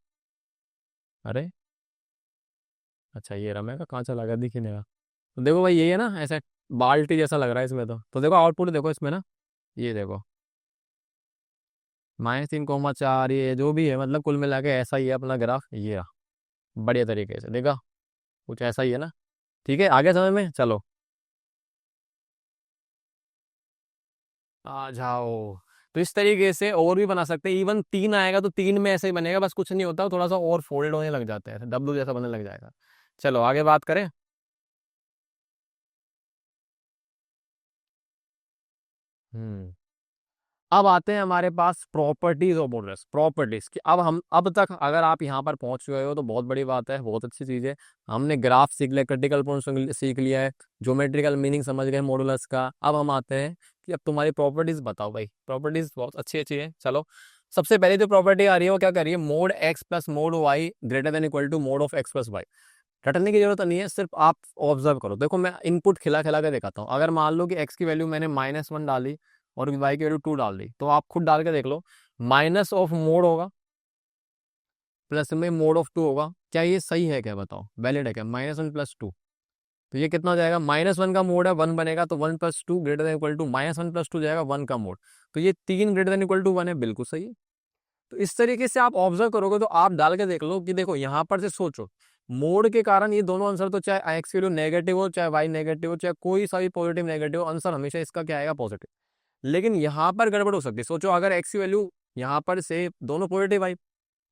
अरे अच्छा, ये रहा, मैं कहा कहाँ चला गया, दिख ही नहीं रहा। तो देखो भाई, यही है ना, ऐसा बाल्टी जैसा लग रहा है इसमें। तो देखो आउटपुट देखो इसमें ना, ये देखो -3,4, ये जो भी है मतलब कुल मिला के ऐसा ही है अपना ग्राफ, ये रहा। बढ़िया तरीके से देखा, कुछ ऐसा ही है ना। ठीक है, आगे समझ में, चलो आ जाओ। तो इस तरीके से और भी बना सकते हैं, इवन 3 आएगा तो 3 में ऐसे ही बनेगा, बस कुछ नहीं होता, थोड़ा सा और फोल्ड होने लग जाता है, डब्लू जैसा बनने लग जाएगा। चलो आगे बात करें। हम्म अब आते हैं हमारे पास प्रॉपर्टीज ऑफ मॉडल्स, प्रॉपर्टीज की। अब हम, अब तक अगर आप यहाँ पर पहुंच गए हो तो बहुत बड़ी बात है, बहुत अच्छी चीज है। हमने ग्राफ सीख लिया, क्रिटिकल पॉइंट सीख लिया है, ज्योमेट्रिकल मीनिंग समझ गए मॉडुलस का। अब हम आते हैं कि अब तुम्हारी प्रॉपर्टीज बताओ भाई। प्रॉपर्टीज बहुत अच्छी अच्छी है, चलो। सबसे पहले जो प्रॉपर्टी आ रही है वो क्या कर रही है, mod x plus mod y greater than equal to mod of x plus y. रटने की जरूरत नहीं है, सिर्फ आप ऑब्जर्व करो। देखो मैं इनपुट खिला खिला के दिखाता हूँ। अगर मान लो कि एक्स की वैल्यू मैंने -1 डाली और वाई की वैल्यू 2 डाल दी, तो आप खुद डाल के देख लो। माइनस ऑफ मोड होगा, प्लस में मोड ऑफ 2 होगा। क्या ये सही है, क्या बताओ, वैलिड है क्या, -1 प्लस 2? तो ये कितना हो जाएगा, -1 का मोड है 1 बनेगा, तो 1 plus 2 greater than equal to -1 plus 2 जाएगा 1 का मोड। तो ये 3 ग्रेटर देन इक्वल टू 1 है, बिल्कुल सही है। तो इस तरीके से आप ऑब्जर्व करोगे तो आप डाल के देख लो कि देखो यहाँ पर से सोचो, मोड के कारण ये दोनों आंसर, तो चाहे एक्स की वैल्यू नेगेटिव हो, चाहे वाई नेगेटिव हो, चाहे कोई सा भी पॉजिटिव नेगेटिव हो, आंसर हमेशा इसका क्या आएगा, पॉजिटिव। लेकिन यहाँ पर गड़बड़ हो सकती है। सोचो अगर एक्स की वैल्यू यहाँ पर से दोनों पॉजिटिव आई,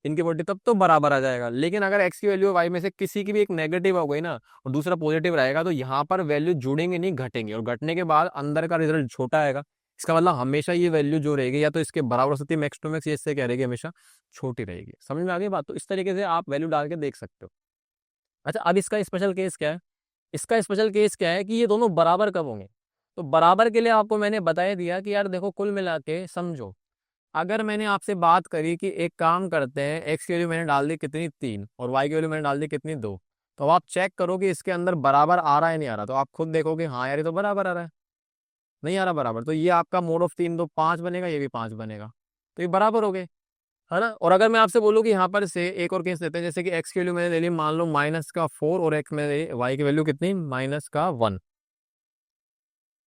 इनकी पॉजिटिव, तब तो बराबर आ जाएगा। लेकिन अगर एक्स की वैल्यू वाई में से किसी की भी एक नेगेटिव हो गई ना, और दूसरा पॉजिटिव रहेगा, तो यहाँ पर वैल्यू जुड़ेंगे नहीं, घटेंगे, और घटने के बाद अंदर का रिजल्ट छोटा आएगा। इसका मतलब हमेशा ये वैल्यू जो रहेगी या तो इसके बराबर हो सकती है मैक्स टू मैक्स, ये इससे क्या रहेगी, हमेशा छोटी रहेगी। समझ में आ गई बात? तो इस तरीके से आप वैल्यू डाल के देख सकते हो। अच्छा, अब इसका स्पेशल केस क्या है, इसका स्पेशल केस क्या है कि ये दोनों बराबर कब होंगे। तो बराबर के लिए आपको मैंने बता ही दिया कि यार देखो, कुल मिला के समझो, अगर मैंने आपसे बात करी कि एक काम करते हैं, एक्स की वैल्यू मैंने डाल दी कितनी, 3, और वाई की वैल्यू मैंने डाल दी कितनी, 2, तो अब आप चेक करो कि इसके अंदर बराबर आ रहा है नहीं आ रहा। तो आप खुद देखोगे, हाँ यार ये तो बराबर आ रहा है, नहीं आ रहा बराबर, तो ये आपका मोड ऑफ 3 तो 5 बनेगा, ये भी 5 बनेगा, तो ये बराबर हो गए, है ना। और अगर मैं आपसे बोलूँ कि यहाँ पर से एक और केस लेते हैं, जैसे कि एक्स की वैल्यू मैंने ले ली मान लो -4, और एक्स में वाई की वैल्यू कितनी, -1,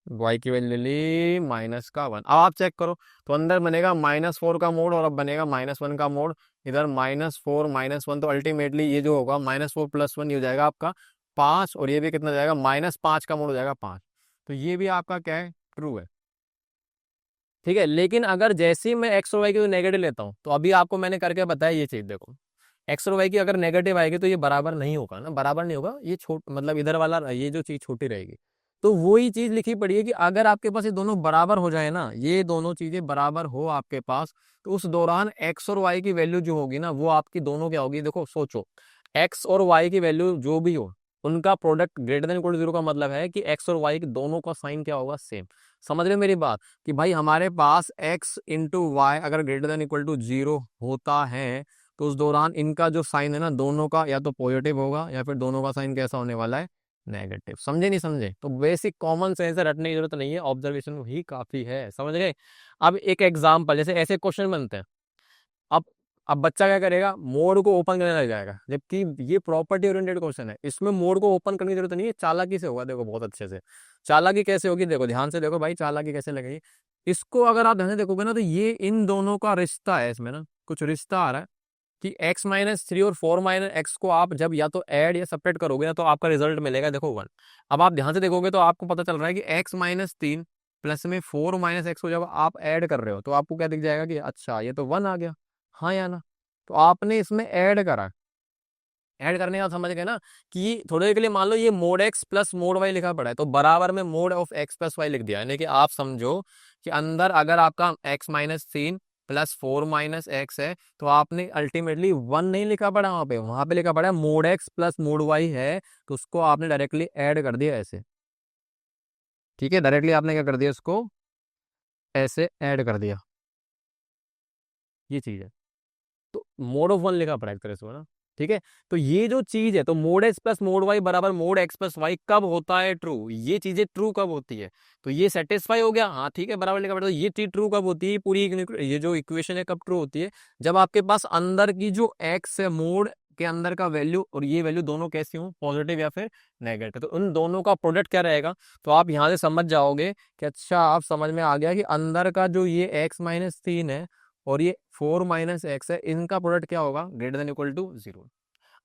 वाई की वैल्यू ले ली -1। अब आप चेक करो, तो अंदर बनेगा -4 का मोड, और अब बनेगा -1 का मोड। इधर -4 -1, तो अल्टीमेटली ये जो होगा -4 + 1, ये हो जाएगा आपका 5, और ये भी कितना हो जाएगा, -5 का मोड हो जाएगा 5। तो ये भी आपका क्या है, ट्रू है। ठीक है, लेकिन अगर जैसे ही मैं एक्स और वाई की नेगेटिव लेता हूँ, तो अभी आपको मैंने करके बताया ये चीज, देखो एक्स और वाई की अगर नेगेटिव आएगी तो ये बराबर नहीं होगा ना, बराबर नहीं होगा, ये छोट मतलब इधर वाला ये जो चीज छोटी रहेगी। तो वही चीज लिखी पड़ी है कि अगर आपके पास ये दोनों बराबर हो जाए ना, ये दोनों चीजें बराबर हो आपके पास, तो उस दौरान एक्स और वाई की वैल्यू जो होगी ना, वो आपकी दोनों क्या होगी, देखो सोचो, एक्स और वाई की वैल्यू जो भी हो, उनका product greater than equal to 0 का मतलब है कि एक्स और वाई दोनों का साइन क्या होगा, सेम। समझ रहे हो मेरी बात, कि भाई हमारे पास x इंटू वाई अगर ग्रेटर देन इक्वल टू 0 होता है, तो उस दौरान इनका जो साइन है ना, दोनों का या तो पॉजिटिव होगा, या फिर दोनों का साइन कैसा होने वाला है, नेगेटिव। समझे नहीं समझे? तो बेसिक कॉमन सेंस रटने की जरूरत नहीं है, ऑब्जर्वेशन ही काफी है, समझ गए। अब एक एग्जाम्पल, जैसे ऐसे क्वेश्चन बनते हैं। अब अब बच्चा क्या करेगा, मोड को ओपन करने लग जाएगा, जबकि ये प्रॉपर्टी ओरिएंटेड क्वेश्चन है, इसमें मोड को ओपन करने की जरूरत नहीं है, चालाकी से होगा। देखो बहुत अच्छे से चालाकी कैसे होगी, देखो ध्यान से देखो भाई, चालाकी कैसे लगेगी। इसको अगर आप ध्यान से देखोगे ना, तो ये इन दोनों का रिश्ता है, इसमें ना कुछ रिश्ता आ रहा है कि x-3 और 4 - x को आप जब या तो ऐड या सब्ट्रैक्ट करोगे ना, तो आपका रिजल्ट मिलेगा, देखो 1। अब आप ध्यान से देखोगे तो आपको पता चल रहा है कि x-3 प्लस में 4 - x को जब आप ऐड कर रहे हो, तो आपको क्या दिख जाएगा कि अच्छा ये तो 1 आ गया, हाँ या ना। तो आपने इसमें ऐड करा, ऐड करने का समझ गए ना, कि थोड़ी देर के लिए मान लो ये mod x plus mod y लिखा पड़ा है, तो बराबर में mod of x plus y लिख दिया, यानी कि आप समझो कि अंदर अगर आपका x-3 प्लस 4 - x है, तो आपने अल्टीमेटली 1 नहीं लिखा पड़ा, वहां पे लिखा पड़ा है mod x plus mod y है, तो उसको आपने डायरेक्टली ऐड कर दिया ऐसे। ठीक है, डायरेक्टली आपने क्या कर दिया, उसको ऐसे ऐड कर दिया, ये चीज है। तो मोड ऑफ 1 लिखा पड़ा है एक तरह से, ना। ठीक है, तो ये जो चीज है, तो mod x plus mod y बराबर मोड एक्स प्लस वाई कब होता है, ट्रू। ये चीजें ट्रू कब होती है, तो ये सेटिस्फाई हो गया, हाँ ठीक है, बराबर लिखा पड़ा। तो ये चीज ट्रू कब होती है, पूरी ये जो इक्वेशन है कब ट्रू होती है, जब आपके पास अंदर की जो एक्स है मोड के अंदर का वैल्यू और ये वैल्यू दोनों कैसी हो, पॉजिटिव या फिर नेगेटिव, तो उन दोनों का प्रोडक्ट क्या रहेगा। तो आप यहाँ से समझ जाओगे कि अच्छा आप समझ में आ गया कि अंदर का जो ये x-3 है और ये 4 - x है, इनका प्रोडक्ट क्या होगा, ग्रेटर देन इक्वल टू 0।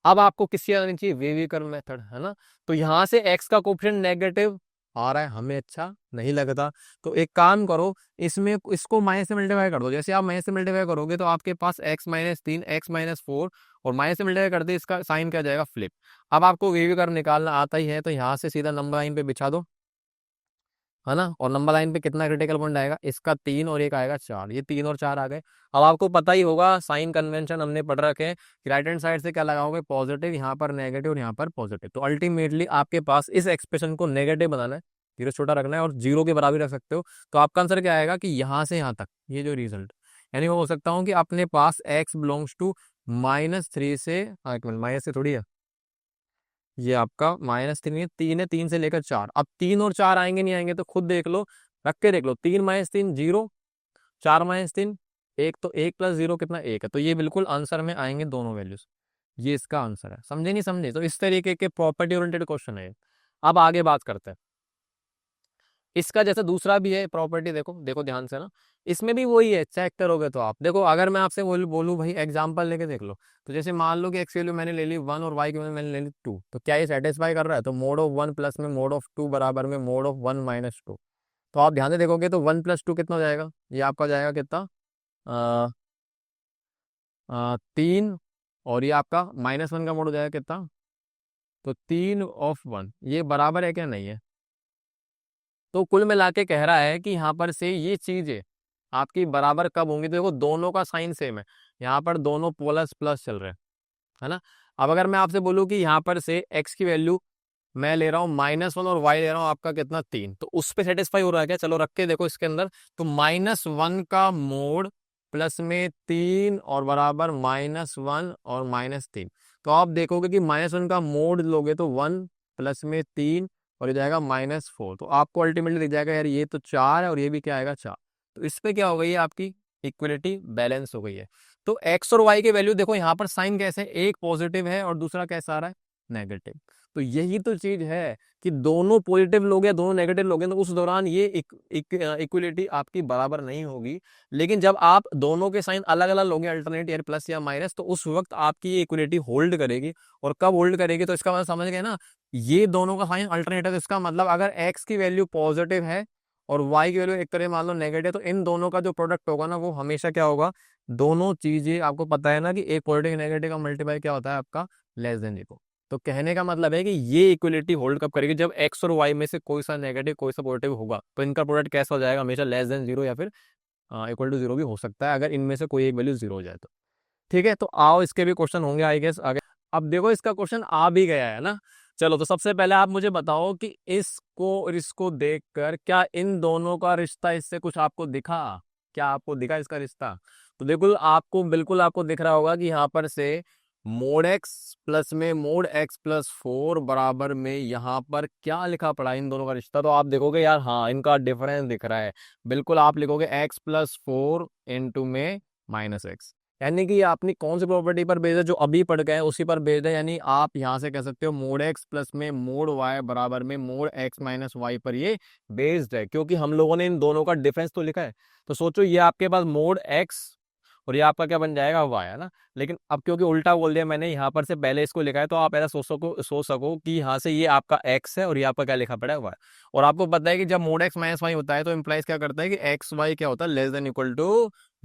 अब आपको किससे आनी चाहिए, वेवी कर्व मेथड, है ना। तो यहाँ से x का कोफिशिएंट नेगेटिव आ रहा है, हमें अच्छा नहीं लगता। तो एक काम करो, इसमें इसको माइनस से मल्टीप्लाई कर दो। जैसे आप माइनस से मल्टीप्लाई करोगे तो आपके पास x-3 x-4 और माइनस से मल्टीप्लाई करते इसका साइन क्या जाएगा, फ्लिप। अब आपको वेवी कर्व निकालना आता ही है, तो यहाँ से सीधा नंबर लाइन पे बिछा दो, है ना। और नंबर लाइन पे कितना क्रिटिकल पॉइंट आएगा, इसका 3 और एक आएगा 4, ये 3 और 4 आ गए। अब आपको पता ही होगा साइन कन्वेंशन हमने पढ़ रखे हैं कि राइट हैंड साइड से क्या लगाओगे, पॉजिटिव, यहाँ पर नेगेटिव और यहाँ पर पॉजिटिव। तो अल्टीमेटली आपके पास इस एक्सप्रेशन को नेगेटिव बनाना है, जीरो छोटा रखना है और जीरो के बराबर रख सकते हो। तो आपका आंसर क्या आएगा कि यहाँ से यहाँ तक ये जो रिजल्ट, यानी मैं बोल सकता हूँ कि अपने पास x बिलोंग्स टू -3 से, हाँ एक मिनट, माइनस से थोड़ी है, ये आपका -3 है, 3 है, 3 से लेकर 4। अब 3 और 4 आएंगे नहीं आएंगे तो खुद देख लो, रख के देख लो। 3 - 3 0, 4 - 3 1, तो 1 + 0 कितना, 1 है। तो ये बिल्कुल आंसर में आएंगे दोनों वैल्यूज, ये इसका आंसर है। समझे नहीं समझे, तो इस तरीके के प्रॉपर्टी ओरिएंटेड क्वेश्चन है ये। अब आगे बात करते हैं इसका, जैसे दूसरा भी है प्रॉपर्टी, देखो देखो ध्यान से ना, इसमें भी वही है, चेक करोगे तो आप देखो। अगर मैं आपसे बोलूँ भाई एग्जांपल लेके देख लो, तो जैसे मान लो कि एक्स वैल्यू मैंने ले ली 1 और वाई की वैल्यू मैंने ले ली 2, तो क्या ये सेटिस्फाई कर रहा है, तो मोड ऑफ 1 प्लस में मोड ऑफ 2 बराबर में मोड ऑफ 1 - 2। तो आप ध्यान से देखोगे तो 1 + 2 कितना हो जाएगा, ये आपका जाएगा कितना, 3, और ये आपका -1 का मोड हो जाएगा कितना, तो 3/1, ये बराबर है क्या, नहीं है। तो कुल मिला के कह रहा है कि यहाँ पर से ये चीजें आपकी बराबर कब होंगी, तो देखो दोनों का साइन सेम है, यहाँ पर दोनों प्लस प्लस चल रहे हैं, है ना। अब अगर मैं आपसे बोलूँ कि यहाँ पर से x की वैल्यू मैं ले रहा हूँ -1 और y ले रहा हूँ आपका कितना 3, तो उस पे सेटिस्फाई हो रहा है क्या, चलो रख के देखो इसके अंदर। तो -1 का मोड प्लस में 3 और बराबर -1 और -3। तो आप देखोगे कि -1 का मोड लोगे तो 1 प्लस में 3 और ये जाएगा -4। तो आपको अल्टीमेटली दिख जाएगा यार ये तो 4 है और ये भी क्या आएगा, 4। तो इस पे क्या हो गई है, आपकी इक्वलिटी बैलेंस हो गई है। तो x और y के वैल्यू देखो, यहाँ पर साइन कैसे है, एक पॉजिटिव है और दूसरा कैसा आ रहा है, नेगेटिव। तो यही तो चीज है कि दोनों पॉजिटिव लोग या दोनों नेगेटिव लोग हैं, तो उस दौरान ये इक्वलिटी आपकी बराबर नहीं होगी। लेकिन जब आप दोनों के साइन अलग अलग लोगे, अल्टरनेट या प्लस या माइनस, तो उस वक्त आपकी ये इक्वलिटी होल्ड करेगी। और कब होल्ड करेगी, तो इसका मतलब समझ गए ना, ये दोनों का साइन अल्टरनेट है, तो इसका मतलब अगर x की वैल्यू पॉजिटिव है और y की वैल्यू एक तरह मान लो नेगेटिव, तो इन दोनों का जो प्रोडक्ट होगा ना वो हमेशा क्या होगा, दोनों चीजें आपको पता है ना कि एक पॉजिटिव नेगेटिव का मल्टीप्लाई क्या होता है आपका, लेस देन 0। तो कहने का मतलब है कि ये इक्वलिटी होल्ड कब करेगी, जब x और y में से कोई सा नेगेटिव कोई सा पॉजिटिव होगा, तो इनका प्रोडक्ट कैसा हो जाएगा, हमेशा लेस देन 0 या फिर इक्वल टू 0 भी हो सकता है, अगर इनमें से कोई एक वैल्यू 0 हो जाए तो। ठीक है, तो आओ इसके भी क्वेश्चन होंगे आई गेस आगे। अब देखो इसका क्वेश्चन आ भी गया है ना। चलो तो सबसे पहले आप मुझे बताओ कि इसको और इसको देखकर क्या इन दोनों का रिश्ता इससे कुछ आपको दिखा, क्या आपको दिखा इसका रिश्ता। तो देखो आपको बिल्कुल आपको दिख रहा होगा कि यहाँ पर से मोड एक्स प्लस में मोड x+4 बराबर में यहाँ पर क्या लिखा पड़ा इन दोनों का रिश्ता। तो आप देखोगे यार हाँ इनका डिफरेंस दिख रहा है, बिल्कुल आप लिखोगे x+4 इंटू में -x, यानी कि ये अपनी कौन सी प्रॉपर्टी पर बेस्ड है, जो अभी पढ़ गए उसी पर बेस्ड है। यानी आप यहाँ से कह सकते हो मोड x प्लस में मोड y बराबर में मोड x - y पर ये बेस्ड है, क्योंकि हम लोगों ने इन दोनों का डिफरेंस तो लिखा है। तो सोचो ये आपके पास मोड x और ये आपका क्या बन जाएगा, y, है ना। लेकिन अब क्योंकि उल्टा बोल दिया मैंने, यहाँ पर से पहले इसको लिखा है, तो आप ऐसा सोच सको कि यहाँ से ये आपका x है और ये आपका क्या लिखा पड़ा है, y। और आपको पता है कि जब मोड x - y होता है तो इम्प्लाइज क्या करता है कि x y क्या होता है, लेस देन इक्वल टू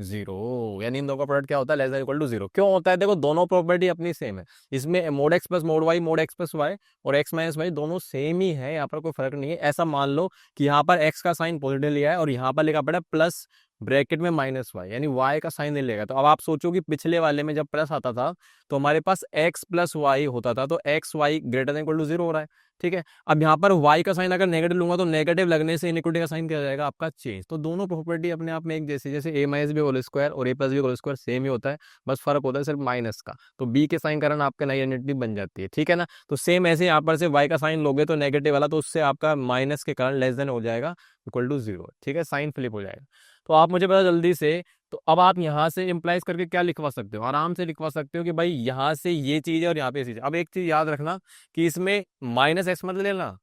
0, यानी इन दोनों का प्रोडक्ट क्या होता है, लेस देन इक्वल टू 0। क्यों होता है, देखो दोनों प्रॉपर्टी अपनी सेम है, इसमें mode x plus mode y, mode x plus y और x - y दोनों सेम ही है, यहाँ पर कोई फर्क नहीं है। ऐसा मान लो कि यहाँ पर x का साइन पॉजिटिव लिया है और यहाँ पर लिखा पड़ा है प्लस ब्रैकेट में -y, यानी y का साइन नहीं लेगा। तो अब आप सोचो कि पिछले वाले में जब प्लस आता था तो हमारे पास x प्लस वाई होता था, तो x y greater than equal to 0 हो रहा है। ठीक है, अब यहाँ पर y का साइन अगर नेगेटिव लूंगा तो नेगेटिव लगने से इनइक्वालिटी का साइन क्या हो जाएगा आपका, चेंज। तो दोनों प्रॉपर्टी अपने आप में एक जैसे, जैसे a minus b whole square और a plus b whole square same ही होता है, बस फर्क होता है सिर्फ माइनस का। तो b के साइन कारण आपका नई आइडेंटिटी बन जाती है, ठीक है ना। तो सेम ऐसे यहाँ पर से y का साइन लोगे तो नेगेटिव वाला, तो उससे आपका माइनस के कारण लेस देन हो जाएगा इक्वल टू 0, ठीक है, साइन फ्लिप हो जाएगा। तो आप मुझे बता जल्दी से, तो अब आप यहाँ से इम्प्लाइज करके क्या लिखवा सकते हो, आराम से लिखवा सकते हो कि भाई यहाँ से ये चीज़ है और यहाँ पे ये चीज़ है। अब एक चीज़ याद रखना कि इसमें माइनस एक्स मत लेना,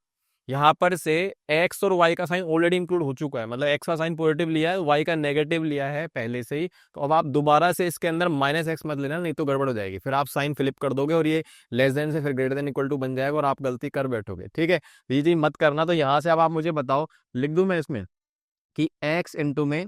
यहाँ पर से एक्स और वाई का साइन ऑलरेडी इंक्लूड हो चुका है, मतलब एक्स का साइन पॉजिटिव लिया है, वाई का नेगेटिव लिया है पहले से ही। तो अब आप दोबारा से इसके अंदर माइनस एक्स मत लेना, नहीं तो गड़बड़ हो जाएगी, फिर आप साइन फ्लिप कर दोगे और ये लेस देन से फिर ग्रेटर देन इक्वल टू बन जाएगा और आप गलती कर बैठोगे। ठीक है, ये चीज मत करना। तो यहाँ से अब आप मुझे बताओ, लिख दूं मैं इसमें कि x इंटू में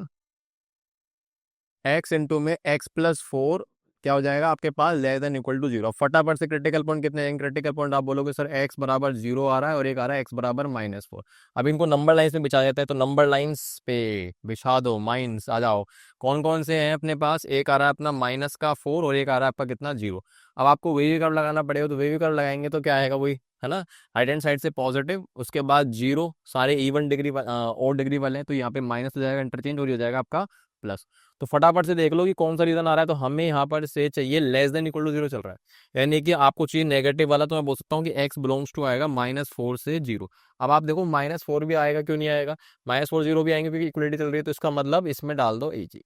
x+4 क्या हो जाएगा आपके पास, लेस देन इक्वल टू 0। फटाफट से क्रिटिकल पॉइंट कितने आएंगे, क्रिटिकल पॉइंट आप बोलोगे सर x बराबर 0 आ रहा है और एक आ रहा है x बराबर -4। अब इनको नंबर लाइन्स में बिछा देता है, तो नंबर लाइन्स पे बिछा दो, माइनस आ जाओ। कौन कौन से हैं अपने पास, एक आ रहा है अपना -4 और एक आ रहा है आपका कितना 0। अब आपको वेवी कर्व लगाना पड़ेगा, तो वेवी कर्व लगाएंगे तो क्या आएगा वही है ना, राइट हैंड साइड से पॉजिटिव, उसके बाद 0, सारे इवन डिग्री और डिग्री वाले हैं, तो यहाँ पे माइनस हो जाएगा इंटरचेंज और ये हो जाएगा आपका प्लस। तो फटाफट से देख लो कि कौन सा रीजन आ रहा है। तो हमें यहाँ पर से चाहिए लेस देन इक्वल टू 0 चल रहा है, यानी कि आपको चाहिए नेगेटिव वाला, तो मैं बोल सकता हूँ कि x बिलोंग्स टू आएगा -4 से 0। अब आप देखो -4 भी आएगा, क्यों नहीं आएगा, -4 0 भी आएंगे क्योंकि इक्वलिटी चल रही है, तो इसका मतलब इसमें डाल दो AG।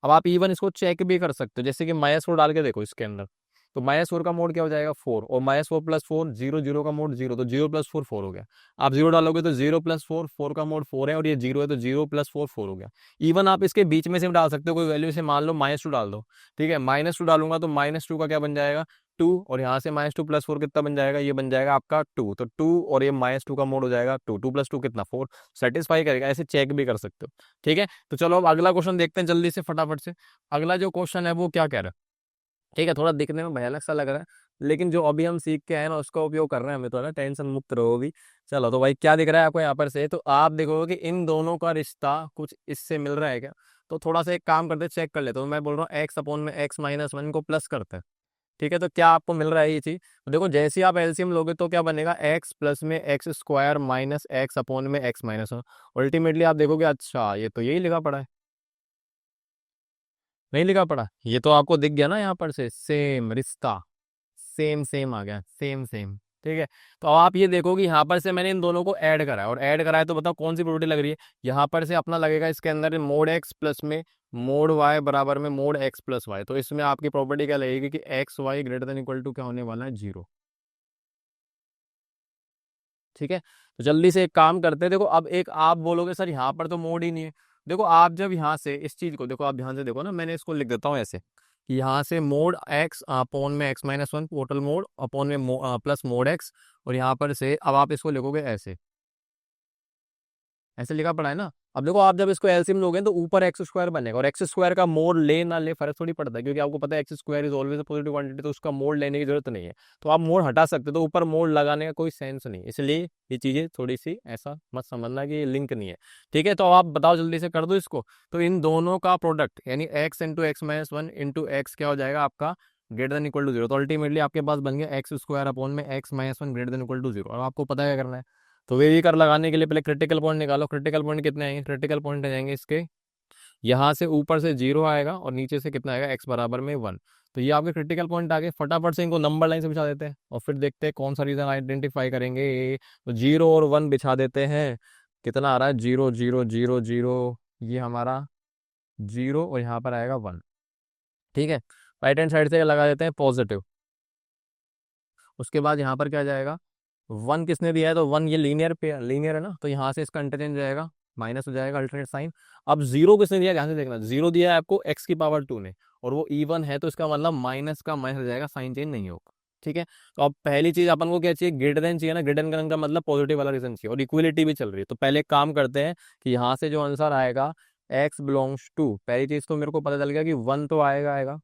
अब आप इवन इसको चेक भी कर सकते हो, जैसे कि -4 डाल के देखो इसके अंदर, तो -4 का मोड क्या हो जाएगा 4, और -4+4 0, 0 का मोड 0, तो 0+4 4 हो गया। आप 0 डालोगे तो 0+4, 4 का मोड 4 है और ये 0 है, तो 0+4 4 हो गया। इवन आप इसके बीच में से भी डाल सकते हो कोई वैल्यू, से मान लो -2 डाल दो, ठीक है, -2 डालूंगा तो -2 का क्या बन जाएगा 2, और यहाँ से -2+4 कितना बन जाएगा, ये बन जाएगा आपका 2, तो 2 और ये -2 का मोड हो जाएगा 2, 2+2 कितना 4, सेटिस्फाई करेगा। ऐसे चेक भी कर सकते हो। ठीक है, तो चलो अब अगला क्वेश्चन देखते हैं जल्दी से फटाफट से। अगला जो क्वेश्चन है वो क्या कह रहा है, ठीक है, थोड़ा दिखने में भयानक सा लग रहा है, लेकिन जो अभी हम सीख के आए ना उसका उपयोग कर रहे हैं हमें, तो है ना, टेंशन मुक्त रहो भी। चलो तो भाई क्या दिख रहा है आपको यहाँ पर से, तो आप देखोगे कि इन दोनों का रिश्ता कुछ इससे मिल रहा है क्या। तो थोड़ा सा एक काम करते चेक कर लेते हो, मैं बोल रहा हूँ x/(x−1) को प्लस करते हैं। ठीक है, तो क्या आपको मिल रहा है ये चीज, तो देखो जैसे ही आप एलसीएम लोगे तो क्या बनेगा, x प्लस में x² माइनस x/(x−1)। अल्टीमेटली आप देखोगे अच्छा ये तो यही लिखा पड़ा है, नहीं लिखा पड़ा, ये तो आपको दिख गया ना यहाँ पर से, सेम रिश्ता, सेम सेम आ गया, सेम सेम। ठीक है, तो अब आप ये देखो कि यहाँ पर से मैंने इन दोनों को ऐड करा है, और ऐड करा है तो बताओ कौन सी प्रॉपर्टी लग रही है, यहाँ पर से अपना लगेगा इसके अंदर मोड x प्लस में मोड y बराबर में मोड x प्लस वाई। तो इसमें आपकी प्रॉपर्टी क्या लगेगी कि x y greater than equal to क्या होने वाला है 0। ठीक है, तो जल्दी से एक काम करते हैं, देखो अब एक आप बोलोगे सर यहाँ पर तो मोड ही नहीं है। देखो आप जब यहाँ से इस चीज को देखो, आप ध्यान से देखो ना, मैंने इसको लिख देता हूँ ऐसे कि यहाँ से मोड x अपॉन में x-1 टोटल मोड अपॉन में प्लस मोड x, और यहाँ पर से अब आप इसको लिखोगे ऐसे, ऐसे लिखा पड़ा है ना। अब देखो आप जब इसको एलसीएम लोगे तो ऊपर x² बनेगा, और x² का मोड ले ना ले फर्क थोड़ी पड़ता है, क्योंकि आपको पता है x² is always a positive quantity, तो उसका मोड लेने की जरूरत नहीं है। तो आप मोड हटा सकते हो, तो ऊपर मोड लगाने का कोई सेंस नहीं, इसलिए ये चीजें थोड़ी सी ऐसा मत समझना कि ये लिंक नहीं है। ठीक है, तो अब आप बताओ जल्दी से कर दो इसको। तो इन दोनों का प्रोडक्ट यानी x/(x−1) इंटू x क्या हो जाएगा आपका ग्रेटर देन इक्वल टू 0। तो अल्टीमेटली आपके पास बन गया x² अपॉन में x-1 greater than equal to 0। और आपको पता है क्या करना है, तो वेवी कर लगाने के लिए पहले क्रिटिकल पॉइंट निकालो। क्रिटिकल पॉइंट कितने आएंगे, क्रिटिकल पॉइंट आ जाएंगे इसके, यहाँ से ऊपर से 0 आएगा और नीचे से कितना आएगा x बराबर में 1। तो ये आपके क्रिटिकल पॉइंट आ गए, फटाफट से इनको नंबर लाइन से बिछा देते हैं और फिर देखते हैं कौन सा रीजन आइडेंटिफाई करेंगे। तो 0 और 1 बिछा देते हैं, कितना आ रहा है 0 0 0 0, ये हमारा 0 और यहाँ पर आएगा 1। ठीक है, राइट हैंड साइड से लगा देते हैं पॉजिटिव। उसके बाद यहाँ पर क्या जाएगा, 1 किसने दिया है, तो 1 ये लीनियर पे लीनियर है ना, तो यहाँ से इसका इंटरचेंज जाएगा, माइनस हो जाएगा अल्टरनेट साइन। अब 0 किसने दिया, ध्यान से देखना, 0 दिया है आपको x⁻² ने, और वो इवन है, तो इसका मतलब माइनस का माइनस हो जाएगा, साइन चेंज नहीं होगा। ठीक है, तो अब पहली चीज अपन को क्या चाहिए, ग्रेटर देन चाहिए ना, ग्रेटर देन का मतलब पॉजिटिव वाला रीजन चाहिए, और इक्वलिटी भी चल रही है। तो पहले एक काम करते हैं कि यहाँ से जो आंसर आएगा x बिलोंग्स टू, पहली चीज तो मेरे को पता चल गया कि 1 तो आएगा आएगा,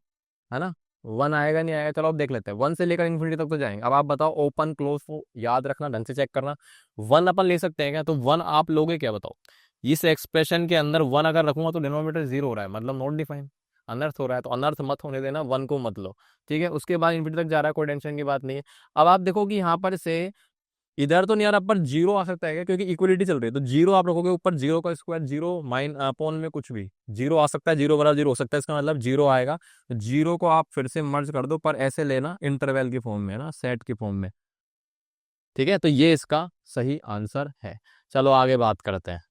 है ना, 1 आएगा नहीं आएगा, चलो अब देख लेते हैं, 1 से लेकर इन्फिनिटी तक तो जाएंगे। अब आप बताओ ओपन क्लोज को याद रखना, ढंग से चेक करना। 1 अपन ले सकते हैं क्या, तो 1 आप लोगे क्या बताओ, इस एक्सप्रेशन के अंदर 1 अगर रखूंगा तो डिनोमिनेटर 0 हो रहा है, मतलब नॉट डिफाइन, अनर्थ हो रहा है, तो अनर्थ मत होने देना, 1 को मत लो। ठीक है, उसके बाद इन्फिनिटी तक जा रहा है, कोई टेंशन की बात नहीं है। अब आप देखो कि यहाँ पर से इधर तो नहीं यार, पर 0 आ सकता है क्या, क्योंकि इक्वलिटी चल रही है, तो 0 आप रखोगे ऊपर, 0 का स्क्वायर 0 माइन अपॉन में कुछ भी 0 आ सकता है, 0 बराबर 0 हो सकता है, इसका मतलब 0 आएगा। तो 0 को आप फिर से मर्ज कर दो, पर ऐसे लेना इंटरवल की फॉर्म में ना, सेट की फॉर्म में। ठीक है, तो ये इसका सही आंसर है। चलो आगे बात करते हैं।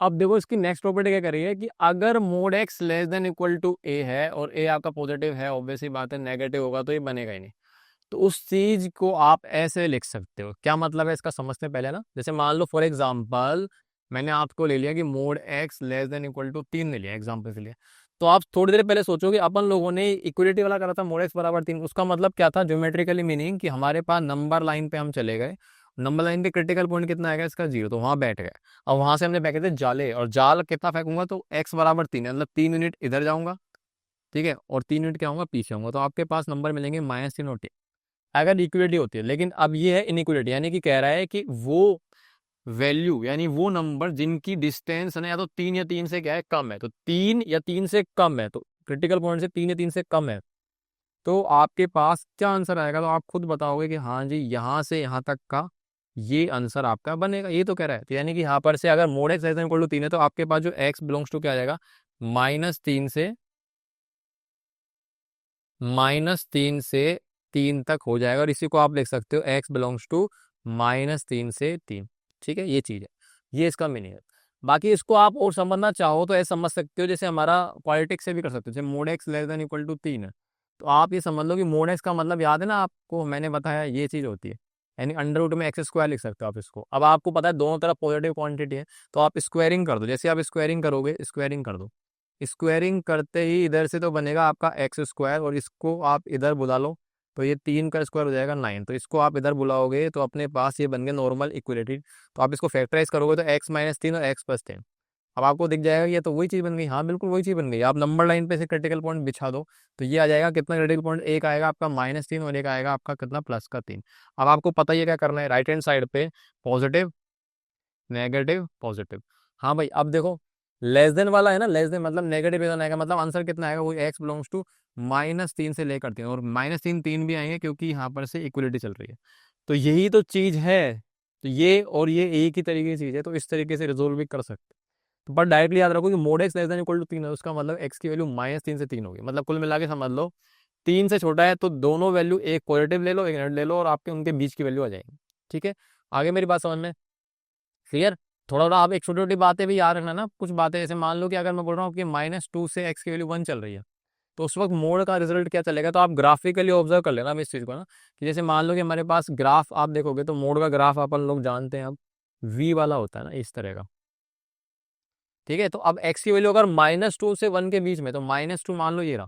अब देखो इसकी नेक्स्ट प्रॉपर्टी क्या करी है कि अगर mod x less than equal to a है और ए आपका पॉजिटिव है, ऑब्वियसली बात है, नेगेटिव होगा तो ये बनेगा ही नहीं। तो उस चीज को आप ऐसे लिख सकते हो। क्या मतलब है इसका, समझते हैं पहले ना। जैसे मान लो फॉर एग्जांपल मैंने आपको ले लिया कि mod x less than equal to 3 ले लिया एग्जांपल के लिए। तो आप थोड़ी देर पहले सोचो कि अपन लोगों ने इक्वलिटी वाला करा था मोड एक्स बराबर 3, उसका मतलब क्या था ज्योमेट्रिकली मीनिंग कि हमारे पास नंबर लाइन पे हम चले गए, नंबर लाइन पे क्रिटिकल पॉइंट कितना आएगा इसका 0, तो वहां बैठ गए। और वहां से हमने फेंके थे जाले, और जाल कितना फेंकूंगा तो एक्स बराबर 3 है, मतलब 3 यूनिट इधर जाऊंगा, ठीक है, और 3 यूनिट क्या होगा पीछे होगा, तो आपके पास नंबर मिलेंगे -3 और 3 अगर इक्विलिटी होती है। लेकिन अब ये है इनइक्विलिटी, यानी कि कह रहा है कि वो वैल्यू यानी वो नंबर जिनकी डिस्टेंस है ना या तो 3 या 3 से क्या है कम है, तो 3 या 3 से कम है, तो क्रिटिकल पॉइंट से 3 या 3 से कम है, तो आपके पास क्या आंसर आएगा, तो आप खुद बताओगे कि हाँ जी यहाँ से यहाँ तक का ये आंसर आपका बनेगा, ये तो कह रहा है। तो यानी कि यहाँ पर से अगर मोड एक्स इक्वल टू 3 है तो आपके पास जो एक्स बिलोंग्स टू क्या आ जाएगा, -3 से 3 तक हो जाएगा, और इसी को आप लिख सकते हो एक्स बिलोंग्स टू -3 से 3। ठीक है, ये चीज़ है, ये इसका मीनिंग है। बाकी इसको आप और समझना चाहो तो ऐसे समझ सकते हो, जैसे हमारा पॉलिटिक्स से भी कर सकते हो। जैसे mod x less than equal to 3 है, तो आप ये समझ लो कि मोड एक्स का मतलब याद है ना आपको, मैंने बताया ये चीज़ होती है, यानी अंडर रूट में एक्स स्क्वायर लिख सकते हो आप इसको। अब आपको पता है दोनों तरफ पॉजिटिव क्वांटिटी है, तो आप स्क्वायरिंग कर दो। जैसे आप स्क्वायरिंग करोगे, स्क्वायरिंग कर दो, स्क्वायरिंग करते ही इधर से तो बनेगा आपका एक्स स्क्वायर, और इसको आप इधर बुला लो तो ये 3 का स्क्वायर हो जाएगा 9, तो इसको आप इधर बुलाओगे तो अपने पास ये बन गया नॉर्मल इक्वलिटी। तो आप इसको फैक्टराइज करोगे तो x-3 और x+10, अब आपको दिख जाएगा ये तो वही चीज़ बन गई। हाँ बिल्कुल वही चीज़ बन गई। आप नंबर लाइन पे से क्रिटिकल पॉइंट बिछा दो तो ये आ जाएगा कितना क्रिटिकल पॉइंट, एक आएगा आपका -3 और एक आएगा आपका कितना +3। अब आपको पता ही है क्या करना है, राइट हैंड साइड पे पॉजिटिव नेगेटिव पॉजिटिव। हाँ भाई अब देखो लेस देन वाला है ना, लेस देन मतलब नेगेटिव इधर आएगा, मतलब आंसर कितना आएगा, वो एक्स बिलोंग्स टू -3 से लेकर 3, और -3 3 भी आएंगे क्योंकि यहाँ पर से इक्वलिटी चल रही है। तो यही तो चीज है, तो ये और ये एक ही तरीके की चीज है, तो इस तरीके से रिजोल्व भी कर सकते हैं। तो पर डायरेक्टली याद रखो कि mod x less than equal to 3 है, उसका मतलब एक्स की वैल्यू -3 से 3 होगी, मतलब कुल मिला के समझ लो 3 से छोटा है तो दोनों वैल्यू, एक पॉजिटिव ले लो एक नेगेटिव ले लो, और आपके उनके बीच की वैल्यू आ जाएगी। ठीक है, आगे मेरी बात समझ में क्लियर। थोड़ा थोड़ा आप एक छोटी छोटी बातें भी याद रखना ना, कुछ बातें जैसे मान लो कि अगर मैं बोल रहा हूँ कि -2 से एक्स की वैल्यू 1 चल रही है, तो उस वक्त मोड का रिजल्ट क्या चलेगा, तो आप ग्राफिकली ऑब्जर्व कर लेना इस चीज़ को ना, कि जैसे मान लो कि हमारे पास ग्राफ आप देखोगे तो मोड का ग्राफ अपन लोग जानते हैं अब वी वाला होता है ना, इस तरह का। ठीक है, तो अब एक्स की वैल्यू अगर -2 से 1 के बीच में, तो -2 मान लो ये रहा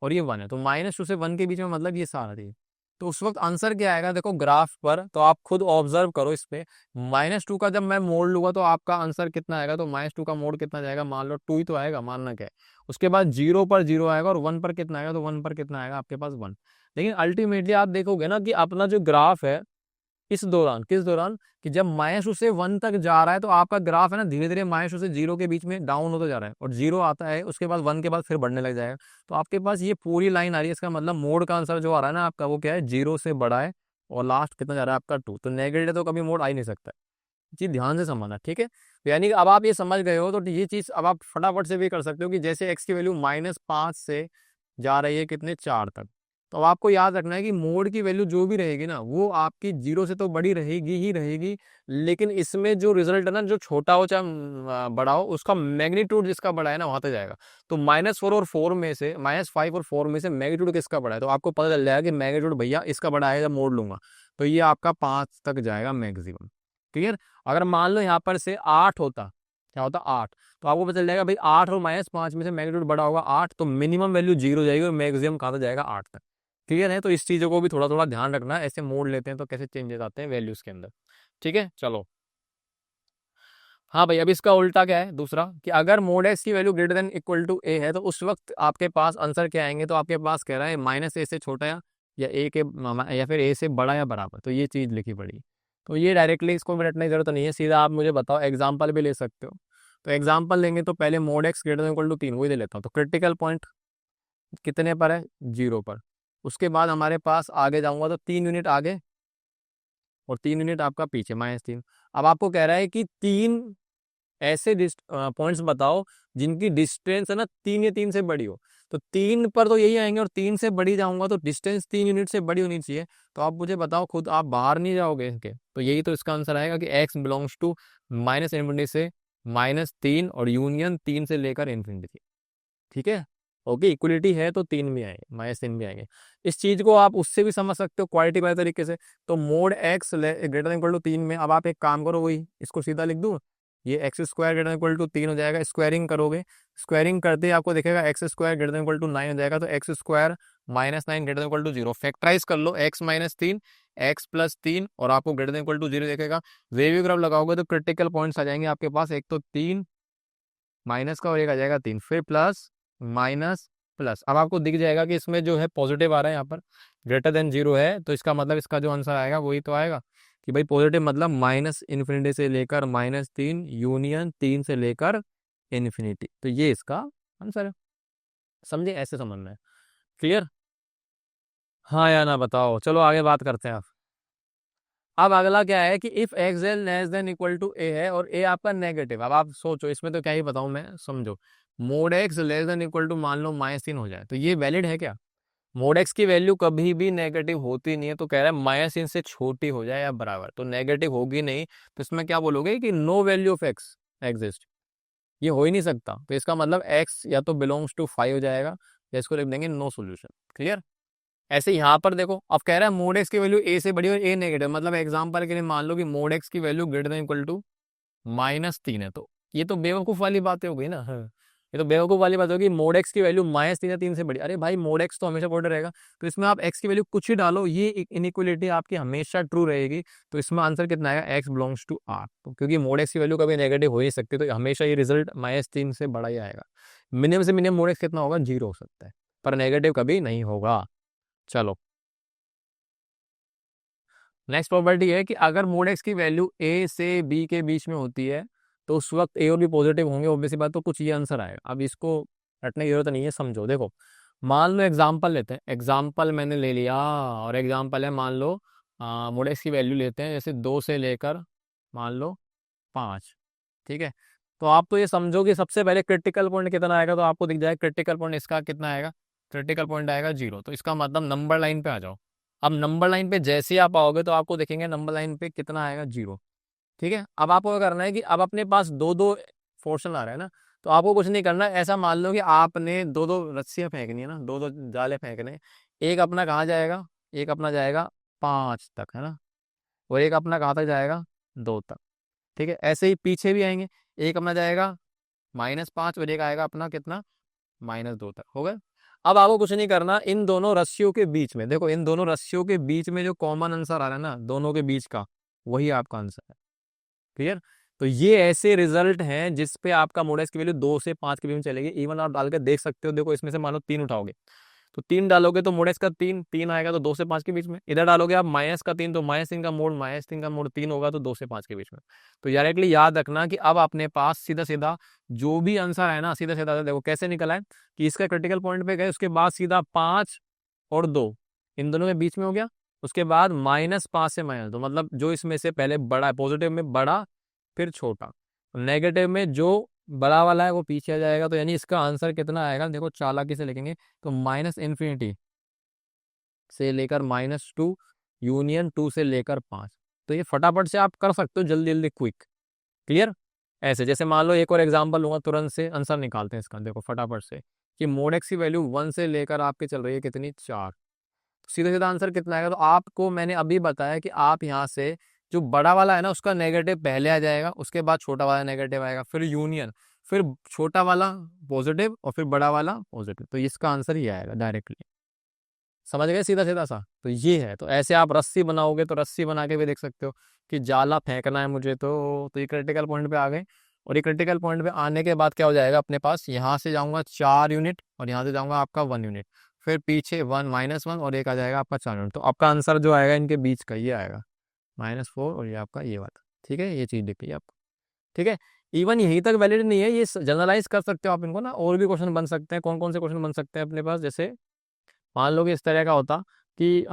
और ये 1 है, तो -2 से 1 के बीच में मतलब ये सारा थी। तो उस वक्त आंसर क्या आएगा देखो ग्राफ पर, तो आप खुद ऑब्जर्व करो इस पे। -2 का जब मैं मोड लूंगा तो आपका आंसर कितना आएगा, तो -2 का मोड कितना जाएगा, मान लो 2 ही तो आएगा, मानना क्या है। उसके बाद 0 पर 0 आएगा, और 1 पर कितना आएगा, तो 1 पर कितना आएगा आपके पास 1। लेकिन अल्टीमेटली आप देखोगे ना कि अपना जो ग्राफ है इस दौरान, किस दौरान, कि जब -2 से 1 तक जा रहा है तो आपका ग्राफ है ना धीरे धीरे -2 से 0 के बीच में डाउन होता जा रहा है, और 0 आता है उसके बाद 1 के बाद फिर बढ़ने लग जाएगा। तो आपके पास ये पूरी लाइन आ रही है, इसका मतलब मोड का आंसर जो आ रहा है ना आपका, वो क्या है, 0 से बड़ा है, और लास्ट कितना जा रहा है आपका 2, तो नेगेटिव तो कभी मोड आ ही नहीं सकता। जी ध्यान से समझना, ठीक है। तो यानी कि अब आप ये समझ गए हो, तो ये चीज अब आप फटाफट से भी कर सकते हो कि जैसे एक्स की वैल्यू -5 से जा रही है कितने 4 तक, तो अब आपको याद रखना है कि मोड की वैल्यू जो भी रहेगी ना वो आपकी 0 से तो बड़ी रहेगी ही रहेगी, लेकिन इसमें जो रिजल्ट है ना, जो छोटा हो चाहे बड़ा हो, उसका मैग्नीट्यूड जिसका बड़ा है ना वहां तक जाएगा। तो -4 और 4 में से, -5 और 4 में से मैग्नीट्यूड किसका बड़ा है, तो आपको पता चल जाएगा कि मैग्नीट्यूड भैया इसका बड़ा है, जब मोड लूंगा तो ये आपका 5 तक जाएगा मैक्सिमम। क्लियर। अगर मान लो यहाँ पर से 8 होता, क्या होता 8, तो आपको पता चल जाएगा भाई 8 और -5 में से मैग्नीट्यूड बड़ा होगा 8, तो मिनिमम वैल्यू 0 जाएगी और मैक्सिमम कहाँ तक जाएगा 8 तक। क्लियर है, तो इस चीज़ों को भी थोड़ा थोड़ा ध्यान रखना है, ऐसे मोड लेते हैं तो कैसे चेंजेस आते हैं वैल्यूज के अंदर। ठीक है चलो। हाँ भाई अब इसका उल्टा क्या है दूसरा, कि अगर मोड एक्स की value greater than equal to a है तो उस वक्त आपके पास आंसर क्या आएंगे, तो आपके पास कह रहा है -a से छोटा या ए के या फिर ए से बड़ा या बराबर, तो ये चीज़ लिखी पड़ी। तो ये डायरेक्टली इसको भी रटने की जरूरत नहीं है, सीधा आप मुझे बताओ, एग्जाम्पल भी ले सकते हो। तो एग्जाम्पल लेंगे तो पहले mod x greater than equal to 3 वही ले लेता हूँ, तो क्रिटिकल पॉइंट कितने पर है, 0 पर। उसके बाद हमारे पास आगे जाऊंगा तो 3 यूनिट आगे और 3 यूनिट आपका पीछे -3। अब आपको कह रहा है कि 3 ऐसे पॉइंट्स बताओ जिनकी डिस्टेंस है ना 3 या 3 से बड़ी हो, तो 3 पर तो यही आएंगे, और 3 से बड़ी जाऊंगा तो डिस्टेंस 3 यूनिट से बड़ी होनी चाहिए। तो आप मुझे बताओ खुद, आप बाहर नहीं जाओगे इनके, तो यही तो इसका आंसर आएगा कि x बिलोंग्स टू -∞ से -3 और यूनियन 3 से लेकर इन्फिनिटी। ठीक है, ओके, इक्वलिटी है तो 3 भी आएंगे, -3 भी आएंगे। इस चीज को आप उससे भी समझ सकते हो क्वालिटी वाले तरीके से। तो mod x greater than equal to 3 में अब आप एक काम करो, वही इसको सीधा लिख दूं, ये x square greater than equal to 3 हो जाएगा। स्क्वायरिंग करोगे, स्क्वायरिंग करते ही आपको दिखेगा x square greater than equal to 9 हो जाएगा। तो x square -9 greater than equal to 0, factorise कर लो, एक्स -3 एक्स प्लस 3 और आपको ग्रेटर देन इक्वल टू 0 देखेगा। वेव ग्राफ लगाओगे तो क्रिटिकल पॉइंट्स आ जाएंगे आपके पास, एक तो 3 माइनस का और एक आ जाएगा 3, फिर प्लस माइनस प्लस। अब आपको दिख जाएगा कि इसमें जो है पॉजिटिव आ रहा है, यहाँ पर ग्रेटर देन 0 है, तो इसका मतलब इसका जो आंसर आएगा वही तो आएगा कि भाई पॉजिटिव मतलब -इन्फिनिटी से लेकर -3 यूनियन 3 से लेकर इन्फिनिटी। तो ये इसका आंसर है। समझे, ऐसे समझना है। क्लियर? हाँ या ना बताओ, चलो आगे बात करते हैं आप। अब अगला क्या है कि if x l less than equal to a है और ए आपका नेगेटिव। अब आप सोचो, इसमें तो क्या ही बताऊं मैं, समझो। Mod x less than equal to मान लो -3 हो जाए, तो ये वैलिड है क्या? मोड एक्स की वैल्यू कभी भी नेगेटिव होती नहीं है, तो कह रहा है -3 से छोटी हो जाए या बराबर, तो नेगेटिव होगी नहीं। तो इसमें क्या बोलोगे कि no value of x exist, ये हो ही नहीं सकता। तो इसका मतलब एक्स या तो बिलोंग्स टू 5 हो जाएगा, या इसको लिख देंगे नो सोल्यूशन। क्लियर? ऐसे यहाँ पर देखो, अब कह रहा है मोड एक्स की वैल्यू ए से बड़ी और ए नेगेटिव, मतलब एग्जांपल के लिए मान लो कि मोड एक्स की value greater than equal to -3 है, तो ये तो बेवकूफ वाली बातें हो गई ना। हाँ, ये तो बेवकूफ वाली बात होगी, मोड एक्स की वैल्यू -3 है, 3 से बड़ी। अरे भाई, मोड एक्स तो हमेशा पॉजिटिव रहेगा, तो इसमें आप एक्स की वैल्यू कुछ ही डालो, ये इनइक्वलिटी आपकी हमेशा ट्रू रहेगी। तो इसमें आंसर कितना आएगा? एक्स बिलोंग्स टू आर, तो क्योंकि मोड एक्स की वैल्यू कभी नेगेटिव हो ही सकती है, तो हमेशा ये रिजल्ट -3 से बड़ा ही आएगा। मिनिमम से मिनिमम मोड एक्स कितना होगा? 0 हो सकता है, पर नेगेटिव कभी नहीं होगा। चलो, नेक्स्ट प्रॉपर्टी है कि अगर मोड एक्स की वैल्यू ए से बी के बीच में होती है, तो उस वक्त ए और बी पॉजिटिव होंगे, ऑब्वियस सी बात, तो कुछ ये आंसर आएगा। अब इसको रटने की जरूरत नहीं है, समझो। देखो, मान लो एग्जाम्पल लेते हैं, एग्जाम्पल मैंने ले लिया, और एग्जाम्पल है, मान लो मोड एक्स की वैल्यू लेते हैं जैसे 2 से लेकर मान लो 5। ठीक है, तो आप तो ये समझो कि सबसे पहले क्रिटिकल पॉइंट कितना आएगा, तो आपको दिख जाएगा क्रिटिकल पॉइंट इसका कितना आएगा, क्रिटिकल पॉइंट आएगा 0। तो इसका मतलब नंबर लाइन पे आ जाओ। अब नंबर लाइन पे जैसे ही आप आओगे तो आपको देखेंगे नंबर लाइन पे कितना आएगा? 0। ठीक है, अब आपको क्या करना है कि अब अपने पास दो दो पोर्शन आ रहा है ना, तो आपको कुछ नहीं करना है। ऐसा मान लो कि आपने दो दो रस्सियां फेंकनी है ना, दो दो जाले फेंकने हैं। एक अपना कहाँ जाएगा? एक अपना जाएगा 5 तक, है ना, और एक अपना कहाँ तक जाएगा? 2 तक। ठीक है, ऐसे ही पीछे भी आएंगे, एक अपना जाएगा -5 और एक आएगा अपना कितना? -2 तक। हो गए? अब आपको कुछ नहीं करना, इन दोनों रस्सियों के बीच में देखो, इन दोनों रस्सियों के बीच में जो कॉमन आंसर आ रहा है ना दोनों के बीच का, वही आपका आंसर है। क्लियर? तो ये ऐसे रिजल्ट हैं जिसपे आपका मोडेक्स की वैल्यू 2 से 5 के बीच में चलेगी। इवन आप डाल के देख सकते हो, देखो इसमें से मान लो 3 उठाओगे, तो 3 डालोगे तो मोडेक्स का 3 आएगा, तो 2 से 5 के बीच में। इधर डालोगे आप -3, तो -3 का मोड -3 का मोड 3 होगा, तो 2 से 5 के बीच में। तो डायरेक्टली याद रखना कि अब अपने पास सीधा सीधा जो भी आंसर है ना, सीधा सीधा देखो कैसे निकला है कि इसका क्रिटिकल पॉइंट पे गए, उसके बाद सीधा 5 और 2 इन दोनों के बीच में हो गया, उसके बाद -5 से -2, मतलब जो इसमें से पहले बड़ा है, पॉजिटिव में बड़ा फिर छोटा, नेगेटिव में जो बड़ा वाला है वो पीछे आ जाएगा। तो यानी इसका आंसर कितना आएगा? देखो चालाकी से लिखेंगे तो -इन्फिनिटी से लेकर -2 यूनियन 2 से लेकर 5। तो ये फटाफट से आप कर सकते हो, जल्दी जल्दी क्विक। क्लियर? ऐसे जैसे मान लो एक और एग्जांपल लूंगा, तुरंत से आंसर निकालते हैं इसका, देखो फटाफट से, कि मोड एक्स की वैल्यू 1 से लेकर आपके चल रही है कितनी? 4। सीधा सीधा आंसर कितना आएगा? तो आपको मैंने अभी बताया कि आप यहाँ से जो बड़ा वाला है ना उसका नेगेटिव पहले आ जाएगा, उसके बाद छोटा वाला नेगेटिव आएगा, फिर यूनियन, फिर छोटा वाला पॉजिटिव और फिर बड़ा वाला पॉजिटिव। तो इसका आंसर ये आएगा डायरेक्टली। समझ गए? सीधा सीधा सा तो ये है। तो ऐसे आप रस्सी बनाओगे तो रस्सी बना के भी देख सकते हो कि जाला फेंकना है मुझे, तो ये क्रिटिकल पॉइंट पे आ गए। और ये क्रिटिकल पॉइंट पे आने के बाद क्या हो जाएगा अपने पास? यहाँ से जाऊंगा 4 यूनिट और यहाँ से जाऊंगा आपका 1 यूनिट, फिर पीछे 1 -1 और एक आ जाएगा आपका 4 यूनिट। तो आपका आंसर जो आएगा इनके बीच का ये आएगा, -4 और ये आपका ये वाला। ठीक है, ये चीज दिख रही है आपको? ठीक है, इवन यहीं तक वैलिड नहीं है, ये जनरलाइज कर सकते हो आप इनको ना, और भी क्वेश्चन बन सकते हैं। कौन कौन से क्वेश्चन बन सकते हैं अपने पास? जैसे मान लो कि इस तरह का होता कि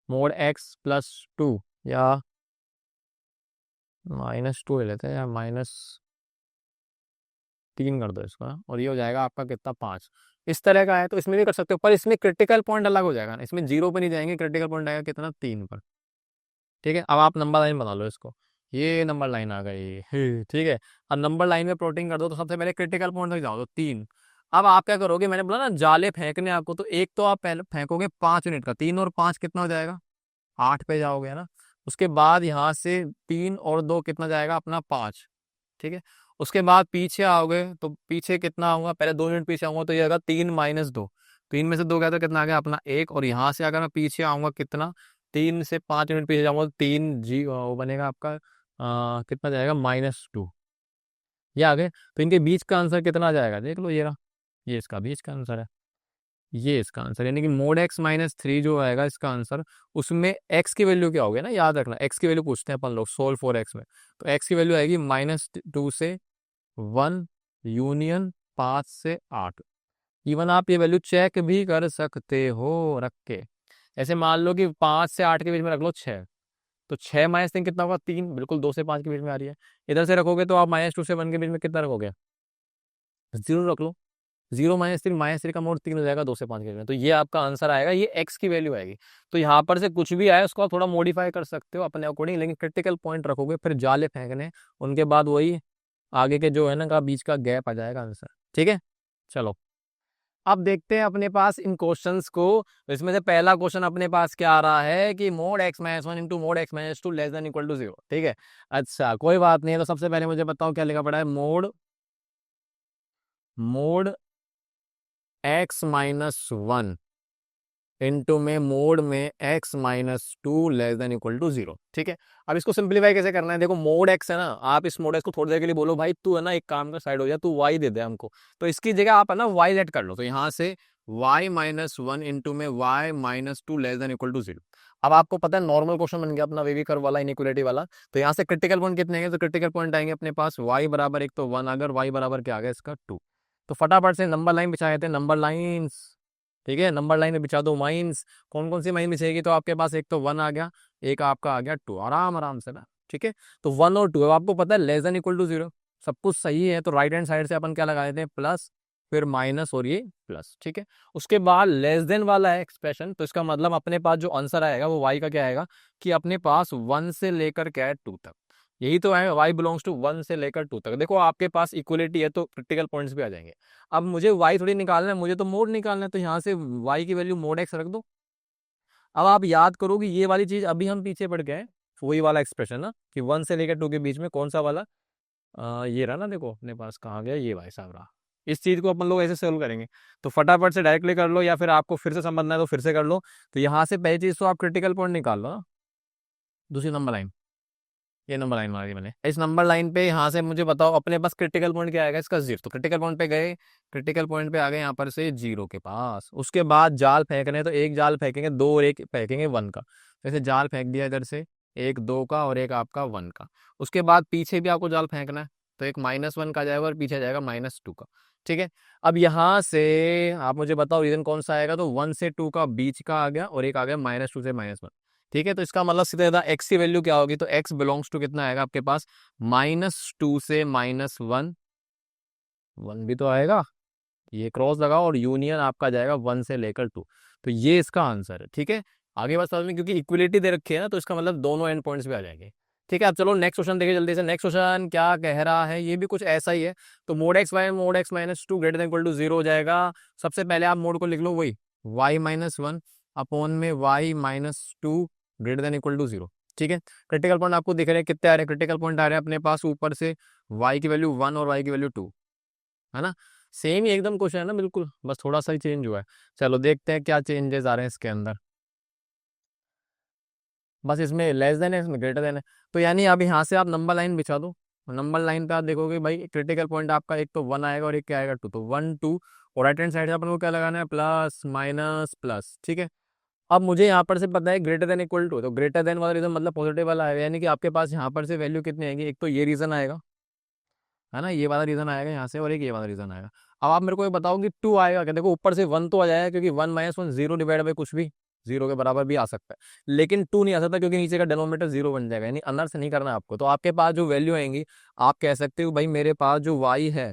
मोड एक्स +2 या -2 ले लेते हैं, या -3 कर दो इसको ना, और ये हो जाएगा आपका कितना? 5। इस तरह का है तो इसमें भी कर सकते हो, पर इसमें क्रिटिकल पॉइंट अलग हो जाएगा ना, इसमें 0 पे नहीं जाएंगे, क्रिटिकल पॉइंट आएगा कितना? 3 पर। ठीक है, अब आप नंबर लाइन बना लो इसको, ये नंबर लाइन आ गई। ठीक है। अब नंबर लाइन में प्लॉटिंग कर दो तो सबसे पहले क्रिटिकल पॉइंट तक जाओ तो 3। अब आप क्या करोगे, मैंने बोला ना जाले फेंकने आपको, तो एक तो आप पहले फेंकोगे 5 यूनिट का, 3 और 5 कितना हो जाएगा, 8 पे जाओगे, है ना। उसके बाद यहाँ से 3 और 2 कितना जाएगा अपना 5। ठीक है। उसके बाद पीछे आओगे तो पीछे कितना आऊंगा, पहले 2 यूनिट पीछे आऊंगा तो ये आएगा 3 - 2। 3 में से 2 गया तो कितना आ गया अपना 1। और यहाँ से अगर मैं पीछे आऊंगा कितना, 3 से 5 यूनिट पीछे जाऊंगा तो 3 वो बनेगा आपका कितना जाएगा -2। ये आ गए। तो इनके बीच का आंसर कितना आ जाएगा देख लो, ये रहा, ये इसका बीच का आंसर है, ये इसका आंसर, यानी कि मोड x - 3 जो आएगा इसका आंसर, उसमें x की वैल्यू क्या होगी ना, याद रखना x की वैल्यू पूछते हैं अपन लोग सोल्व फॉर x में। तो x की वैल्यू आएगी -2 से 1 यूनियन 5 से 8। इवन आप ये वैल्यू चेक भी कर सकते हो रख के। ऐसे मान लो कि 5 से 8 के बीच में रख लो 6, तो 6 - 3 कितना होगा 3, बिल्कुल 2 से 5 के बीच में आ रही है। इधर से रखोगे तो आप -2 से 1 के बीच में कितना रखोगे, 0 रख लो। 0 - 3 का मोड 3 हो जाएगा 2 से 5 के बीच में। तो ये आपका आंसर आएगा, ये x की वैल्यू आएगी। तो यहाँ पर से कुछ भी आए उसको आप थोड़ा मॉडिफाई कर सकते हो अपने अकॉर्डिंग, लेकिन क्रिटिकल पॉइंट रखोगे फिर जाले फेंकने, उनके बाद वही आगे के जो है ना का बीच का गैप आ जाएगा आंसर। ठीक है। चलो अब देखते हैं अपने पास इन क्वेश्चंस को। इसमें से पहला क्वेश्चन अपने पास क्या आ रहा है कि mod x - 1 into mod x - 2 less than equal to 0। ठीक है। अच्छा कोई बात नहीं है, तो सबसे पहले मुझे बताओ क्या लिखा पड़ा है, मोड मोड x - 1 इंटू में मोड में x - 2 less than equal to 0। ठीक है। अब इसको सिंप्लीफाई कैसे करना है, देखो मोड x है ना, आप इस मोड x को थोड़ी देर के लिए बोलो भाई तू है ना एक काम का साइड हो जा, तू y दे दे हमको, तो इसकी जगह आप है ना y लेट कर लो। तो यहाँ से y - 1 इंटू में y - 2 less than equal to 0। अब आपको पता है नॉर्मल क्वेश्चन बन गया अपना वेवी कर्व वाला, इनइक्वालिटी वाला। तो यहाँ से क्रिटिकल पॉइंट कितने आएंगे, तो क्रिटिकल पॉइंट आएंगे अपने पास y बराबर एक तो 1, अगर y बराबर क्या आ गया इसका 2। तो फटाफट से नंबर लाइन बिछा देते हैं, नंबर लाइन्स। ठीक है, नंबर लाइन में बिछा दो माइंस। कौन कौन सी माइन बिछेगी, तो आपके पास एक तो 1 आ गया, एक आपका आ गया 2, आराम आराम से ना। ठीक है। तो 1 और 2 अब आपको पता है लेस देन इक्वल टू 0, सब कुछ सही है, तो राइट हैंड साइड से अपन क्या लगा देते हैं प्लस, फिर माइनस और ये प्लस। ठीक है। उसके बाद लेस देन वाला है एक्सप्रेशन, तो इसका मतलब अपने पास जो आंसर आएगा वो y का क्या आएगा कि अपने पास 1 से लेकर क्या है 2 तक। यही तो है, y बिलोंग्स टू 1 से लेकर 2 तक। देखो आपके पास इक्वलिटी है तो क्रिटिकल पॉइंट्स भी आ जाएंगे। अब मुझे y थोड़ी निकालना है, मुझे तो मोड निकालना है, तो यहाँ से y की वैल्यू मोड x रख दो। अब आप याद करो कि ये वाली चीज अभी हम पीछे पड़ गए, वही वाला एक्सप्रेशन ना कि 1 से लेकर 2 के बीच में कौन सा वाला, ये रहा ना, देखो अपने पास कहाँ गया, ये भाई साहब रहा। इस चीज को अपन लोग ऐसे सोल्व करेंगे। तो फटाफट से डायरेक्टली कर लो, या फिर आपको फिर से समझना है तो फिर से कर लो। तो यहाँ से पहली चीज तो आप क्रिटिकल पॉइंट निकाल लो ना, दूसरी नंबर लाइन, ये नंबर लाइन मारी मैंने, इस नंबर लाइन पे यहाँ से मुझे बताओ अपने पास क्रिटिकल पॉइंट क्या आएगा इसका 0। तो क्रिटिकल पॉइंट पे गए, क्रिटिकल पॉइंट पे आ गए यहाँ पर से 0 के पास। उसके बाद जाल फेंकने, तो एक जाल फेंकेंगे 2 और एक फेंकेंगे 1 का। जैसे जाल फेंक दिया इधर से, एक 2 का और एक आपका 1 का। उसके बाद पीछे भी आपको जाल फेंकना है, तो एक -1 का जाएगा और पीछे जाएगा -2 का। ठीक है। अब यहाँ से आप मुझे बताओ रीजन कौन सा आएगा, तो 1 से 2 का बीच का आ गया और एक आ गया -2 से -1। ठीक है। तो इसका मतलब सीधा सीधा एक्स की वैल्यू क्या होगी, तो एक्स बिलोंग्स टू कितना आएगा आपके पास, -2 से -1, 1 भी तो आएगा, ये क्रॉस लगाओ और यूनियन आपका जाएगा 1 से लेकर 2। तो ये इसका आंसर है। ठीक है। आगे बात समझ में, क्योंकि इक्वलिटी दे रखी है ना, तो इसका मतलब दोनों एंड पॉइंट्स भी आ जाएंगे। ठीक है। अब चलो नेक्स्ट क्वेश्चन देखिए जल्दी से। नेक्स्ट क्वेश्चन क्या कह रहा है, ये भी कुछ ऐसा ही है। तो mod x y mod x - 2 greater than equal to 0 हो जाएगा। सबसे पहले आप मोड को लिख लो वही y - 1 अपॉन में y - 2 greater than equal to 0। ठीक है। क्रिटिकल पॉइंट आपको दिख रहे हैं कितने आ रहे हैं, क्रिटिकल पॉइंट आ रहे हैं अपने पास ऊपर से y की वैल्यू 1 और y की वैल्यू 2, है ना। सेम ही एकदम क्वेश्चन है ना बिल्कुल, बस थोड़ा सा ही चेंज हुआ है। चलो देखते हैं क्या चेंजेस आ रहे हैं इसके अंदर। बस इसमें लेस देन है, इसमें ग्रेटर देन है। तो यानी अब यहाँ से आप नंबर लाइन बिछा दो, नंबर लाइन पे आप देखोगे भाई क्रिटिकल पॉइंट आपका एक तो 1 आएगा और एक क्या आएगा 2, तो 1 2, और राइट हैंड साइड से अपन को क्या लगाना है प्लस माइनस प्लस। ठीक है। अब मुझे यहाँ पर से पता है ग्रेटर देन इक्वल टू, तो ग्रेटर देन वाला रीजन मतलब पॉजिटिव वाला है, यानी कि आपके पास यहाँ पर से वैल्यू कितनी आएगी, एक तो ये रीजन आएगा, है ना, ये वाला रीजन आएगा यहाँ से, और एक ये वाला रीजन आएगा। अब आप मेरे को ये बताओ कि 2 आएगा क्या, देखो ऊपर से 1 तो आ जाएगा, क्योंकि 1 - 1 0 डिवाइड बाई कुछ भी 0 के बराबर भी आ सकता है, लेकिन 2 नहीं आ सकता क्योंकि नीचे का डिनोमिनेटर 0 बन जाएगा, यानी अनर्थ नहीं करना आपको। तो आपके पास जो वैल्यू आएंगी, आप कह सकते हो भाई मेरे पास जो y है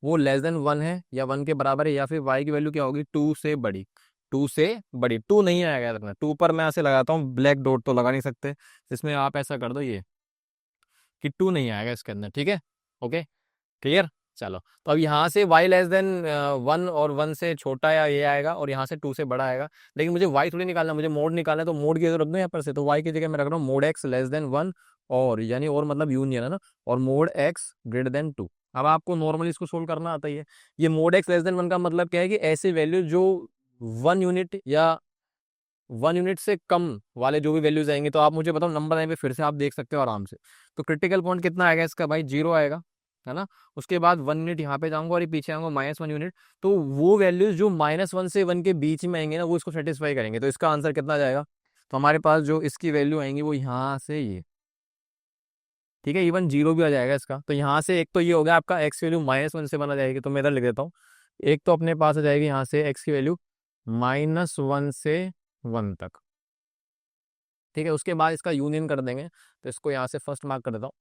वो लेस देन 1 है या 1 के बराबर है, या फिर y की वैल्यू क्या होगी 2 से बड़ी, 2 से बड़ी। 2 नहीं आएगा याद रखना, 2 पर मैं ऐसे लगाता हूँ ब्लैक डॉट, तो लगा नहीं सकते, इसमें आप ऐसा कर दो ये कि 2 नहीं आएगा इसके अंदर, ठीक है, ओके, क्लियर। चलो, तो अब यहाँ से y लेस देन 1 और 1 से छोटा या ये आएगा, और यहाँ से 2 से बड़ा आएगा, लेकिन मुझे y थोड़ी निकालना, मुझे मोड निकालना है, तो मोड की जरूरत नहीं यहाँ पर से, तो y की जगह मैं रख रहा हूँ मोड x लेस देन 1, और यानी और मतलब यूनियन है ना, और मोड x ग्रेटर देन 2। अब आपको नॉर्मली इसको सोल्व करना आता ही है। ये मोड x लेस देन 1 का मतलब क्या है कि ऐसी वैल्यू जो 1 यूनिट या 1 यूनिट से कम वाले जो भी वैल्यूज आएंगे, तो आप मुझे बताओ नंबर लाइन पे फिर से आप देख सकते हो आराम से। तो क्रिटिकल पॉइंट कितना आएगा इसका भाई, 0 आएगा, है ना। उसके बाद 1 यूनिट यहाँ पे जाऊंगा और ये पीछे आऊंगा -1 यूनिट, तो वो वैल्यूज जो -1 से 1 के बीच में आएंगे ना, वो इसको सेटिस्फाई करेंगे। तो इसका आंसर कितना जाएगा, तो हमारे पास जो इसकी वैल्यू आएंगी वो यहाँ से ये, ठीक है, इवन 0 भी आ जाएगा इसका। तो यहाँ से एक तो ये हो गया आपका एक्स वैल्यू -1 से 1 आ जाएगी, तो मैं इधर लिख देता हूँ। एक तो अपने पास आ जाएगी यहाँ से एक्स की वैल्यू -1 से 1 तक, ठीक है। उसके बाद इसका यूनियन कर देंगे, तो इसको यहाँ से फर्स्ट मार्क कर देता हूँ।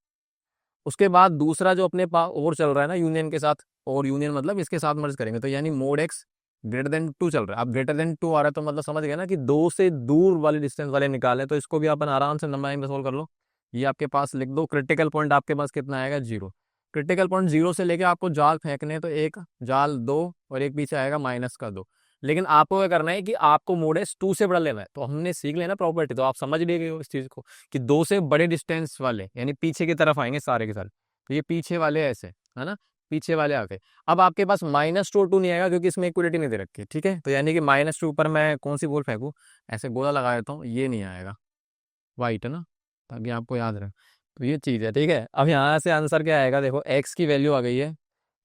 उसके बाद दूसरा जो अपने पास और चल रहा है ना यूनियन के साथ, और यूनियन मतलब इसके साथ मर्ज करेंगे, तो यानी मोड एक्स ग्रेटर देन 2 चल रहा है। अब ग्रेटर देन 2 आ रहा है, तो मतलब समझ गए ना कि 2 से दूर वाले डिस्टेंस वाले निकाले, तो इसको भी अपन आराम से नंबर लाइन में सोल्व कर लो। ये आपके पास लिख दो, क्रिटिकल पॉइंट आपके पास कितना आएगा, 0। क्रिटिकल पॉइंट 0 से लेके आपको जाल फेंकने हैं, तो एक जाल 2 और एक पीछे आएगा -2। लेकिन आपको क्या करना है कि आपको मोड एक्स 2 से बड़ा लेना है, तो हमने सीख लेना प्रॉपर्टी, तो आप समझ ले गए हो इस चीज को कि 2 से बड़े डिस्टेंस वाले यानी पीछे की तरफ आएंगे सारे के सारे, तो ये पीछे वाले ऐसे, है ना, पीछे वाले आ गए। अब आपके पास -2 नहीं आएगा क्योंकि इसमें इक्वलिटी नहीं दे रखी, ठीक है, तो यानी कि -2 पर मैं कौन सी बॉल फेंकूं, ऐसे गोला लगा देता हूँ, ये नहीं आएगा, वाइट है ना, ताकि आपको याद रहे। तो ये चीज़ है, ठीक है। अब यहाँ से आंसर क्या आएगा, देखो एक्स की वैल्यू आ गई है,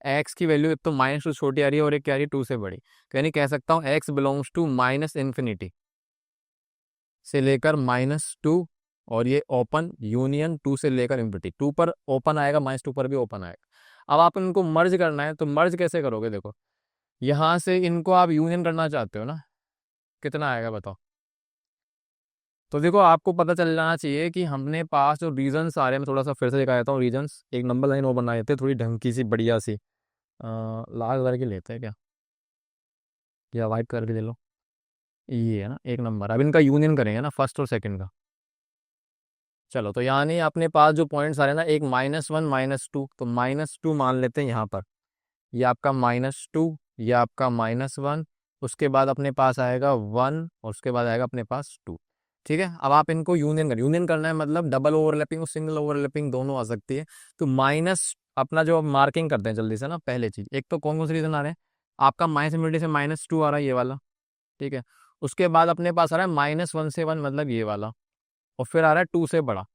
एक्स की वैल्यू एक तो -2 छोटी आ रही है और एक क्या आ रही है 2 से बड़ी, तो यानी कह सकता हूँ एक्स बिलोंग्स टू -इन्फिनिटी से लेकर -2, और ये ओपन यूनियन 2 से लेकर इन्फिनिटी, 2 पर ओपन आएगा, -2 पर भी ओपन आएगा। अब आप इनको मर्ज करना है, तो मर्ज कैसे करोगे, देखो यहाँ से इनको आप यूनियन करना चाहते हो ना, कितना आएगा बताओ। तो देखो आपको पता चल जाना चाहिए कि हमने पास जो रीजन्स आ रहे हैं, मैं थोड़ा सा फिर से दिखा देता हूँ रीजन्स, एक नंबर लाइन और बना देते हैं थोड़ी ढंग की सी बढ़िया सी, लाल कलर की लेते हैं क्या, या वाइट कलर की ले लो, ये है ना एक नंबर। अब इनका यूनियन करेंगे ना, फर्स्ट और सेकंड का। चलो, तो यानी अपने पास जो पॉइंट्स आ रहे हैं ना, एक -1 -2, तो -2 मान लेते हैं यहाँ पर, ये आपका -2, ये आपका -1, उसके बाद अपने पास आएगा 1, और उसके बाद आएगा अपने पास 2, ठीक है। अब आप इनको यूनियन करना है, मतलब डबल ओवरलैपिंग और सिंगल ओवरलैपिंग दोनों आ सकती है। तो माइनस अपना जो मार्किंग करते हैं जल्दी से ना, पहले चीज एक तो कौन कौन से रीजन आ रहे हैं, आपका -इन्फिनिटी से -2 आ रहा है ये वाला, ठीक है। उसके बाद अपने पास आ रहा है -1 से 1 मतलब ये वाला, और फिर आ रहा है 2 से बड़ा,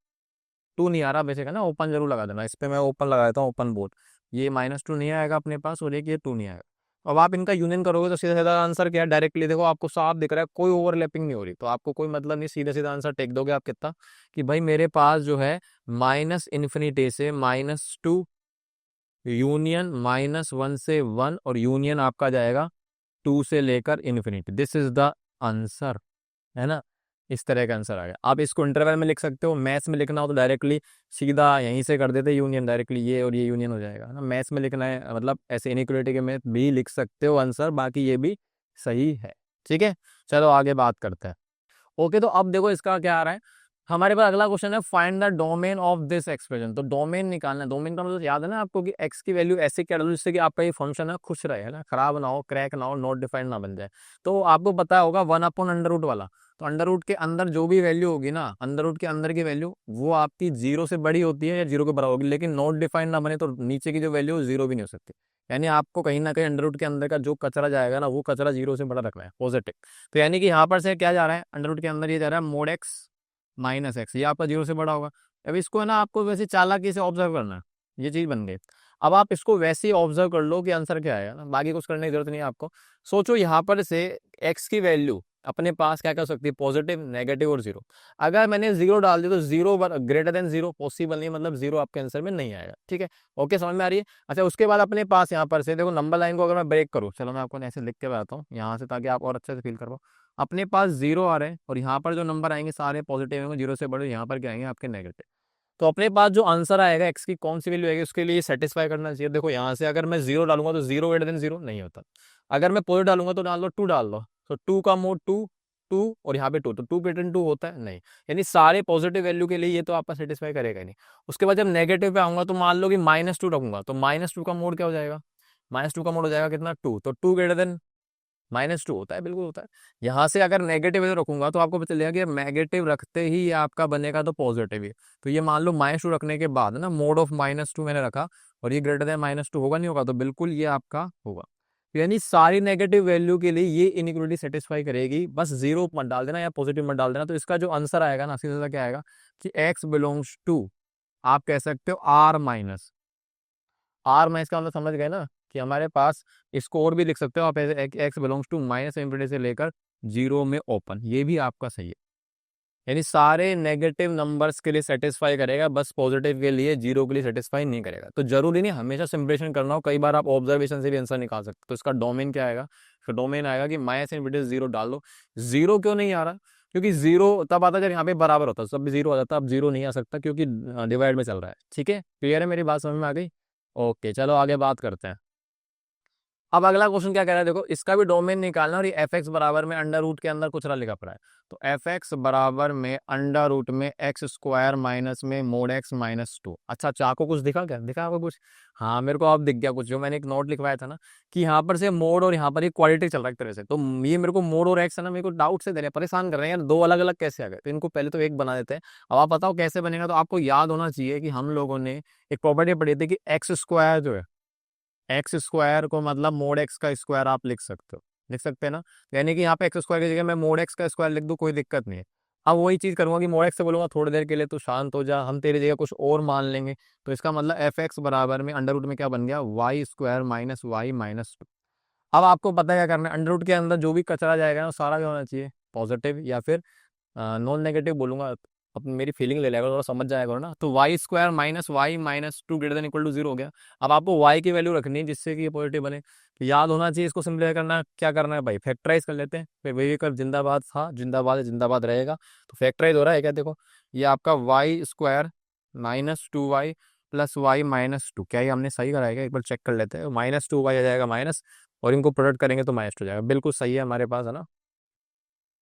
2 नहीं आ रहा बेसिक है ना, ओपन जरूर लगा देना, इस पे मैं ओपन लगा देता हूँ, ओपन बोर्ड। ये -2 नहीं आएगा अपने पास, और एक ये 2 नहीं आएगा। अब आप इनका यूनियन करोगे तो सीधा सीधा आंसर क्या है, डायरेक्टली देखो आपको साफ दिख रहा है, कोई ओवरलैपिंग नहीं हो रही, तो आपको कोई मतलब नहीं, सीधा सीधा आंसर टेक दोगे आप कितना, कि भाई मेरे पास जो है -इन्फिनिटी से -2 यूनियन -1 से 1, और यूनियन आपका जाएगा 2 से लेकर infinity, this is the answer, है ना। इस तरह का आंसर आ गया। आप इसको इंटरवल में लिख सकते हो, मैथ्स में लिखना हो तो डायरेक्टली सीधा यहीं से कर देते यूनियन, डायरेक्टली ये और ये यूनियन हो जाएगा ना। मैथ्स में लिखना है मतलब ऐसे इनइक्वालिटी के में भी लिख सकते हो आंसर, बाकी ये भी सही है, ठीक है। चलो आगे बात करते हैं। ओके, तो अब देखो इसका क्या आ रहा है, हमारे पास अगला क्वेश्चन है find the domain of this expression. तो डोमेन निकालना है, डोमेन का मतलब याद है ना आपको कि एक्स की वैल्यू ऐसे क्या डालो जिससे कि आपका ये फंक्शन है खुश रहे, है ना, खराब ना हो, क्रैक ना हो, नॉट डिफाइंड ना बन जाए। तो आपको पता होगा 1/√, वाला, तो अंडर रूट के अंदर जो भी वैल्यू होगी ना, अंडर रूट के अंदर की वैल्यू वो आपकी 0 से बड़ी होती है या 0 के बराबर होगी, लेकिन नॉट डिफाइंड ना बने तो नीचे की जो वैल्यू 0 भी नहीं हो सकती। यानी आपको कहीं ना कहीं अंडर रूट के अंदर का जो कचरा जाएगा ना, वो कचरा 0 से बड़ा रखना है, पॉजिटिव। तो यानी कि यहाँ पर से क्या जा रहा है, अंडर रूट के अंदर ये जा रहा है मोड एक्स -x, ये आपका 0 से बड़ा होगा। अब इसको है ना आपको वैसे चालाकी से ऑब्जर्व करना है, ये चीज बन गई। अब आप इसको वैसे ही ऑब्जर्व कर लो कि आंसर क्या आएगा ना, बाकी कुछ करने की जरूरत नहीं है आपको। सोचो यहाँ पर से x की वैल्यू अपने पास क्या कर सकती है, पॉजिटिव, नेगेटिव और 0। अगर मैंने 0 डाल दिया तो 0 ग्रेटर देन 0 पॉसिबल नहीं, मतलब 0 आपके आंसर में नहीं आएगा, ठीक है। ओके, समझ में आ रही है। अच्छा, उसके बाद अपने पास यहाँ पर से देखो नंबर लाइन को अगर मैं ब्रेक करूँ, चलो मैं आपको ऐसे लिख के बताता हूँ यहाँ से, ताकि आप और अच्छे से फील कर पाओ। अपने पास 0 आ रहे हैं, और यहाँ पर जो नंबर आएंगे सारे पॉजिटिव होंगे, 0 से बड़े, यहाँ पर क्या आएंगे आपके नेगेटिव। तो अपने पास जो आंसर आएगा एक्स की कौन सी वैल्यू आएगी, उसके लिए सेटिस्फाई करना चाहिए। देखो यहाँ से अगर मैं 0 डालूंगा तो 0 ग्रेटर देन 0 नहीं होता, अगर मैं पॉजिटिव डालूंगा तो डाल लो 2 डाल लो, तो 2 का मोड 2, 2 और यहाँ पे 2, तो 2 ग्रेटर देन 2 होता है नहीं, यानी सारे पॉजिटिव वैल्यू के लिए ये तो आपका सेटिस्फाई करेगा ही नहीं। उसके बाद जब नेगेटिव पे आऊंगा तो मान लो कि -2 रखूंगा, तो -2 का मोड क्या हो जाएगा, -2 का मोड हो जाएगा कितना 2, तो 2 ग्रेटर देन -2 होता है, बिल्कुल होता है। यहाँ से अगर नेगेटिव रखूंगा तो आपको पता चलेगा कि नेगेटिव रखते ही ये आपका बनेगा तो पॉजिटिव ही। तो ये मान लो -2 रखने के बाद ना मोड ऑफ -2 मैंने रखा और ये ग्रेटर देन -2 होगा नहीं होगा, तो बिल्कुल ये आपका होगा। तो यानी सारी नेगेटिव वैल्यू के लिए ये इनइक्वालिटी सेटिस्फाई करेगी, बस जीरो मत डाल देना या पॉजिटिव मत डाल देना। तो इसका जो आंसर आएगा ना सीधा क्या आएगा कि x बिलोंग्स टू, आप कह सकते हो R माइनस का मतलब समझ गए ना कि हमारे पास इसको और भी लिख सकते हो आप ऐसे x belongs to minus infinity से लेकर 0 में ओपन, ये भी आपका सही है। यानी सारे नेगेटिव नंबर्स के लिए सेटिस्फाई करेगा, बस पॉजिटिव के लिए 0 के लिए सेटिस्फाई नहीं करेगा। तो जरूरी नहीं हमेशा सिंपलेशन करना हो, कई बार आप ऑब्जर्वेशन से भी आंसर निकाल सकते हो। तो इसका डोमेन क्या आएगा, इसका डोमेन आएगा कि माइनस इंफिनिटी से 0 डाल दो। 0 क्यों नहीं आ रहा, क्योंकि 0 तब आता है जब यहाँ पे बराबर होता है, सब भी 0 आ जाता है। अब 0 नहीं आ सकता क्योंकि डिवाइड में चल रहा है। ठीक है, क्लियर है, मेरी बात समझ में आ गई। ओके चलो आगे बात करते हैं। अब अगला क्वेश्चन क्या कह रहा है, देखो इसका भी डोमेन निकालना, और ये एफ एक्स बराबर में अंडर रूट के अंदर कुछ ना लिखा पड़ा है। तो एफ एक्स बराबर में अंडर रूट में एक्स स्क्वायर माइनस में मोड एक्स -2। अच्छा आपको कुछ दिखा, क्या दिखा आपको कुछ? हाँ मेरे को अब दिख गया कुछ, जो मैंने एक नोट लिखवाया था ना कि यहाँ पर से मोड और यहाँ पर एक क्वालिटी चल रहा है एक तरह से। तो ये मेरे को मोड और एक्स है ना, मेरे को डाउट से दे रहे हैं, परेशान कर रहे हैं यार, दो अलग अलग कैसे आ गए। तो इनको पहले तो एक बना देते हैं। अब आप बताओ कैसे बनेगा। तो आपको याद होना चाहिए कि हम लोगों ने एक प्रॉपर्टी पढ़ी थी कि एक्स स्क्वायर जो है, एक्स स्क्वायर को मतलब मोड एक्स का स्क्वायर आप लिख सकते हो, लिख सकते हैं ना। यानी कि यहाँ पे एक्स स्क्वायर की जगह मैं मोड एक्स का स्क्वायर लिख दूँ, कोई दिक्कत नहीं है। अब वही चीज करूंगा कि मोड एक्स से बोलूंगा थोड़ी देर के लिए तो शांत हो जा, हम तेरी जगह कुछ और मान लेंगे। तो इसका मतलब एफ एक्स बराबर में अंडर रूट में क्या बन गया, वाई स्क्वायर माइनस वाई -2। अब आपको पता है क्या करना है, अंडर रूट के अंदर जो भी कचरा जाएगा ना, वो सारा क्या होना चाहिए, पॉजिटिव या फिर नॉन नेगेटिव बोलूंगा। अपनी मेरी फीलिंग ले लेगा, थोड़ा समझ जाएगा ना। तो y square minus y -2 greater than equal to 0 हो गया। अब आपको वाई की वैल्यू रखनी है जिससे कि ये पॉजिटिव बने। तो याद होना चाहिए, इसको सिंप्लीफाई करना क्या करना है भाई, फैक्टराइज कर लेते हैं। फिर वही कर, जिंदाबाद था, जिंदाबाद है, जिंदाबाद रहेगा। तो फैक्टराइज हो रहा है क्या, देखो ये आपका Y square -2y plus Y -2, क्या ये हमने सही कराएगा, एक बार चेक कर लेते हैं। -2y आ जाएगा माइनस, और इनको प्रोडक्ट करेंगे तो -2 हो जाएगा, बिल्कुल सही है हमारे पास, है ना।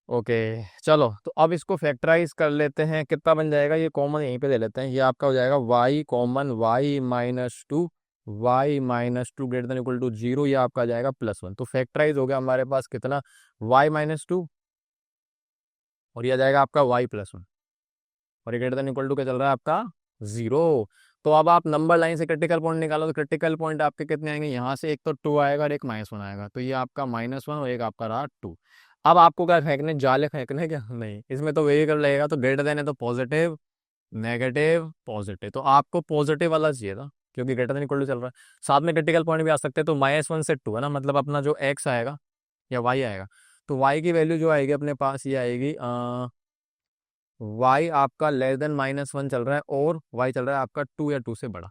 ओके चलो, तो अब इसको फैक्टराइज कर लेते हैं। कितना बन जाएगा, ये कॉमन यहीं पे ले लेते हैं। ये आपका हो जाएगा y common y-2, y-2 greater than equal to 0, ये आपका आ जाएगा +1। तो फैक्टराइज हो गया हमारे पास कितना, y-2, और ये आ जाएगा आपका y+1, और ये ग्रेटर देन इक्वल टू क्या चल रहा है आपका 0। तो अब आप नंबर लाइन से क्रिटिकल पॉइंट निकालो, तो क्रिटिकल पॉइंट आपके कितने आएंगे, यहाँ से एक तो 2 आएगा और एक -1 आएगा। तो ये आपका -1 और एक आपका रहा 2। अब आपको क्या फेंकने, जाले फेंकने, क्या नहीं, इसमें तो वही कर लगेगा। तो ग्रेटर देन है तो पॉजिटिव, नेगेटिव, पॉजिटिव। तो आपको पॉजिटिव वाला चाहिए था क्योंकि ग्रेटर देन इक्वल टू चल रहा है। साथ में क्रिटिकल पॉइंट भी आ सकते हैं। तो -1 से 2 है ना, मतलब अपना जो एक्स आएगा या वाई आएगा, तो वाई की वैल्यू जो आएगी अपने पास ये आएगी, वाई आपका लेस देन -1 चल रहा है और वाई चल रहा है आपका 2 या 2 से बड़ा।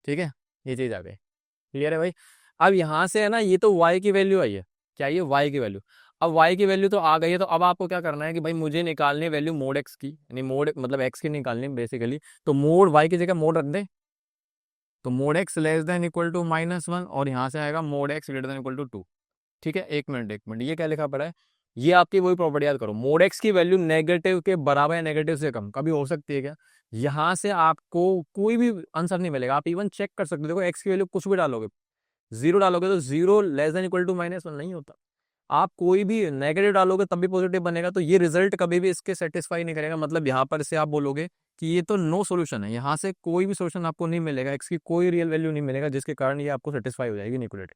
ठीक है, ये चीज आ गई, क्लियर है भाई। अब यहाँ से है ना, ये तो y की वैल्यू आई है, क्या ये y की वैल्यू। अब y की वैल्यू तो आ गई है, तो अब आपको क्या करना है कि भाई मुझे निकालनी है वैल्यू मोड x की, यानी मोड मतलब x की निकालनी है बेसिकली। तो मोड y की जगह मोड रख दे, तो mod x less than equal to -1, और यहाँ से आएगा mod x greater than equal to 2। ठीक है, एक मिनट एक मिनट, ये क्या लिखा पड़ा है, ये आपकी वही प्रॉपर्टी याद करो, मोड एक्स की वैल्यू नेगेटिव के बराबर या नेगेटिव से कम कभी हो सकती है क्या। यहाँ से आपको कोई भी आंसर नहीं मिलेगा, आप इवन चेक कर सकते हो। देखो एक्स की वैल्यू कुछ भी डालोगे, 0 डालोगे तो 0 लेस देन इक्वल टू -1 नहीं होता। आप कोई भी नेगेटिव डालोगे तब भी पॉजिटिव बनेगा। तो ये रिजल्ट कभी भी इसके सेटिस्फाई नहीं करेगा। मतलब यहाँ पर से आप बोलोगे कि ये तो नो सोल्यूशन है, यहाँ से कोई भी सोल्यूशन आपको नहीं मिलेगा, एक्स की कोई रियल वैल्यू नहीं मिलेगा जिसके कारण ये आपको सेटिस्फाई हो जाएगी इक्वलिटी।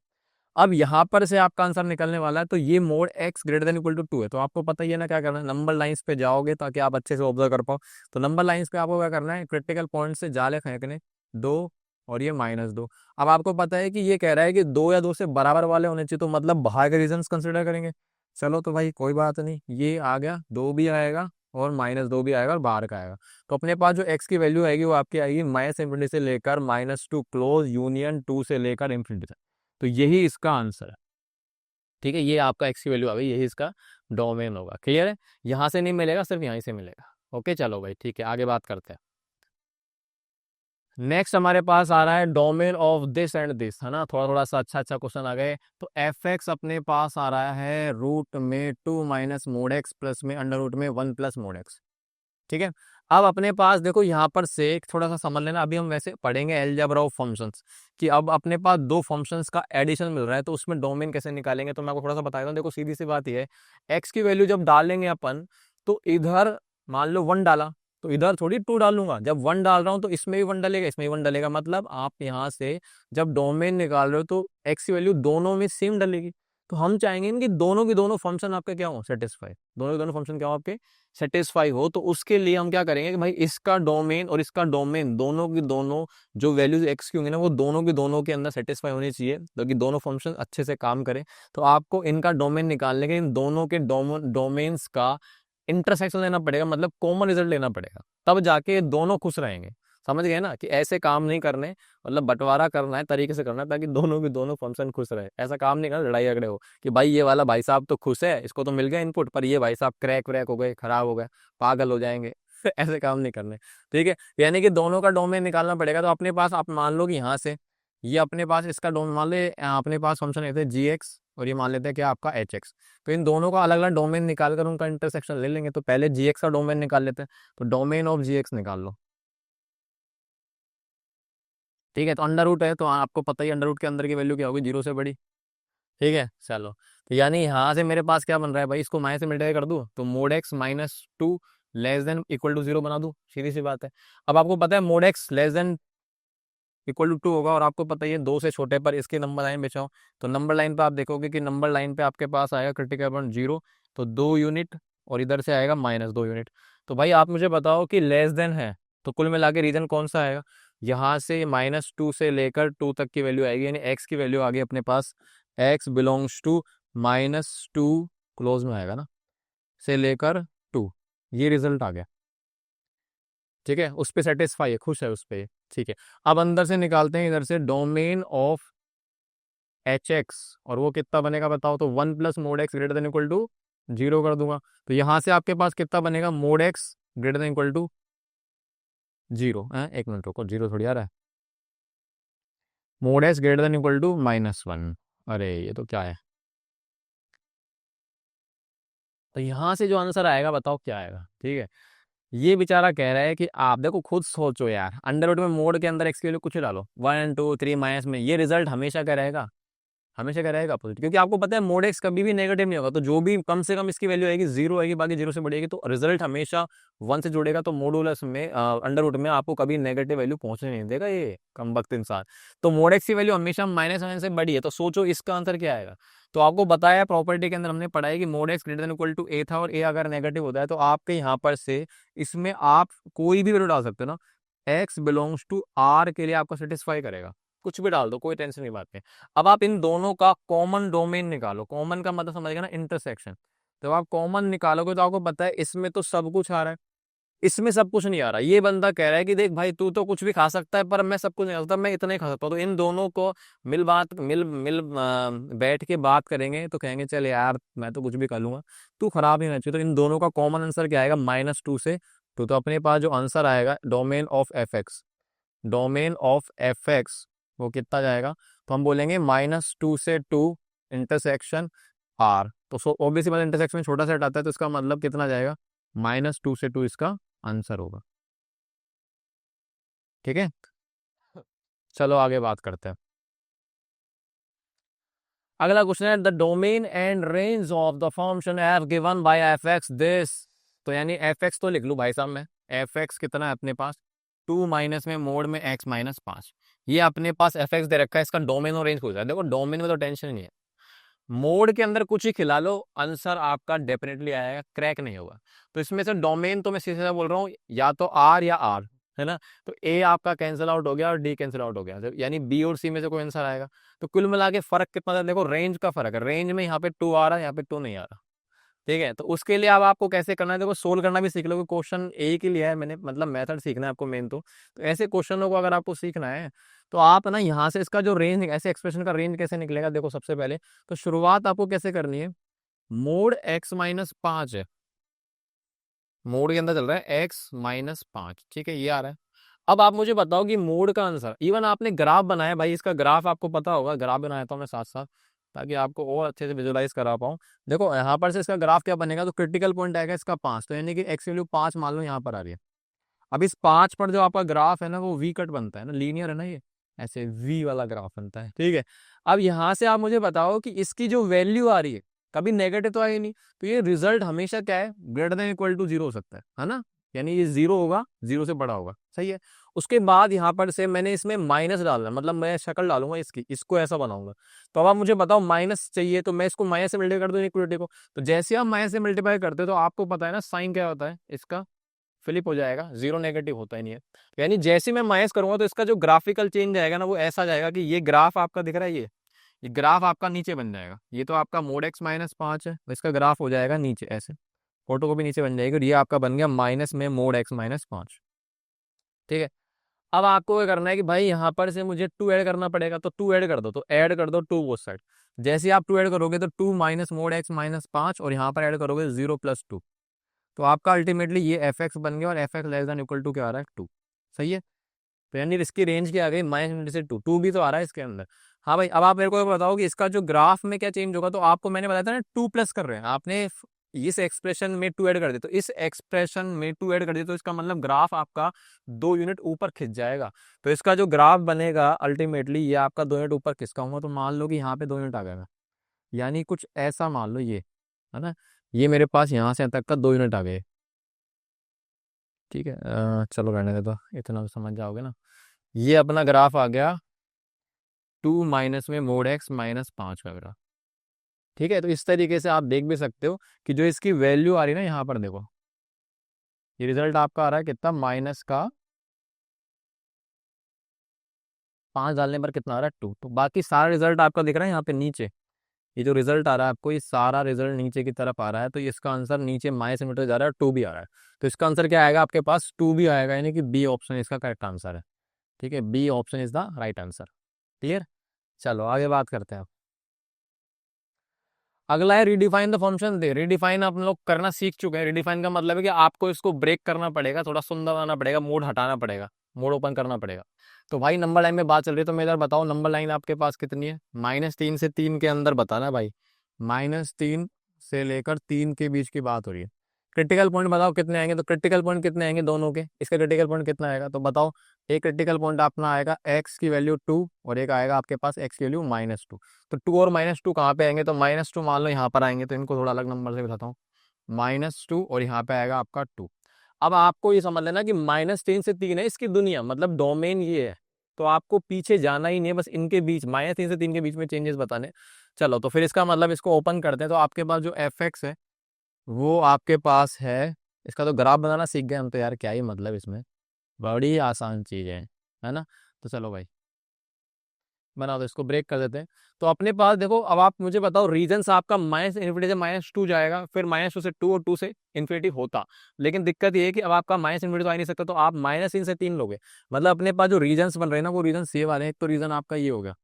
अब यहाँ पर से आपका आंसर निकलने वाला है। तो ये mod x greater than equal to 2 है। तो आपको पता ही है ना क्या करना है, नंबर लाइंस पे जाओगे ताकि आप अच्छे से ऑब्जर्व कर पाओ। तो नंबर लाइंस पे आपको क्या करना है, क्रिटिकल पॉइंट से जाले फेंकने, 2 और ये -2। अब आपको पता है कि ये कह रहा है कि 2 या 2 से बराबर वाले होने चाहिए, तो मतलब बाहर के रीजन कंसिडर करेंगे। चलो तो भाई कोई बात नहीं, ये आ गया, 2 भी आएगा और -2 भी आएगा और बाहर का आएगा। तो अपने पास जो x की वैल्यू आएगी वो आपकी आएगी -इंफिनिटी से लेकर -2 क्लोज यूनियन 2 से लेकर इंफिनिटी तक। तो यही इसका आंसर है। ठीक है, ये आपका एक्स की वैल्यू आ गई, यही इसका डोमेन होगा। क्लियर है, यहाँ से नहीं मिलेगा, सिर्फ यहीं से मिलेगा। ओके चलो भाई ठीक है, आगे बात करते हैं। नेक्स्ट हमारे पास आ रहा है domain of this and this, है ना, थोड़ा थोड़ा सा अच्छा अच्छा क्वेश्चन आ गए। तो एफ एक्स अपने पास आ रहा है रूट में 2 - mod x प्लस में अंडर रूट में 1 + mod x। ठीक है। अब अपने पास देखो यहाँ पर से एक थोड़ा सा समझ लेना, अभी हम वैसे पढ़ेंगे अलजेब्रा ऑफ फंक्शंस कि अब अपने पास दो फंक्शंस का एडिशन मिल रहा है तो उसमें डोमेन कैसे निकालेंगे। तो मैं आपको थोड़ा सा बता देता हूँ। देखो सीधी सी बात ये है, एक्स की वैल्यू जब डालेंगे अपन तो इधर मान लो 1 डाला तो इधर थोड़ी 2 डालूंगा। जब 1 डाल रहा हूँ तो इसमें भी 1 डलेगा, इसमें भी 1 डलेगा। मतलब आप यहाँ से जब डोमेन निकाल रहे हो तो एक्स की वैल्यू दोनों में सेम डलेगी। तो हम चाहेंगे कि दोनों के दोनों फंक्शन आपके क्या हो, सेटिस्फाई, दोनों के दोनों फंक्शन क्या हो आपके, सेटिस्फाई हो। तो उसके लिए हम क्या करेंगे कि भाई इसका डोमेन और इसका डोमेन दोनों की दोनों जो वैल्यूज एक्स की होंगी ना वो दोनों की दोनों के अंदर सेटिस्फाई होनी चाहिए, ताकि दोनों फंक्शन अच्छे से काम करें। तो आपको इनका डोमेन निकालने के इन दोनों के डोमेन्स का इंटरसेक्शन लेना पड़ेगा, मतलब कॉमन रिजल्ट लेना पड़ेगा, तब जाके दोनों खुश रहेंगे। समझ गए ना कि ऐसे काम नहीं करने, मतलब बंटवारा करना है, तरीके से करना है ताकि दोनों के दोनों फंक्शन खुश रहे। ऐसा काम नहीं करना लड़ाई झगड़े हो कि भाई ये वाला भाई साहब तो खुश है, इसको तो मिल गया इनपुट, पर ये भाई साहब क्रैक व्रैक हो गए, खराब हो गए, पागल हो जाएंगे। ऐसे काम नहीं करने। ठीक है। यानी कि दोनों का डोमेन निकालना पड़ेगा। तो अपने पास आप मान लो कि यहाँ से ये अपने पास इसका डोमेन मान ले, अपने पास फंक्शन लेते हैं जी एक्स और ये मान लेते हैं कि आपका एच एक्स। तो इन दोनों का अलग अलग डोमेन निकाल कर उनका इंटरसेक्शन ले लेंगे। तो पहले जी एक्स का डोमेन निकाल लेते हैं। तो डोमेन ऑफ जी एक्स निकाल लो। ठीक है। तो अंडर रूट है तो आपको पता ही अंडर रूट के अंदर की वैल्यू क्या होगी, 0 से बड़ी। ठीक है। चलो, तो यानी यहाँ से मेरे पास क्या बन रहा है भाई, इसको माइनस से मल्टीप्लाई कर दूं तो mod x -2 less than equal to 0 बना दूं, सीधी सी बात है। अब आपको पता है mod x less than equal to 2 होगा और आपको पता ही है 2 से छोटे पर इसके नंबर लाइन बेचाओ। तो नंबर लाइन पे आप देखोगे कि नंबर लाइन पे आपके पास आएगा क्रिटिकल पॉइंट 0, तो 2 यूनिट, और इधर से आएगा -2 यूनिट। तो भाई आप मुझे बताओ कि लेस देन है तो कुल मिला के रीजन कौन सा आएगा। यहाँ से -2 से लेकर 2 तक की वैल्यू आएगी, यानी एक्स की वैल्यू आ गई अपने पास, एक्स बिलोंग्स टू -2 क्लोज में आएगा ना, से लेकर 2, ये रिजल्ट आ गया। ठीक है। उस पर सेटिस्फाई है, खुश है उस पर। ठीक है। अब अंदर से निकालते हैं इधर से डोमेन ऑफ एच एक्स, और वो कितना बनेगा बताओ। तो 1 + mod x > 0 कर दूंगा। तो यहां से आपके पास कितना बनेगा, mod x > 0 है। एक मिनट रुको, 0 थोड़ी आ रहा है, mod x > -1। अरे ये तो क्या है। तो यहां से जो आंसर आएगा बताओ क्या आएगा। ठीक है। ये बेचारा कह रहा है कि आप देखो खुद सोचो यार, अंडर रूट में मोड के अंदर एक्स के लिए कुछ ही डालो, 1 2 3 माइनस में, ये रिजल्ट हमेशा क्या रहेगा, हमेशा क्या रहेगा पॉजिटिव, क्योंकि आपको पता है मोड एक्स कभी भी नेगेटिव नहीं होगा। तो जो भी कम से कम इसकी वैल्यू आएगी 0 आएगी, बाकी 0 से बढ़ेगी, तो रिजल्ट हमेशा 1 से जुड़ेगा। तो मॉडुलस में अंडर रूट में आपको कभी नेगेटिव वैल्यू पहुंचने नहीं देगा ये कम वक्त इंसान। तो मोड एक्स की वैल्यू हमेशा -1 से बड़ी है। तो सोचो इसका आंसर क्या आएगा। तो आपको बताया प्रॉपर्टी के अंदर हमने पढ़ा है कि मोड एक्स > a था, और a अगर नेगेटिव होता है तो आपके यहाँ पर से इसमें आप कोई भी वैल्यू डाल सकते हो ना, x बिलोंग्स टू r के लिए आपको सेटिस्फाई करेगा, कुछ भी डाल दो, कोई टेंशन की बात नहीं। अब आप इन दोनों का कॉमन डोमेन निकालो। कॉमन का मतलब समझ गया ना, इंटरसेक्शन। तो आप कॉमन निकालोगे तो आपको पता है इसमें तो सब कुछ आ रहा है, इसमें सब कुछ नहीं आ रहा। ये बंदा कह रहा है कि देख भाई तू तो कुछ भी खा सकता है पर मैं सब कुछ नहीं खा सकता, मैं इतना ही खा सकता हूँ। तो इन दोनों को बैठ के बात करेंगे तो कहेंगे चल यार मैं तो कुछ भी खा लूंगा, तू खराब ही रहना चाहिए। तो इन दोनों का कॉमन आंसर क्या आएगा, -2 से 2। तो अपने पास जो आंसर आएगा domain of F x, domain of F x वो कितना जाएगा, तो हम बोलेंगे -2 से 2 इंटरसेक्शन आर। तो सो ऑब्वियसली मतलब इंटरसेक्शन में छोटा सेट आता है तो इसका मतलब कितना जाएगा, -2 से 2 इसका आंसर होगा। ठीक है। चलो आगे बात करते हैं। अगला क्वेश्चन है the domain and range of the function F given by F x this. तो यानी एफ एक्स तो लिख लूँ भाई साहब मैं, एफ एक्स कितना है अपने पास, 2 माइनस में मोड में x -5। ये अपने पास एफ एक्स दे रखा है, इसका डोमेन और रेंज पूछ रहा है। देखो डोमेन में तो टेंशन नहीं है, मोड के अंदर कुछ ही खिला लो आंसर आपका डेफिनेटली आएगा, क्रैक नहीं होगा। तो इसमें से डोमेन तो मैं सीधे सीधा बोल रहा हूँ, या तो आर या आर, है ना। तो ए आपका कैंसिल आउट हो गया और डी कैंसिल आउट हो गया, यानी बी और सी में से कोई आंसर आएगा। तो कुल मिला के फर्क कितना था, देखो रेंज का फर्क है, रेंज में यहाँ पे 2 आ रहा है, यहाँ पे 2 नहीं आ रहा। ठीक है। तो उसके लिए अब आपको कैसे करना है, देखो सोल्व करना भी सीख लो, क्वेश्चन एक ही लिया है मैंने, मतलब मेथड सीखना है आपको मेन। तो ऐसे क्वेश्चनों को अगर आपको सीखना है तो आप ना यहाँ से इसका जो रेंज, ऐसे एक्सप्रेशन का रेंज कैसे निकलेगा, देखो सबसे पहले तो शुरुआत आपको कैसे करनी है, मोड x -5 है, मोड के अंदर चल रहा है x -5, ठीक है, ये आ रहा है। अब आप मुझे बताओ कि मोड का आंसर, इवन आपने ग्राफ बनाया भाई, इसका ग्राफ आपको पता होगा, ग्राफ बनाया था मैं साथ साथ ताकि आपको और अच्छे से विजुलाइज करा पाऊँ। देखो यहाँ पर से इसका ग्राफ क्या बनेगा, तो क्रिटिकल पॉइंट आएगा इसका 5, तो यानी कि एक्स वैल्यू 5 मान लो यहाँ पर आ रही है। अब इस 5 पर जो आपका ग्राफ है ना वो वी कट बनता है ना, लीनियर है ना, ये ऐसे वी वाला ग्राफ बनता है, ठीक है। अब यहाँ से आप मुझे बताओ कि इसकी जो वैल्यू आ रही है कभी नेगेटिव तो आई नहीं, तो ये रिजल्ट हमेशा क्या है, ग्रेटर देन इक्वल टू 0 हो सकता है ना, यानी ये 0 होगा, 0 से बड़ा होगा, सही है। उसके बाद यहाँ पर से मैंने इसमें माइनस डालना, मतलब मैं शक्ल डालूंगा इसकी, इसको ऐसा बनाऊंगा। तो अब आप मुझे बताओ माइनस चाहिए तो मैं इसको माइनस से मल्टीप्लाई कर दूं इक्वलिटी को, तो जैसे आप माइनस से मल्टीप्लाई करते हो तो आपको पता है ना साइन क्या होता है इसका, फ्लिप हो जाएगा, जीरो नेगेटिव होता ही नहीं है। यानी जैसे मैं माइनस करूंगा तो इसका जो ग्राफिकल चेंज आएगा ना वो ऐसा जाएगा कि ये ग्राफ आपका दिख रहा है, ये ग्राफ आपका नीचे बन जाएगा। ये तो आपका मोड x -5 है, तो इसका ग्राफ हो जाएगा नीचे ऐसे, फोटो को भी नीचे बन जाएगी, और ये आपका बन गया माइनस में मोड x -5, ठीक है। अब आपको क्या करना है कि भाई यहाँ पर से मुझे 2 ऐड करना पड़ेगा, तो 2 ऐड कर दो, तो ऐड कर दो 2 बोथ साइड। जैसे आप 2 ऐड करोगे तो 2 माइनस मोड x -5, और यहाँ पर ऐड करोगे 0 + 2, तो आपका अल्टीमेटली ये एफ एक्स बन गया, और f x less than equal to क्या आ रहा है 2, सही है। तो यानी इसकी रेंज क्या आ गई, माइनस से 2 भी तो आ रहा है इसके अंदर। हाँ भाई, अब आप मेरे को बताओ कि इसका जो ग्राफ में क्या चेंज होगा, तो आपको मैंने बताया था ना 2 प्लस कर रहे हैं, आपने इस एक्सप्रेशन में 2 ऐड कर दिया, तो इस एक्सप्रेशन में 2 ऐड कर दिया, तो इसका मतलब ग्राफ आपका 2 यूनिट ऊपर खिंच जाएगा। तो इसका जो ग्राफ बनेगा अल्टीमेटली ये आपका 2 यूनिट ऊपर खिसका होगा, तो मान लो कि यहाँ पे 2 यूनिट आ जाएगा, यानी कुछ ऐसा मान लो ये है ना, ये मेरे पास यहाँ से यहाँ तक का 2 यूनिट आ गए, ठीक है। चलो रहने दे, तो इतना तो समझ जाओगे ना। ये अपना ग्राफ आ गया 2 माइनस में मोड x -5 का ग्राफ, ठीक है। तो इस तरीके से आप देख भी सकते हो कि जो इसकी वैल्यू आ रही है ना, यहाँ पर देखो ये रिजल्ट आपका आ रहा है कितना, माइनस का 5 डालने पर कितना आ रहा है 2, तो बाकी सारा रिजल्ट आपका दिख रहा है यहाँ पे नीचे, ये जो रिजल्ट आ रहा है आपको, ये सारा रिजल्ट नीचे की तरफ आ रहा है, तो इसका आंसर नीचे माइनस मीटर जा रहा है, 2 भी आ रहा है। तो इसका आंसर क्या आएगा आपके पास, 2 भी आएगा, यानी कि बी ऑप्शन इसका करेक्ट आंसर है, ठीक है। B option is the right answer, clear. चलो आगे बात करते हैं। अगला है रिडिफाइन द फंक्शन दे। रिडिफाइन आप लोग करना सीख चुके हैं। रिडिफाइन का मतलब है कि आपको इसको ब्रेक करना पड़ेगा, थोड़ा सुंदर बनाना पड़ेगा, मोड हटाना पड़ेगा, मोड ओपन करना पड़ेगा। तो भाई नंबर लाइन में बात चल रही है, तो मैं इधर बताओ नंबर लाइन आपके पास कितनी है, -3 से 3 के अंदर बताना भाई, -3 से लेकर 3 के बीच की बात हो रही है। क्रिटिकल पॉइंट बताओ कितने आएंगे, तो क्रिटिकल पॉइंट कितने आएंगे दोनों के, इसका क्रिटिकल पॉइंट कितना आएगा, तो बताओ। एक क्रिटिकल पॉइंट अपना आएगा x की वैल्यू 2, और एक आएगा आपके पास x की वैल्यू -2। तो 2 और -2 कहाँ पे आएंगे, तो -2 मान लो यहाँ पर आएंगे, तो इनको थोड़ा अलग नंबर से बताता हूँ, -2 और यहाँ पे आएगा आपका 2। अब आपको ये समझ लेना कि -3 से 3 है इसकी दुनिया, मतलब डोमेन ये है, तो आपको पीछे जाना ही नहीं है, बस इनके बीच -3 से 3 के बीच में चेंजेस बताने। चलो तो फिर इसका मतलब इसको ओपन करते हैं, तो आपके पास जो एफ एक्स है वो आपके पास है, इसका तो ग्राफ बनाना सीख गए हम तो यार, क्या ही मतलब इसमें, बड़ी आसान चीज़ है ना। तो चलो भाई बना दो, इसको ब्रेक कर देते हैं। तो अपने पास देखो, अब आप मुझे बताओ रीजन आपका -इन्फिनिटी से -2 जाएगा, फिर -2 से 2 और 2 से इन्फिनिटी होता। लेकिन दिक्कत ये है कि अब आपका -इन्फिनिटी तो आ नहीं सकता, तो आप -3 से 3 लोगे, मतलब अपने पास जो रीजन बन रहे हैं ना वो रीजन ये वाले हैं। एक तो रीजन आपका ये होगा,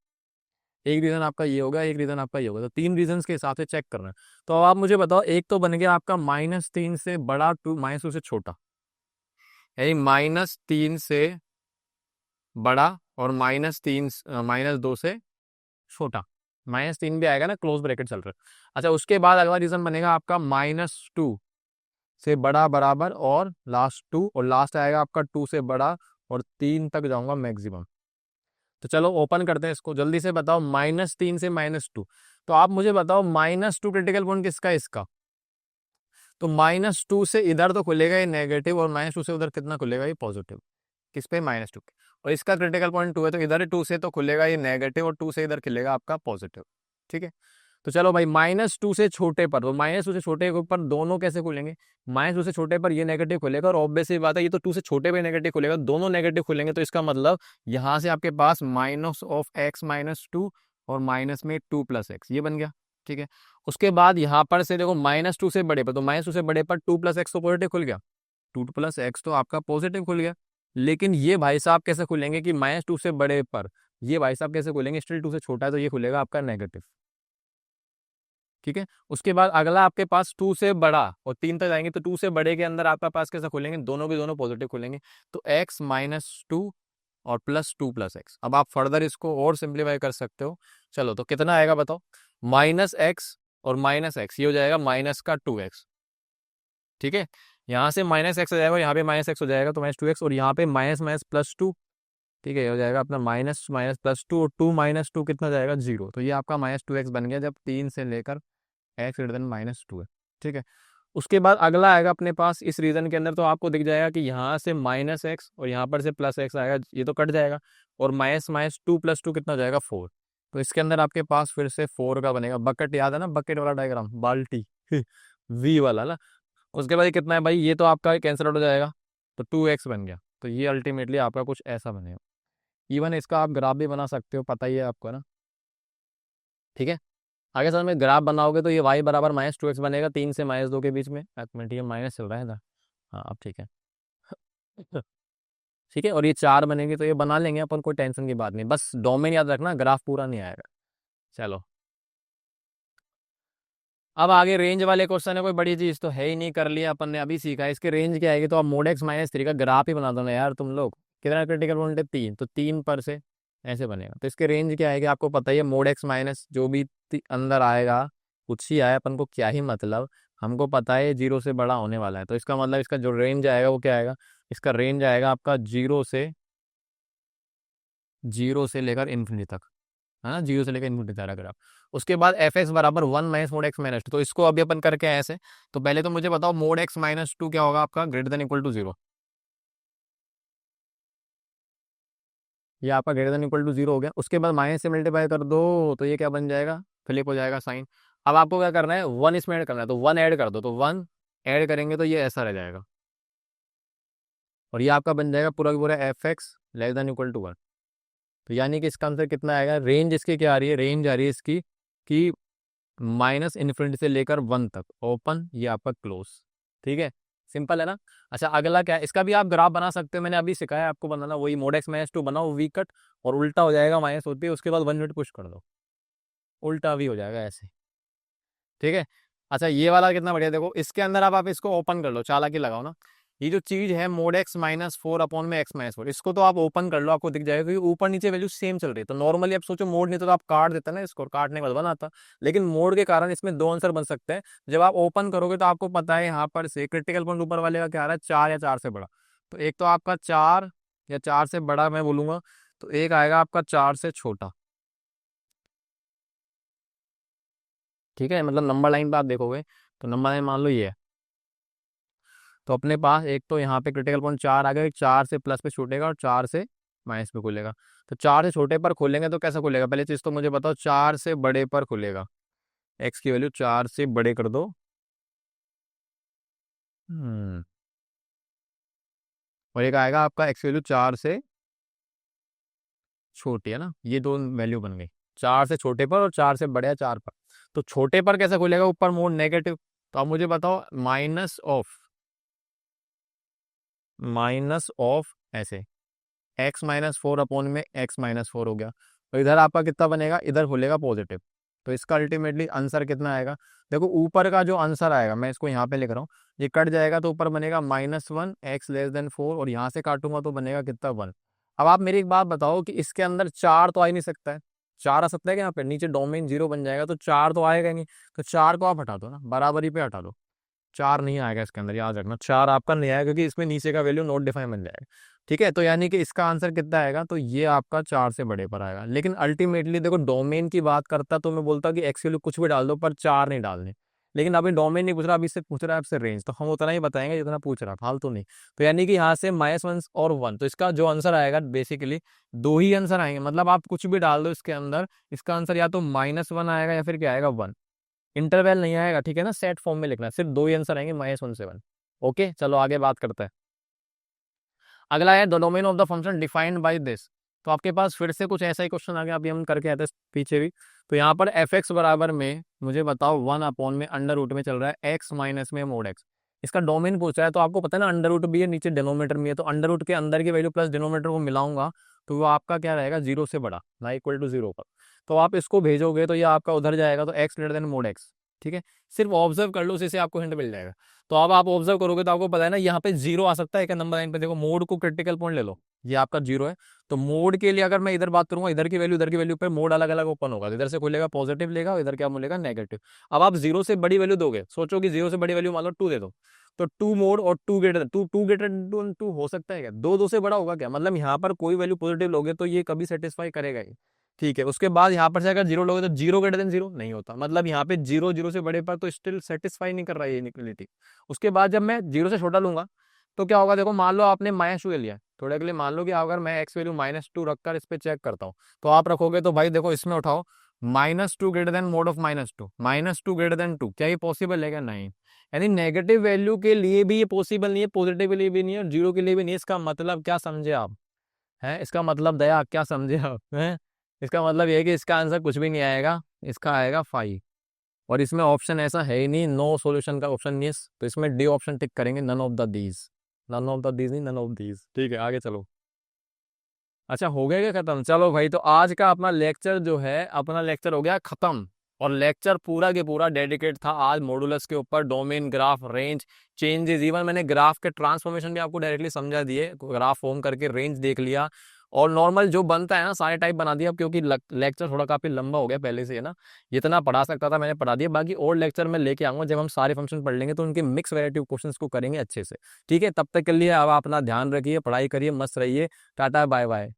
एक रीजन आपका ये होगा, एक रीजन आपका ये होगा, तो 3 रीजन के हिसाब से चेक करना है। तो अब आप मुझे बताओ, एक तो बन गया आपका -3 से बड़ा, 2 -2 से छोटा, यानी -3 से बड़ा और -2 से छोटा, -3 भी आएगा ना, क्लोज ब्रैकेट चल रहा है। अच्छा उसके बाद अगला रीजन बनेगा आपका -2 से बड़ा बराबर और लास्ट 2, और लास्ट आएगा आपका 2 से बड़ा और 3 तक जाऊंगा मैक्सिमम। तो चलो ओपन करते हैं इसको, जल्दी से बताओ, -3 से -2। तो आप मुझे बताओ -2 क्रिटिकल पॉइंट किसका है, इसका। तो -2 से इधर तो खुलेगा ये नेगेटिव, और -2 से उधर कितना खुलेगा ये पॉजिटिव, किस पे, -2 पे। और इसका क्रिटिकल पॉइंट 2 है, तो इधर 2 से तो खुलेगा ये नेगेटिव, और 2 से इधर खिलेगा आपका पॉजिटिव, ठीक है। तो चलो भाई -2 से छोटे पर, तो -2 से छोटे के ऊपर दोनों कैसे खुलेंगे, -2 से छोटे पर ये नेगेटिव खुलेगा, और ऑब्वियस सी बात है ये तो 2 से छोटे पे नेगेटिव खुलेगा, दोनों नेगेटिव खुलेंगे, तो इसका मतलब यहाँ से आपके पास -(x-2) और माइनस में 2 + x ये बन गया, ठीक है। उसके बाद यहाँ पर से देखो -2 से बड़े पर, तो -2 से बड़े पर 2 + x तो पॉजिटिव खुल गया, 2 + x तो आपका पॉजिटिव खुल गया। लेकिन ये भाई साहब कैसे खुलेंगे कि -2 से बड़े पर, ये भाई साहब कैसे खुलेंगे, स्टिल 2 से छोटा है, तो ये खुलेगा आपका नेगेटिव, ठीक है। उसके बाद अगला आपके पास 2 से बड़ा और 3 तक जाएंगे, तो 2 से बड़े के अंदर आपका पास कैसा खुलेंगे, दोनों के दोनों पॉजिटिव खुलेंगे, तो x माइनस टू और प्लस टू प्लस एक्स। अब आप फर्दर इसको और सिंप्लीफाई कर सकते हो। चलो तो कितना आएगा बताओ, माइनस एक्स और माइनस एक्स, ये हो जाएगा माइनस का 2x। ठीक है, यहाँ से माइनस एक्स हो जाएगा, यहाँ पे माइनस एक्स हो जाएगा, तो माइनस 2x, और यहाँ पे माइनस माइनस प्लस टू। ठीक है, ये हो जाएगा अपना माइनस माइनस प्लस टू, और 2 माइनस टू कितना जाएगा, 0। तो ये आपका माइनस 2x बन गया जब 3 से लेकर x ग्रेटर देन माइनस 2 है। ठीक है, उसके बाद अगला आएगा अपने पास इस रीजन के अंदर, तो आपको दिख जाएगा कि यहाँ से माइनस एक्स और यहाँ पर से प्लस एक्स आएगा, ये तो कट जाएगा, और minus minus two plus two कितना हो जाएगा, 4। तो इसके अंदर आपके पास फिर से 4 का बनेगा, बकेट याद है ना, बकेट वाला डायग्राम, बाल्टी वी वाला ना। उसके बाद ये कितना है भाई, ये तो आपका कैंसिल आउट हो जाएगा, तो 2x बन गया। तो ये अल्टीमेटली आपका कुछ ऐसा बनेगा। इवन इसका आप ग्राफ भी बना सकते हो, पता ही है आपको ना। ठीक है, आगे समझ में, ग्राफ बनाओगे तो ये y बराबर माइनस 2x बनेगा, 3 से माइनस 2 के बीच में, एक मिनट ये माइनस चल रहा है ना, हाँ अब ठीक है। ठीक है, और ये 4 बनेंगे, तो ये बना लेंगे अपन, कोई टेंशन की बात नहीं, बस डोमेन याद रखना, ग्राफ पूरा नहीं आएगा। चलो अब आगे रेंज वाले क्वेश्चन है, कोई बड़ी चीज तो है ही नहीं, कर लिया अपन ने, अभी सीखा है। इसके रेंज क्या आएगी, तो आप मोड एक्स माइनस 3 का ग्राफ ही बना दो ना यार तुम लोग। कितना क्रिटिकल पॉइंट है, 3, तो 3 पर से ऐसे बनेगा। तो इसके रेंज क्या आएगी आपको पता ही है, मोड एक्स माइनस जो भी अंदर आएगा, कुछ ही आया, अपन को क्या ही मतलब, हमको पता है 0 से बड़ा होने वाला है, तो इसका मतलब इसका जो रेंज आएगा वो क्या आएगा, इसका रेंज आएगा आपका 0 से लेकर इन्फिनिटी तक, है ना, 0 से लेकर इनपुट जा रहा ग्राफ। उसके बाद एफ एक्स बराबर 1 minus mode x minus two, तो इसको अभी अपन करके आए ऐसे। तो पहले तो मुझे बताओ मोड एक्स माइनस टू क्या होगा आपका, ग्रेटर देन इक्वल टू 0। ये आपका ग्रेटर देन इक्वल टू 0 हो गया। उसके बाद माइनस से मल्टीप्लाई कर दो, तो ये क्या बन जाएगा, फ्लिप हो जाएगा साइन। अब आपको क्या करना है, 1 इसमें ऐड करना है, तो 1 ऐड कर दो, तो 1 ऐड करेंगे तो ये ऐसा रह जाएगा, और ये आपका बन जाएगा पूरा का पूरा f x less than equal to 1। तो यानी कि इसका आंसर कितना आएगा, रेंज इसकी क्या आ रही है, रेंज आ रही है इसकी कि माइनस इन्फिनिटी से लेकर 1 तक, ओपन, ये आपका क्लोज। ठीक है, सिंपल है ना। अच्छा अगला क्या है, इसका भी आप ग्राफ बना सकते हो, मैंने अभी सिखाया आपको बनाना, वही मोड एक्स माइनस टू बनाओ, वी कट, और उल्टा हो जाएगा माइनस होती है, उसके बाद 1 यूनिट पुश कर दो, उल्टा भी हो जाएगा ऐसे। ठीक है, अच्छा ये वाला कितना बढ़िया, देखो इसके अंदर आप इसको ओपन कर लो, चालाकी लगाओ ना। ये जो चीज है मोड एक्स माइनस 4 अपॉन में एक्स माइनस 4, इसको तो आप ओपन कर लो, आपको दिख जाएगा क्योंकि ऊपर नीचे वैल्यू सेम चल रही है। तो नॉर्मली आप सोचो मोड नहीं तो आप काट देते ना इसको, काटने के बाद बनाता, लेकिन मोड के कारण इसमें दो आंसर बन सकते हैं। जब आप ओपन करोगे तो आपको पता है यहाँ पर से क्रिटिकल पॉइंट ऊपर वाले का क्या आ रहा है, 4 या 4 से बड़ा। तो एक तो आपका 4 या 4 से बड़ा मैं बोलूंगा, तो एक आएगा आपका 4 से छोटा। ठीक है, मतलब नंबर लाइन पे आप देखोगे, तो नंबर लाइन मान लो ये है, तो अपने पास एक तो यहाँ पे क्रिटिकल पॉइंट 4 आ गया, 4 से प्लस पे छूटेगा और 4 से माइनस पे खुलेगा। तो 4 से छोटे पर खोलेंगे तो कैसा खुलेगा, पहले चीज तो मुझे बताओ, 4 से बड़े पर खुलेगा, एक्स की वैल्यू 4 से बड़े कर दो। हम्म, और एक आएगा आपका एक्स की वैल्यू 4 से छोटी, है ना, ये दो वैल्यू बन गई, 4 से छोटे पर और 4 से बड़े या 4 पर। तो छोटे पर कैसा खुलेगा, ऊपर मोड नेगेटिव, तो अब मुझे बताओ माइनस ऑफ ऐसे एक्स माइनस 4 अपॉन में एक्स माइनस 4 हो गया, तो इधर आपका कितना बनेगा, इधर खुलेगा पॉजिटिव। तो इसका अल्टीमेटली आंसर कितना आएगा, देखो ऊपर का जो आंसर आएगा, मैं इसको यहाँ पे लिख रहा हूँ, ये कट जाएगा तो ऊपर बनेगा -1 एक्स लेस देन 4, और यहाँ से काटूंगा तो बनेगा कितना, 1। अब आप मेरी एक बात बताओ कि इसके अंदर 4 तो आ ही नहीं सकता है, 4 आ सकता है कि यहाँ पे नीचे डोमेन 0 बन जाएगा, तो 4 तो आएगा ही नहीं, तो 4 को आप हटा दो ना, बराबरी पे हटा दो, 4 नहीं आएगा इसके अंदर, याद रखना 4 आपका नहीं आएगा, क्योंकि इसमें नीचे का वैल्यू नॉट डिफाइन बन जाएगा। ठीक है, तो यानी कि इसका आंसर कितना आएगा, तो ये आपका 4 से बड़े पर आएगा। लेकिन अल्टीमेटली देखो डोमेन की बात करता तो मैं बोलता कि एक्स वैल्यू कुछ भी डाल दो पर 4 नहीं डालने, लेकिन अभी डोमेन नहीं पूछ रहा, अभी इससे पूछ रहा है आपसे रेंज, तो हम उतना ही बताएंगे जितना पूछ रहा, फालतू नहीं। तो यानी कि यहाँ से -1 और 1, तो इसका जो आंसर आएगा बेसिकली दो ही आंसर आएंगे, मतलब आप कुछ भी डाल दो इसके अंदर, इसका आंसर या तो -1 आएगा या फिर क्या आएगा, 1। इंटरवल नहीं आएगा, ठीक है ना, सेट फॉर्म में लिखना है, सिर्फ दो ही आंसर आएंगे, -1 से 1। ओके, चलो आगे बात करते हैं। अगला है the domain of the function defined by this. तो आपके पास फिर से कुछ ऐसा ही क्वेश्चन आ गया, अभी हम करके आते हैं पीछे भी। तो यहाँ पर एफ एक्स बराबर में मुझे बताओ 1 अपॉन में अंडर रूट में चल रहा है एक्स माइनस में मोड एक्स, इसका डोमेन पूछा है। तो आपको पता है ना, अंडर रूट भी है नीचे डिनोमीटर में है, तो अंडर रूट के अंदर की वैल्यू प्लस डिनोमीटर को मिलाऊंगा, तो वो आपका क्या रहेगा, 0 से बड़ा ना, इक्वल टू 0 पर। तो आप इसको भेजोगे तो ये आपका उधर जाएगा, तो x greater then mode x. ठीक है, सिर्फ ऑब्जर्व कर लो, उसी से आपको हिंट मिल जाएगा। तो अब आप ऑब्जर्व करोगे तो आपको पता है ना यहाँ पे जीरो आ सकता है क्या नंबर लाइन पे, देखो मोड को क्रिटिकल पॉइंट ले लो, ये आपका जीरो है। तो मोड के लिए अगर मैं इधर बात करूंगा, इधर की वैल्यू पे मोड अलग अलग ओपन होगा, इधर से खुलेगा पॉजिटिव लेगा, इधर क्या मिलेगा नेगेटिव। अब आप जीरो से बड़ी वैल्यू दोगे, सोचो कि जीरो से बड़ी वैल्यू मान लो 2 दे दो, तो 2 मोड और 2 ग्रेटर, 2 ग्रेटर 2 हो सकता है क्या, 2 से बड़ा होगा क्या, मतलब यहाँ पर कोई वैल्यू पॉजिटिव लोगे तो ये कभी सेटिस्फाई करेगा ही। ठीक है, उसके बाद यहाँ पर से अगर जीरो लोगे तो जीरो ग्रेटर देन जीरो नहीं होता, मतलब यहाँ पे जीरो जीरो से बड़े पर तो स्टिल सेटिस्फाई नहीं कर रहा है ये इनइक्वालिटी। उसके बाद जब मैं जीरो से छोटा लूंगा तो क्या होगा, देखो मान लो आपने -2 ले लिया, थोड़े के लिए मान लो कि अगर मैं एक्स वैल्यू -2 रखकर इस पे चेक करता हूँ, तो आप रखोगे तो भाई देखो इसमें उठाओ, -2 greater then mode of -2, -2 greater then 2, क्या ये पॉसिबल है क्या, नहीं। यानी नेगेटिव वैल्यू के लिए भी ये पॉसिबल नहीं है, पॉजिटिव के लिए भी नहीं है, और जीरो के लिए भी नहीं है। इसका मतलब क्या समझे आप, है इसका मतलब दया क्या समझे आप, हैं। इसका मतलब ये है कि इसका आंसर कुछ भी नहीं आएगा, इसका आएगा 5। और इसमें ऑप्शन ऐसा है ही नहीं, नो सॉल्यूशन का ऑप्शन नहीं है, तो इसमें डी ऑप्शन टिक करेंगे, none of the these, none of the these नहीं, नन ऑफ दीज। ठीक है, आगे चलो। अच्छा हो गया क्या खत्म, चलो भाई, तो आज का अपना लेक्चर जो है, अपना लेक्चर हो गया खत्म। और लेक्चर पूरा के पूरा डेडिकेट था आज मॉडुलस के ऊपर, domain, graph, range, changes, even मैंने ग्राफ के ट्रांसफॉर्मेशन भी आपको डायरेक्टली समझा दिए, ग्राफ फॉर्म करके रेंज देख लिया, और नॉर्मल जो बनता है ना सारे टाइप बना दिया, क्योंकि लेक्चर थोड़ा काफी लंबा हो गया पहले से, है ना। जितना पढ़ा सकता था मैंने पढ़ा दिया, बाकी और लेक्चर में लेके आऊंगा जब हम सारे फंक्शन पढ़ लेंगे, तो उनके मिक्स वैरायटी क्वेश्चंस को करेंगे अच्छे से। ठीक है, तब तक के लिए अब अपना ध्यान रखिए, पढ़ाई करिए, मस्त रहिए, टाटा बाय बाय।